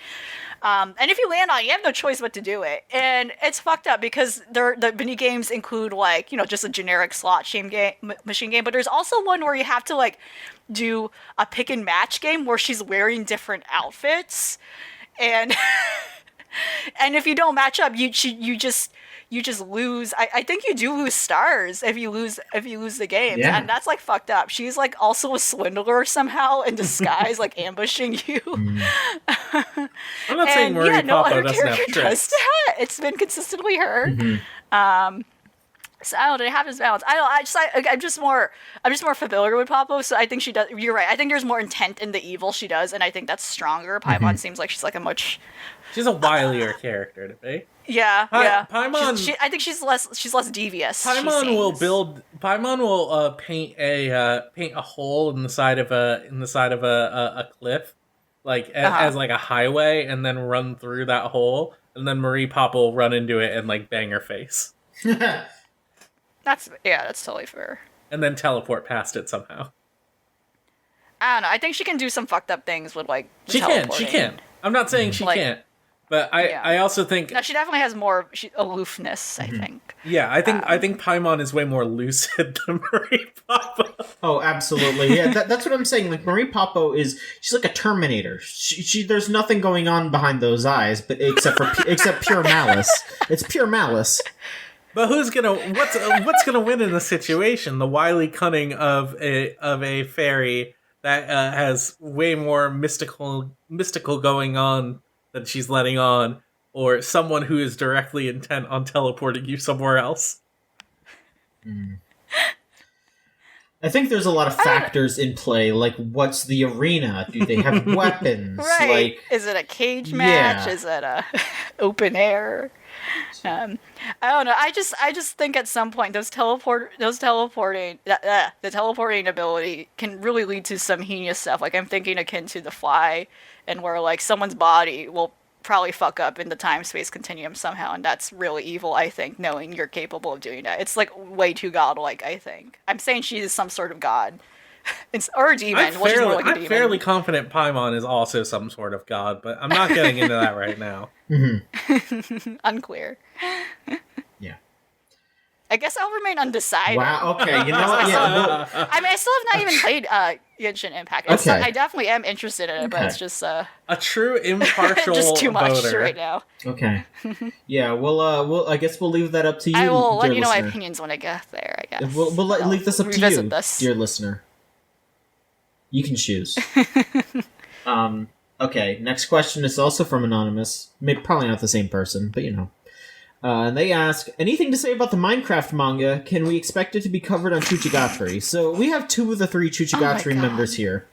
Speaker 3: And if you land on it, you have no choice but to do it. And it's fucked up because the mini games include like, just a generic slot machine game, but there's also one where you have to like do a pick and match game where she's wearing different outfits. And and if you don't match up, you just lose. I think you do lose stars if you lose the games, and that's like fucked up. She's like also a swindler somehow in disguise, like ambushing you.
Speaker 2: I'm not saying Marie Papo doesn't have tricks.
Speaker 3: It's been consistently her. So I don't know, they have this balance. I'm just more familiar with Papo, so I think she does. You're right. I think there's more intent in the evil she does, and I think that's stronger. Paimon seems like she's like
Speaker 2: she's a wilier character to be.
Speaker 3: Yeah.
Speaker 2: Paimon.
Speaker 3: I think she's less devious.
Speaker 2: Paimon will paint a hole in the side of a cliff, like as like a highway, and then run through that hole, and then Marie Papo will run into it and like bang her face.
Speaker 3: That's totally fair.
Speaker 2: And then teleport past it somehow.
Speaker 3: I don't know. I think she can do some fucked up things with like
Speaker 2: She can. I'm not saying she can't. But I also think
Speaker 3: no, she definitely has more aloofness. I think.
Speaker 2: Yeah, I think Paimon is way more lucid than Marie Papa.
Speaker 1: Oh, absolutely. Yeah, that's what I'm saying. Like Marie Papa she's like a Terminator. She there's nothing going on behind those eyes, but except pure malice. It's pure malice.
Speaker 2: But what's gonna win in the situation? The wily cunning of a fairy that has way more mystical going on than she's letting on, or someone who is directly intent on teleporting you somewhere else?
Speaker 1: I think there's a lot of factors in play, like what's the arena? Do they have weapons?
Speaker 3: Right.
Speaker 1: Like,
Speaker 3: is it a cage match? Is it a open air? I don't know. I just think at some point the teleporting ability can really lead to some heinous stuff. Like I'm thinking akin to the Fly, and where like someone's body will probably fuck up in the time-space continuum somehow, and that's really evil, I think, knowing you're capable of doing that. It's like way too godlike, I think. I'm saying she is some sort of god. Or a demon.
Speaker 2: I'm fairly confident Paimon is also some sort of god, but I'm not getting into that right now.
Speaker 3: Unclear.
Speaker 1: Yeah.
Speaker 3: I guess I'll remain undecided.
Speaker 1: Wow, okay, you know what? Yeah, well,
Speaker 3: I mean, I still have not even played Genshin Impact. I definitely am interested in it, but it's just...
Speaker 2: a true impartial
Speaker 3: just too much
Speaker 2: voter.
Speaker 3: right now.
Speaker 1: Okay. Yeah, I guess we'll leave that up to you,
Speaker 3: I will let you know
Speaker 1: listener.
Speaker 3: my opinions when I get there, I guess.
Speaker 1: We'll leave this up to you, dear listener. You can choose. Okay, next question is also from Anonymous. Probably not the same person, but you know. And they ask, anything to say about the Minecraft manga? Can we expect it to be covered on Chuchigatari? So we have 2 of the 3 Chuchigatari members here.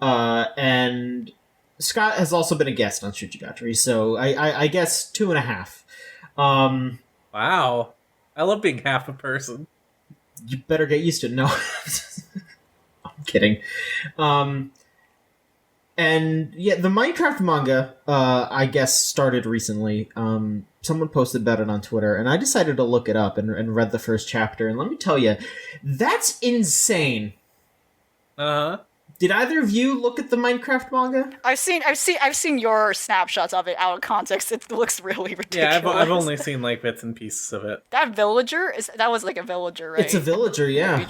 Speaker 1: And Scott has also been a guest on Chuchigatari, so I guess 2.5.
Speaker 2: Wow. I love being half a person.
Speaker 1: You better get used to it. No. I'm kidding. And yeah, the Minecraft manga, I guess, started recently. Someone posted about it on Twitter, and I decided to look it up and read the first chapter. And let me tell you, that's insane. Did either of you look at the Minecraft manga?
Speaker 3: I've seen your snapshots of it out of context. It looks really ridiculous.
Speaker 2: Yeah, I've only seen like bits and pieces of it.
Speaker 3: That villager that was like a villager, right?
Speaker 1: It's a villager, yeah.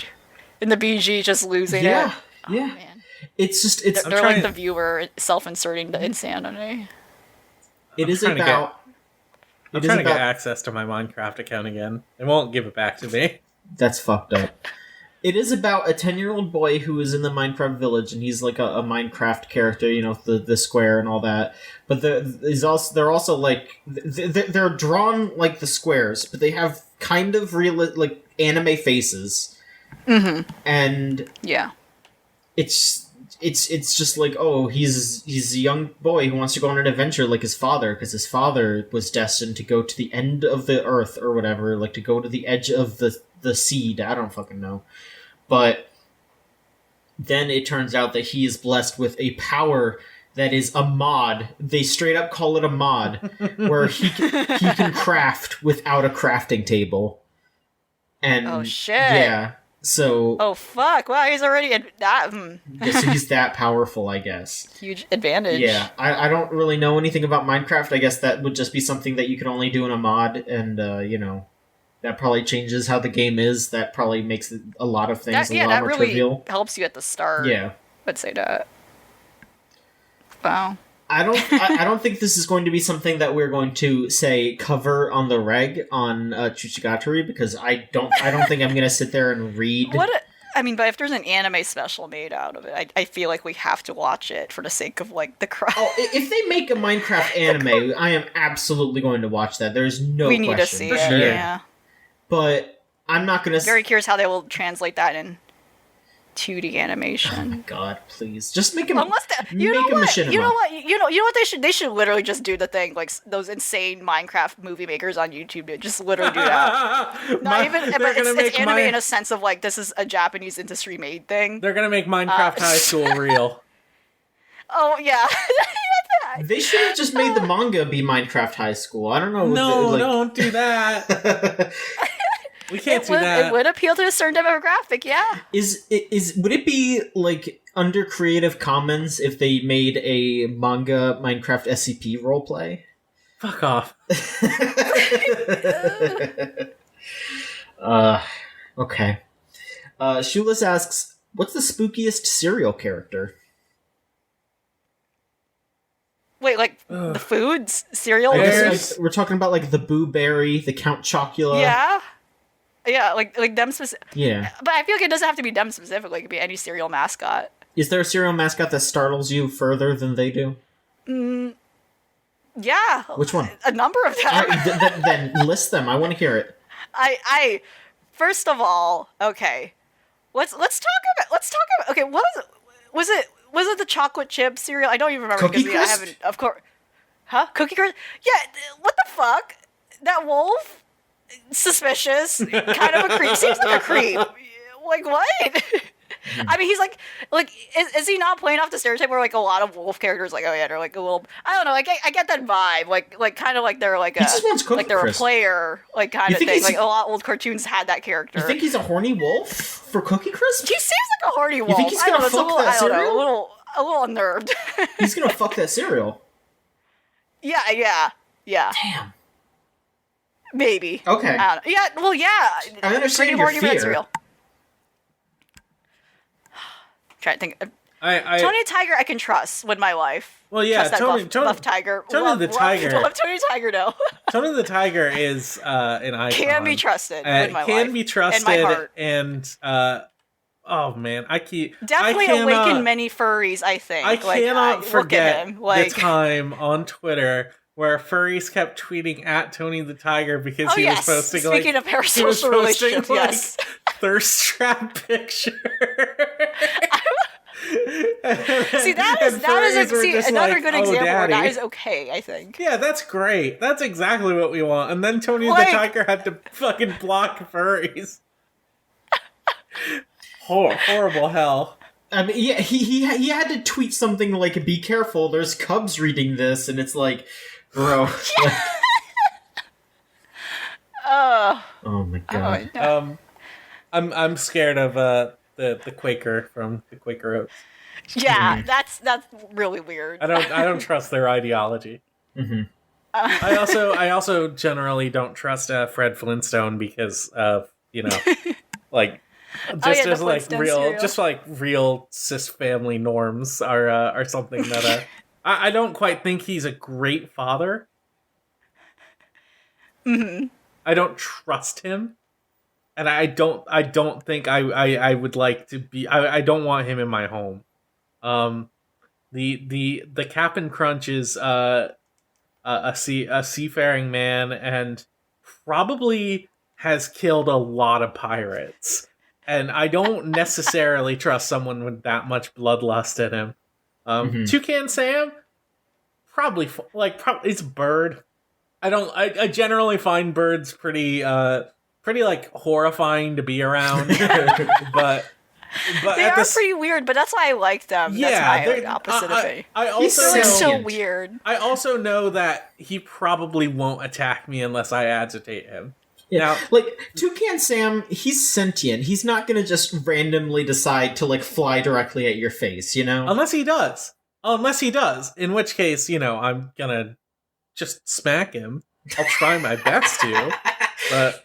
Speaker 3: In the BG, just losing it.
Speaker 1: Yeah.
Speaker 3: Oh, man.
Speaker 1: It's just
Speaker 3: they're like the viewer self-inserting the insanity.
Speaker 1: It is about.
Speaker 2: I'm trying to get access to my Minecraft account again. It won't give it back to me.
Speaker 1: That's fucked up. It is about a 10-year-old boy who is in the Minecraft village, and he's like a Minecraft character, you know, the square and all that. But they're also like they're drawn like the squares, but they have kind of real like anime faces.
Speaker 3: Mm-hmm.
Speaker 1: And
Speaker 3: yeah,
Speaker 1: it's just like, oh, he's a young boy who wants to go on an adventure like his father, because his father was destined to go to the end of the earth or whatever, like to go to the edge of the seed. I don't fucking know. But then it turns out that he is blessed with a power that is a mod. They straight up call it a mod, where he can craft without a crafting table. And
Speaker 3: oh shit!
Speaker 1: Yeah. So.
Speaker 3: Oh fuck! Wow, he's already
Speaker 1: Yeah, so he's that powerful, I guess.
Speaker 3: Huge advantage.
Speaker 1: Yeah, I don't really know anything about Minecraft. I guess that would just be something that you can only do in a mod, and you know, that probably changes how the game is. That probably makes a lot of things a lot more
Speaker 3: really
Speaker 1: trivial.
Speaker 3: Helps you at the start.
Speaker 1: Yeah,
Speaker 3: I'd say that. Wow.
Speaker 1: I don't think this is going to be something that we're going to say cover on the reg on Chuchigatari, because I don't think I'm going to sit there and read.
Speaker 3: But if there's an anime special made out of it, I feel like we have to watch it for the sake of like the crowd.
Speaker 1: Oh, if they make a Minecraft anime, I am absolutely going to watch that. There's no question.
Speaker 3: We need to see it.
Speaker 1: Sure.
Speaker 3: Yeah.
Speaker 1: But I'm not going to.
Speaker 3: Very curious how they will translate that in 2D animation.
Speaker 1: Oh my god, please. Just make him
Speaker 3: machinima. You know what they should literally just do the thing like those insane Minecraft movie makers on YouTube do. Just literally do that. It's anime in a sense of like this is a Japanese industry made thing.
Speaker 2: They're going to make Minecraft High School real.
Speaker 3: Oh yeah.
Speaker 1: They should have just made the manga be Minecraft High School. I don't know.
Speaker 2: No, don't do that. We can't do that.
Speaker 3: It would appeal to a certain demographic, yeah.
Speaker 1: Would it be like under Creative Commons if they made a manga Minecraft SCP roleplay?
Speaker 2: Fuck off.
Speaker 1: Okay. Shoeless asks, what's the spookiest serial character?
Speaker 3: Wait, like the foods cereal?
Speaker 1: I
Speaker 2: There's-
Speaker 1: guess like, we're talking about like the Boo Berry, the Count Chocula.
Speaker 3: Yeah, like them specific.
Speaker 1: Yeah.
Speaker 3: But I feel like it doesn't have to be them specifically. It could be any cereal mascot.
Speaker 1: Is there a cereal mascot that startles you further than they do?
Speaker 3: Yeah.
Speaker 1: Which one?
Speaker 3: A number of them.
Speaker 1: All right, then list them. I want to hear it.
Speaker 3: I first of all, okay. Let's talk about okay, what was it the chocolate chip cereal? I don't even remember
Speaker 1: Cookie
Speaker 3: because I
Speaker 1: Crisp?
Speaker 3: haven't, of course. Huh? Cookie Crisp? Yeah, what the fuck? That wolf? Suspicious. Kind of a creep. Seems like a creep. Like what? I mean, he's like is he not playing off the stereotype where like a lot of wolf characters like, oh yeah, they're like a little, I don't know, like I get that vibe, like kind of like they're like
Speaker 1: He just wants Cookie
Speaker 3: like they're
Speaker 1: Crisp.
Speaker 3: a player like kind
Speaker 1: You
Speaker 3: of
Speaker 1: think
Speaker 3: thing.
Speaker 1: he's-
Speaker 3: Like a lot of old cartoons had that character.
Speaker 1: You think he's a horny wolf for Cookie Crisp?
Speaker 3: He seems like a horny wolf.
Speaker 1: think he's
Speaker 3: I don't
Speaker 1: gonna
Speaker 3: know, it's a
Speaker 1: fuck
Speaker 3: little,
Speaker 1: that
Speaker 3: I don't know,
Speaker 1: cereal?
Speaker 3: a little unnerved.
Speaker 1: He's gonna fuck that cereal.
Speaker 3: Yeah.
Speaker 1: Damn.
Speaker 3: Maybe.
Speaker 1: Okay.
Speaker 3: I don't know. Yeah, well, yeah.
Speaker 1: I understand
Speaker 3: Pretty
Speaker 1: your
Speaker 3: horny red
Speaker 1: fear.
Speaker 3: cereal. Trying to think.
Speaker 2: I
Speaker 3: Tony the Tiger I can trust with my life.
Speaker 2: Well, yeah,
Speaker 3: Trust that
Speaker 2: Tony-
Speaker 3: buff tiger.
Speaker 2: Tony the Tiger.
Speaker 3: Love Tony the Tiger, no.
Speaker 2: Tony the Tiger is an icon.
Speaker 3: Can be trusted with my
Speaker 2: can
Speaker 3: life.
Speaker 2: be trusted,
Speaker 3: And my heart.
Speaker 2: and oh man,
Speaker 3: Definitely awakened many furries, I think.
Speaker 2: I cannot
Speaker 3: look
Speaker 2: forget
Speaker 3: at him. Like,
Speaker 2: the time on Twitter where furries kept tweeting at Tony the Tiger because
Speaker 3: oh
Speaker 2: he
Speaker 3: yes.
Speaker 2: was posting
Speaker 3: Speaking
Speaker 2: like
Speaker 3: of
Speaker 2: he was
Speaker 3: parasocial
Speaker 2: posting
Speaker 3: relationships,
Speaker 2: like
Speaker 3: yes.
Speaker 2: thirst trap picture.
Speaker 3: See, that
Speaker 2: And
Speaker 3: is
Speaker 2: furries were just
Speaker 3: another
Speaker 2: like,
Speaker 3: good
Speaker 2: "Oh,
Speaker 3: example where that
Speaker 2: daddy."
Speaker 3: is okay, I think.
Speaker 2: Yeah, that's great. That's exactly what we want. And then Tony
Speaker 3: Like-
Speaker 2: the Tiger had to fucking block furries. Horrible hell.
Speaker 1: I mean, yeah, he had to tweet something like, "Be careful, there's cubs reading this," and it's like, bro. Like, oh my god.
Speaker 3: no.
Speaker 2: I'm scared of the Quaker from the Quaker Oats.
Speaker 3: Yeah, that's really weird.
Speaker 2: I don't trust their ideology.
Speaker 1: Mm-hmm.
Speaker 2: I also generally don't trust Fred Flintstone because of like just
Speaker 3: the
Speaker 2: as like
Speaker 3: Flintstone
Speaker 2: real
Speaker 3: cereal.
Speaker 2: just like real cis family norms are something that I don't quite think he's a great father.
Speaker 3: Mm-hmm.
Speaker 2: I don't trust him. And I don't think I would like to be. I don't want him in my home. The Cap'n Crunch is a seafaring man and probably has killed a lot of pirates. And I don't necessarily trust someone with that much bloodlust in him. Toucan Sam, probably it's a bird. I generally find birds pretty like horrifying to be around, but
Speaker 3: They are pretty weird, but that's why I like them.
Speaker 2: yeah,
Speaker 3: That's my
Speaker 2: they're-
Speaker 3: like, opposite of me.
Speaker 2: I
Speaker 1: He's
Speaker 2: also
Speaker 3: They're like so
Speaker 1: sentient.
Speaker 3: weird.
Speaker 2: I also know that he probably won't attack me unless I agitate him.
Speaker 1: Yeah,
Speaker 2: Now,
Speaker 1: like Toucan Sam, he's sentient. He's not gonna just randomly decide to like fly directly at your face, you know?
Speaker 2: unless he does, in which case, I'm gonna just smack him. I'll try my best to, but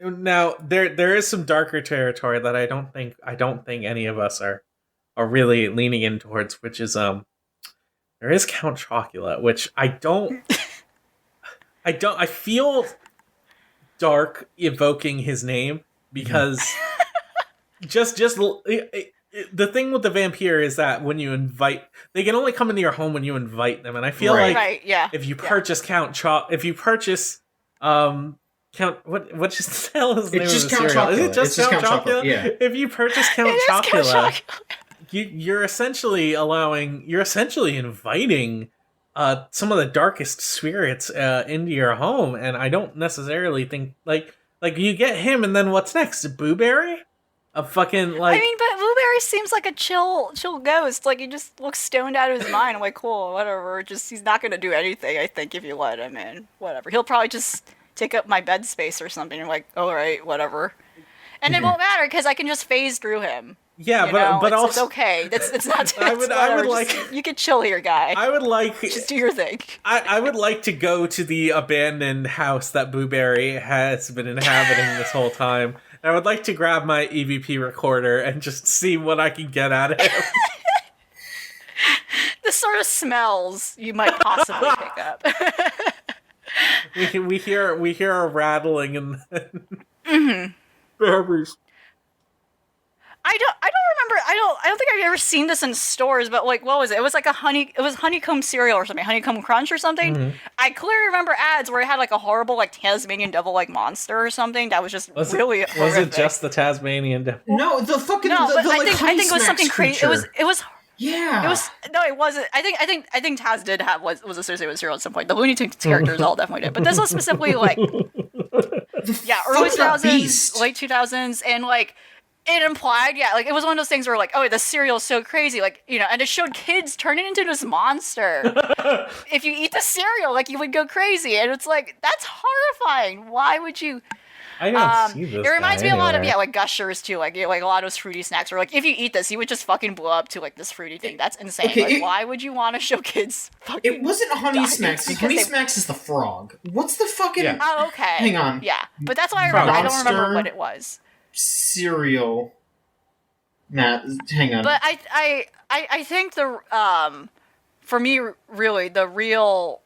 Speaker 2: Now there is some darker territory that I don't think any of us are really leaning in towards, which is there is Count Chocula, which I feel dark evoking his name because the thing with the vampire is that when you invite, they can only come into your home when you invite them, and I feel
Speaker 1: Right.
Speaker 2: like
Speaker 3: Right, yeah.
Speaker 2: if you purchase Count what just the hell is the name
Speaker 1: It's just
Speaker 2: of the
Speaker 1: Count
Speaker 2: cereal? Is
Speaker 1: Chocula.
Speaker 2: it just
Speaker 1: It's just
Speaker 2: Count
Speaker 1: Count
Speaker 2: Chocula?
Speaker 1: Chocula, yeah.
Speaker 2: If you purchase Count
Speaker 3: It is Count
Speaker 2: Chocula,
Speaker 3: Chocula.
Speaker 2: you're essentially inviting some of the darkest spirits into your home, and I don't necessarily think like you get him, and then what's next? A Booberry? A fucking
Speaker 3: I mean, but Blueberry seems like a chill ghost. Like, he just looks stoned out of his mind. I'm like, cool, whatever. Just, he's not gonna do anything, I think, if you let him in. Whatever. He'll probably just take up my bed space or something. You're like, alright, whatever. And it won't matter, because I can just phase through him.
Speaker 2: Yeah,
Speaker 3: You
Speaker 2: but
Speaker 3: know?
Speaker 2: but
Speaker 3: it's
Speaker 2: also
Speaker 3: okay. It's not.
Speaker 2: I would like
Speaker 3: you can chill here, guy.
Speaker 2: I would like
Speaker 3: Just do your thing.
Speaker 2: I would like to go to the abandoned house that Blueberry has been inhabiting this whole time. I would like to grab my EVP recorder and just see what I can get out of him.
Speaker 3: The sort of smells you might possibly pick up.
Speaker 2: we hear a rattling and berries.
Speaker 3: I don't remember. I don't think I've ever seen this in stores, but like, what was it? It was like it was honeycomb cereal or something, honeycomb crunch or something.
Speaker 2: Mm-hmm.
Speaker 3: I clearly remember ads where it had like a horrible like Tasmanian devil like monster or something that was just really horrific.
Speaker 2: Was it just the Tasmanian devil?
Speaker 1: No, the fucking
Speaker 3: No, but
Speaker 1: like,
Speaker 3: I think it was something crazy. It was
Speaker 1: yeah.
Speaker 3: It was no, it wasn't. I think Taz did have was associated with cereal at some point. The Looney Tunes characters all definitely did, but this was specifically like early 2000s, late 2000s, and like it implied like it was one of those things where like, oh, the cereal's so crazy, like, you know, and it showed kids turning into this monster. If you eat the cereal, like, you would go crazy, and it's like, that's horrifying. Why would you?
Speaker 2: I don't see this.
Speaker 3: It reminds me a lot of
Speaker 2: anywhere.
Speaker 3: like Gushers too, like a lot of those fruity snacks where like if you eat this, you would just fucking blow up to like this fruity thing. That's insane.
Speaker 1: Okay,
Speaker 3: like, why would you want to show kids fucking?
Speaker 1: It wasn't Honey Smacks. Honey Smacks is the frog. What's the fucking
Speaker 3: Oh, okay.
Speaker 1: Hang on.
Speaker 3: Yeah, but that's why I remember. I don't remember
Speaker 1: Monster?
Speaker 3: what it was.
Speaker 1: cereal? Matt, hang on.
Speaker 3: But I think for me really the real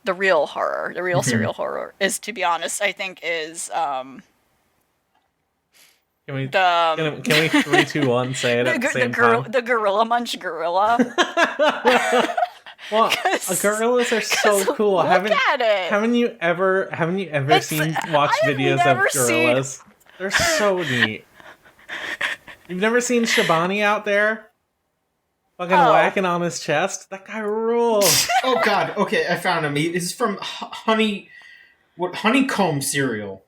Speaker 3: horror, the real serial horror is, to be honest, I think is
Speaker 2: Can we 3, 2, 1 say it at the same time?
Speaker 3: The Gorilla Munch Gorilla.
Speaker 2: Well, gorillas are so cool.
Speaker 3: Look at it.
Speaker 2: Haven't you ever watched videos of gorillas? They're so neat. You've never seen Shabani out there? Fucking whacking on his chest? That guy rules.
Speaker 1: Oh god, okay, I found him. He's from honeycomb cereal.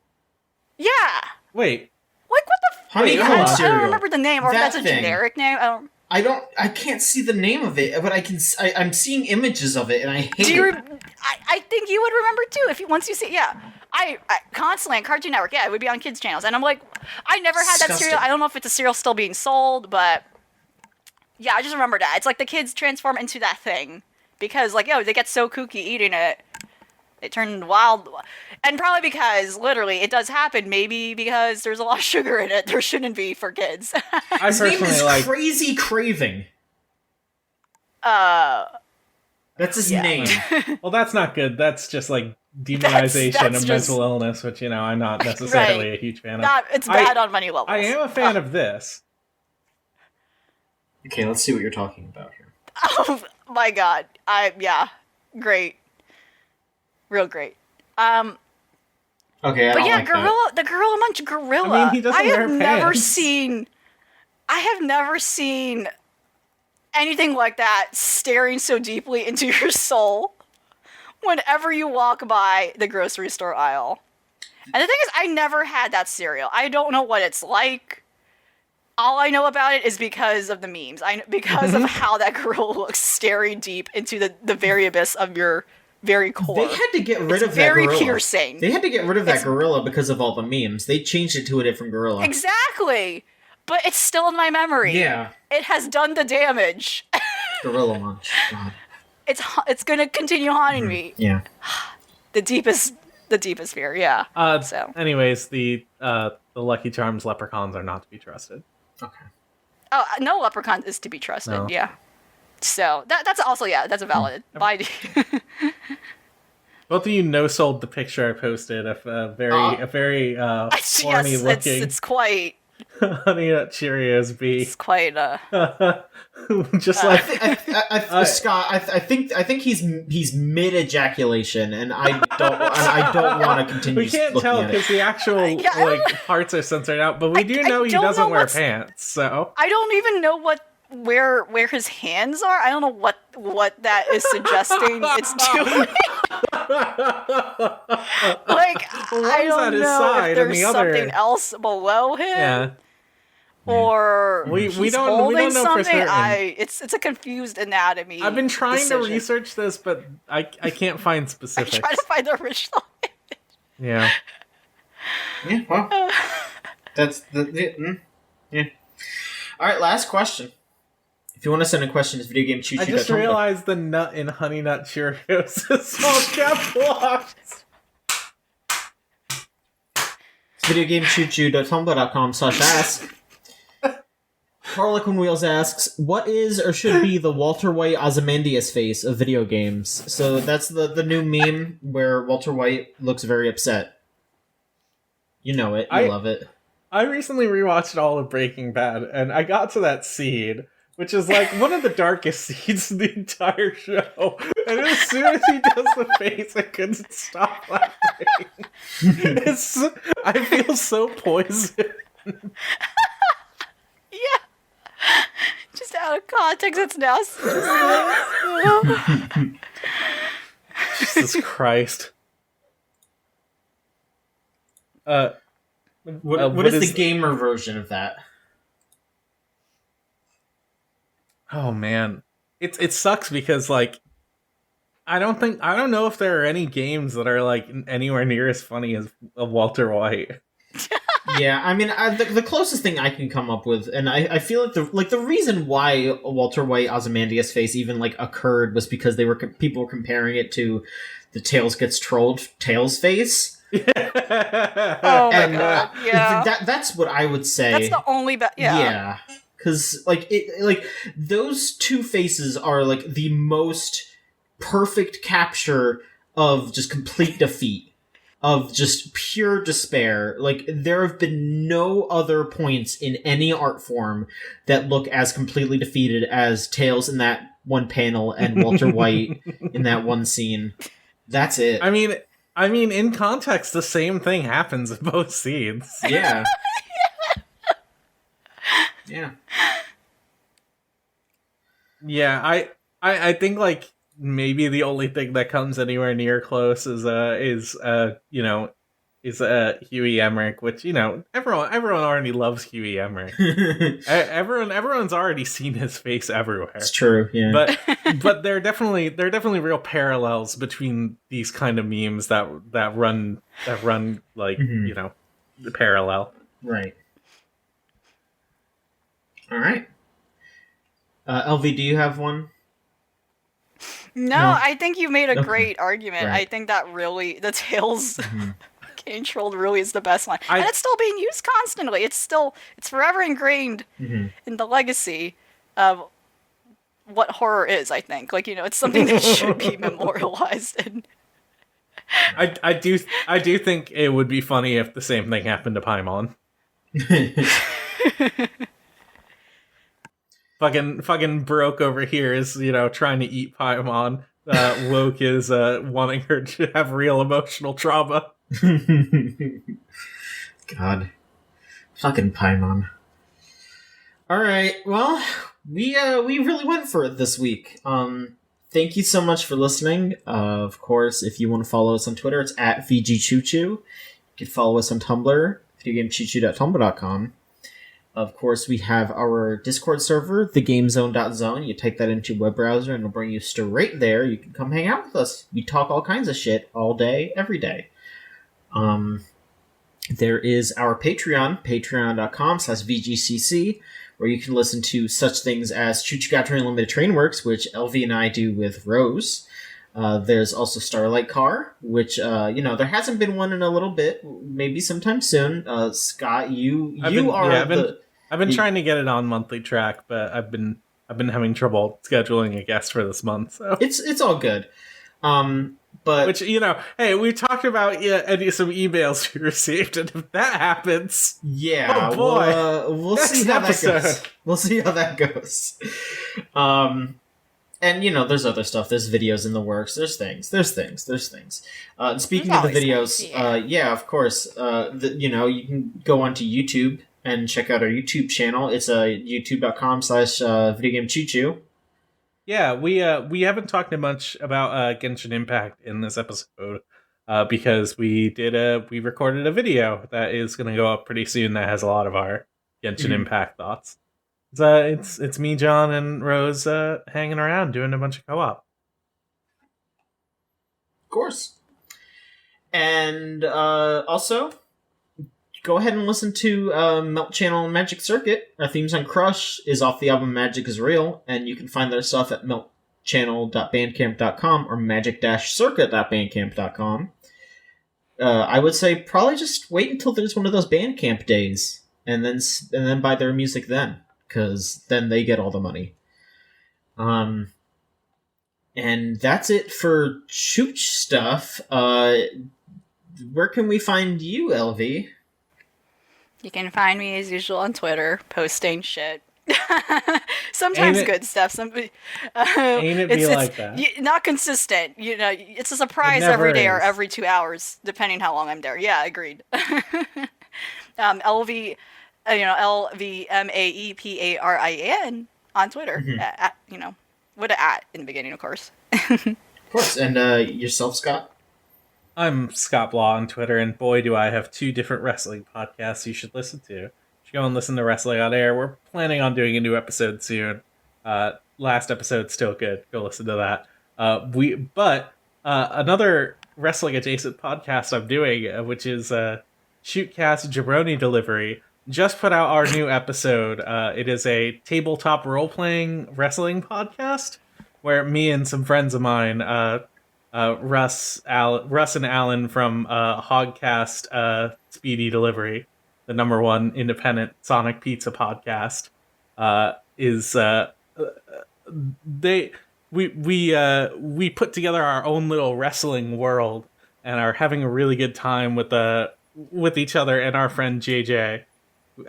Speaker 3: Yeah.
Speaker 2: Wait.
Speaker 3: Like, what the
Speaker 1: Honeycomb cereal.
Speaker 3: I don't remember the name, or if that's a generic name.
Speaker 1: I can't see the name of it, but I'm seeing images of it, and I hate it.
Speaker 3: I think you would remember too once you see. Yeah, I constantly on Cartoon Network. Yeah, it would be on kids channels, and I'm like, I never had that cereal. I don't know if it's a cereal still being sold, but yeah, I just remember that. It's like the kids transform into that thing because, like, they get so kooky eating it, they turn wild, and probably because literally it does happen. Maybe because there's a lot of sugar in it. There shouldn't be for kids.
Speaker 1: His name is Crazy Craving. That's his name.
Speaker 2: Well, that's not good. That's just like demonization of mental illness, which, I'm not necessarily a huge fan of.
Speaker 3: It's bad on many levels.
Speaker 2: I am a fan of this.
Speaker 1: Okay, let's see what you're talking about here.
Speaker 3: Oh my god. Great. Real great.
Speaker 1: Okay,
Speaker 3: but yeah, the Gorilla Munch Gorilla.
Speaker 2: I mean, he doesn't wear pants.
Speaker 3: I have never seen anything like that staring so deeply into your soul whenever you walk by the grocery store aisle. And the thing is, I never had that cereal. I don't know what it's like. All I know about it is because of the memes. Because of how that gorilla looks staring deep into the very abyss of your very core.
Speaker 1: They had to get rid of that gorilla.
Speaker 3: Very piercing.
Speaker 1: They had to get rid of that gorilla because of all the memes. They changed it to a different gorilla.
Speaker 3: Exactly. But it's still in my memory.
Speaker 1: Yeah.
Speaker 3: It has done the damage.
Speaker 1: Gorilla Munch. God.
Speaker 3: It's gonna continue haunting me.
Speaker 1: Yeah.
Speaker 3: The deepest fear. Yeah.
Speaker 2: Anyways, the Lucky Charms leprechauns are not to be trusted.
Speaker 1: Okay.
Speaker 3: Oh, no leprechaun is to be trusted.
Speaker 2: No.
Speaker 3: Yeah. So that's also that's a valid.
Speaker 2: Both of you no-sold the picture I posted of a very horny looking.
Speaker 3: It's quite.
Speaker 2: Honey Nut Cheerios bee.
Speaker 3: It's quite
Speaker 2: just like
Speaker 1: Scott. I think he's mid ejaculation, and I don't want to continue.
Speaker 2: We can't tell because the actual parts are censored out, but we do know he doesn't wear pants. So
Speaker 3: I don't even know where his hands are. I don't know what that is suggesting it's doing. I don't know if there's something else below him.
Speaker 2: Yeah.
Speaker 3: Or
Speaker 2: we don't know
Speaker 3: something.
Speaker 2: for certain.
Speaker 3: It's a confused anatomy.
Speaker 2: I've been trying to research this, but I can't find specifics.
Speaker 3: I'm trying to find the original image.
Speaker 2: Yeah.
Speaker 1: Yeah. Well, that's the. Yeah. All right, last question. If you want to send a question, it's videogamechoo-choo.
Speaker 2: I just realized the nut in Honey Nut Cheerios is all cap locked.
Speaker 1: It's videogamechoo-choo.tumblr.com/ask. Harlequin Wheels asks, what is or should be the Walter White Ozymandias face of video games? So that's the new meme where Walter White looks very upset. You know it. You love it.
Speaker 2: I recently rewatched all of Breaking Bad, and I got to that scene, which is like one of the darkest scenes in the entire show. And as soon as he does the face, I couldn't stop laughing. I feel so poisoned.
Speaker 3: Yeah. Just out of context, it's now.
Speaker 2: Jesus Christ.
Speaker 1: What is the gamer version of that?
Speaker 2: Oh man, it sucks because like I don't know if there are any games that are like anywhere near as funny as Walter White.
Speaker 1: Yeah, I mean, the closest thing I can come up with, and I feel like the reason why Walter White Ozymandias face even like occurred was because people were comparing it to the Tails gets trolled Tails face.
Speaker 3: Oh my god! Yeah,
Speaker 1: that's what I would say.
Speaker 3: That's the only
Speaker 1: yeah, because like those two faces are like the most perfect capture of just complete defeat. Of just pure despair. Like, there have been no other points in any art form that look as completely defeated as Tails in that one panel and Walter White in that one scene. That's it.
Speaker 2: I mean, in context, the same thing happens in both scenes.
Speaker 1: Yeah. Yeah.
Speaker 2: Yeah, I think, like, maybe the only thing that comes anywhere near close is Huey Emmerich, which everyone already loves Huey Emmerich. Everyone's already seen his face everywhere.
Speaker 1: It's true, yeah.
Speaker 2: But there are definitely real parallels between these kind of memes that run like the parallel.
Speaker 1: Right. All right. LV, do you have one?
Speaker 3: No, I think you made a great argument. Right. I think that really, the Tails getting trolled really is the best one. And it's still being used constantly. It's forever ingrained in the legacy of what horror is, I think. Like, it's something that should be memorialized. And
Speaker 2: I do think it would be funny if the same thing happened to Paimon. Fucking Broke over here is, trying to eat Paimon. Woke is wanting her to have real emotional trauma.
Speaker 1: God. Fucking Paimon. Alright, well, we really went for it this week. Thank you so much for listening. Of course, if you want to follow us on Twitter, it's at VGChooChoo. You can follow us on Tumblr, videogamechoochoo.tumblr.com. Of course, we have our Discord server, thegamezone.zone. You type that into your web browser and it'll bring you straight there. You can come hang out with us. We talk all kinds of shit all day, every day. There is our Patreon, patreon.com/VGCC, where you can listen to such things as Choo Choo Gatra Unlimited Train Works, which LV and I do with Rose. There's also Starlight Car, which, there hasn't been one in a little bit. Maybe sometime soon. Scott,
Speaker 2: I've been trying to get it on monthly track, but I've been having trouble scheduling a guest for this month. So
Speaker 1: it's all good. But
Speaker 2: which hey, we talked about some emails we received, and if that happens,
Speaker 1: oh boy, we'll see how that goes. We'll see how that goes. And, there's other stuff. There's videos in the works. There's things. And speaking of the videos, of course, you can go onto YouTube and check out our YouTube channel. It's youtube.com/videogamechoochoo.
Speaker 2: Yeah, we haven't talked much about Genshin Impact in this episode because we recorded a video that is going to go up pretty soon that has a lot of our Genshin Impact thoughts. It's me, John, and Rose hanging around doing a bunch of co-op.
Speaker 1: Of course. And also, go ahead and listen to Melt Channel and Magic Circuit. Our theme song Crush is off the album Magic is Real, and you can find their stuff at meltchannel.bandcamp.com or magic-circuit.bandcamp.com. I would say probably just wait until there's one of those Bandcamp days, and then buy their music then, because then they get all the money. And that's it for Chooch stuff. Where can we find you, LV?
Speaker 3: You can find me as usual on Twitter, posting shit. Sometimes good stuff.
Speaker 2: Ain't it be like that?
Speaker 3: Not consistent. It's a surprise every day or every 2 hours, depending how long I'm there. Yeah, agreed. LV, LVMAEPARIN on Twitter. Mm-hmm. With an at in the beginning, of course.
Speaker 1: Of course. And yourself, Scott?
Speaker 2: I'm Scott Blah on Twitter, and boy, do I have 2 different wrestling podcasts you should listen to. Go and listen to Wrestling on Air. We're planning on doing a new episode soon. Last episode's still good. Go listen to that. Another wrestling adjacent podcast I'm doing, which is Shootcast Jabroni Delivery, just put out our new episode. It is a tabletop role-playing wrestling podcast where me and some friends of mine, Russ and Alan from Hogcast Speedy Delivery, the #1 independent Sonic Pizza podcast, we put together our own little wrestling world and are having a really good time with each other and our friend JJ,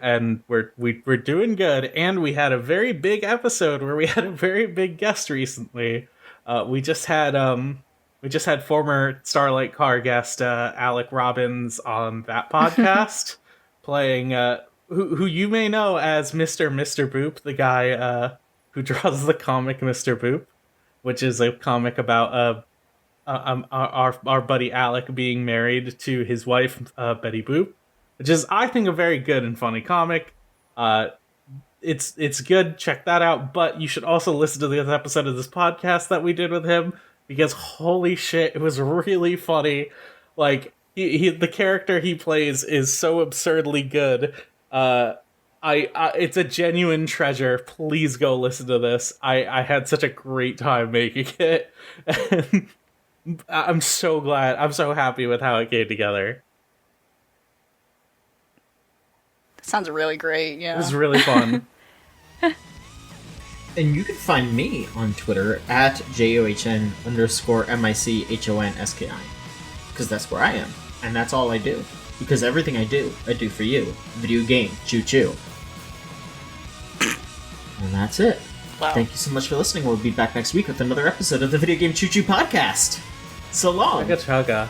Speaker 2: and we're doing good. And we had a very big episode where we had a very big guest recently. We just had former Starlight Car guest Alec Robbins on that podcast. Playing, who you may know as Mr. Boop, the guy who draws the comic Mr. Boop, which is a comic about our buddy Alec being married to his wife, Betty Boop, which is, I think, a very good and funny comic. It's good, check that out, but you should also listen to this episode of this podcast that we did with him, because holy shit, it was really funny. Like, the character he plays is so absurdly good. It's a genuine treasure. Please go listen to this. I had such a great time making it. And I'm so glad. I'm so happy with how it came together.
Speaker 3: That sounds really great. Yeah,
Speaker 2: it was really fun.
Speaker 1: And you can find me on Twitter at JOHN_MICHONSKI, because that's where I am. And that's all I do. Because everything I do for you. Video game, choo-choo. And that's it.
Speaker 3: Wow.
Speaker 1: Thank you so much for listening. We'll be back next week with another episode of the Video Game Choo-Choo Podcast. So long.
Speaker 2: Chugga chugga.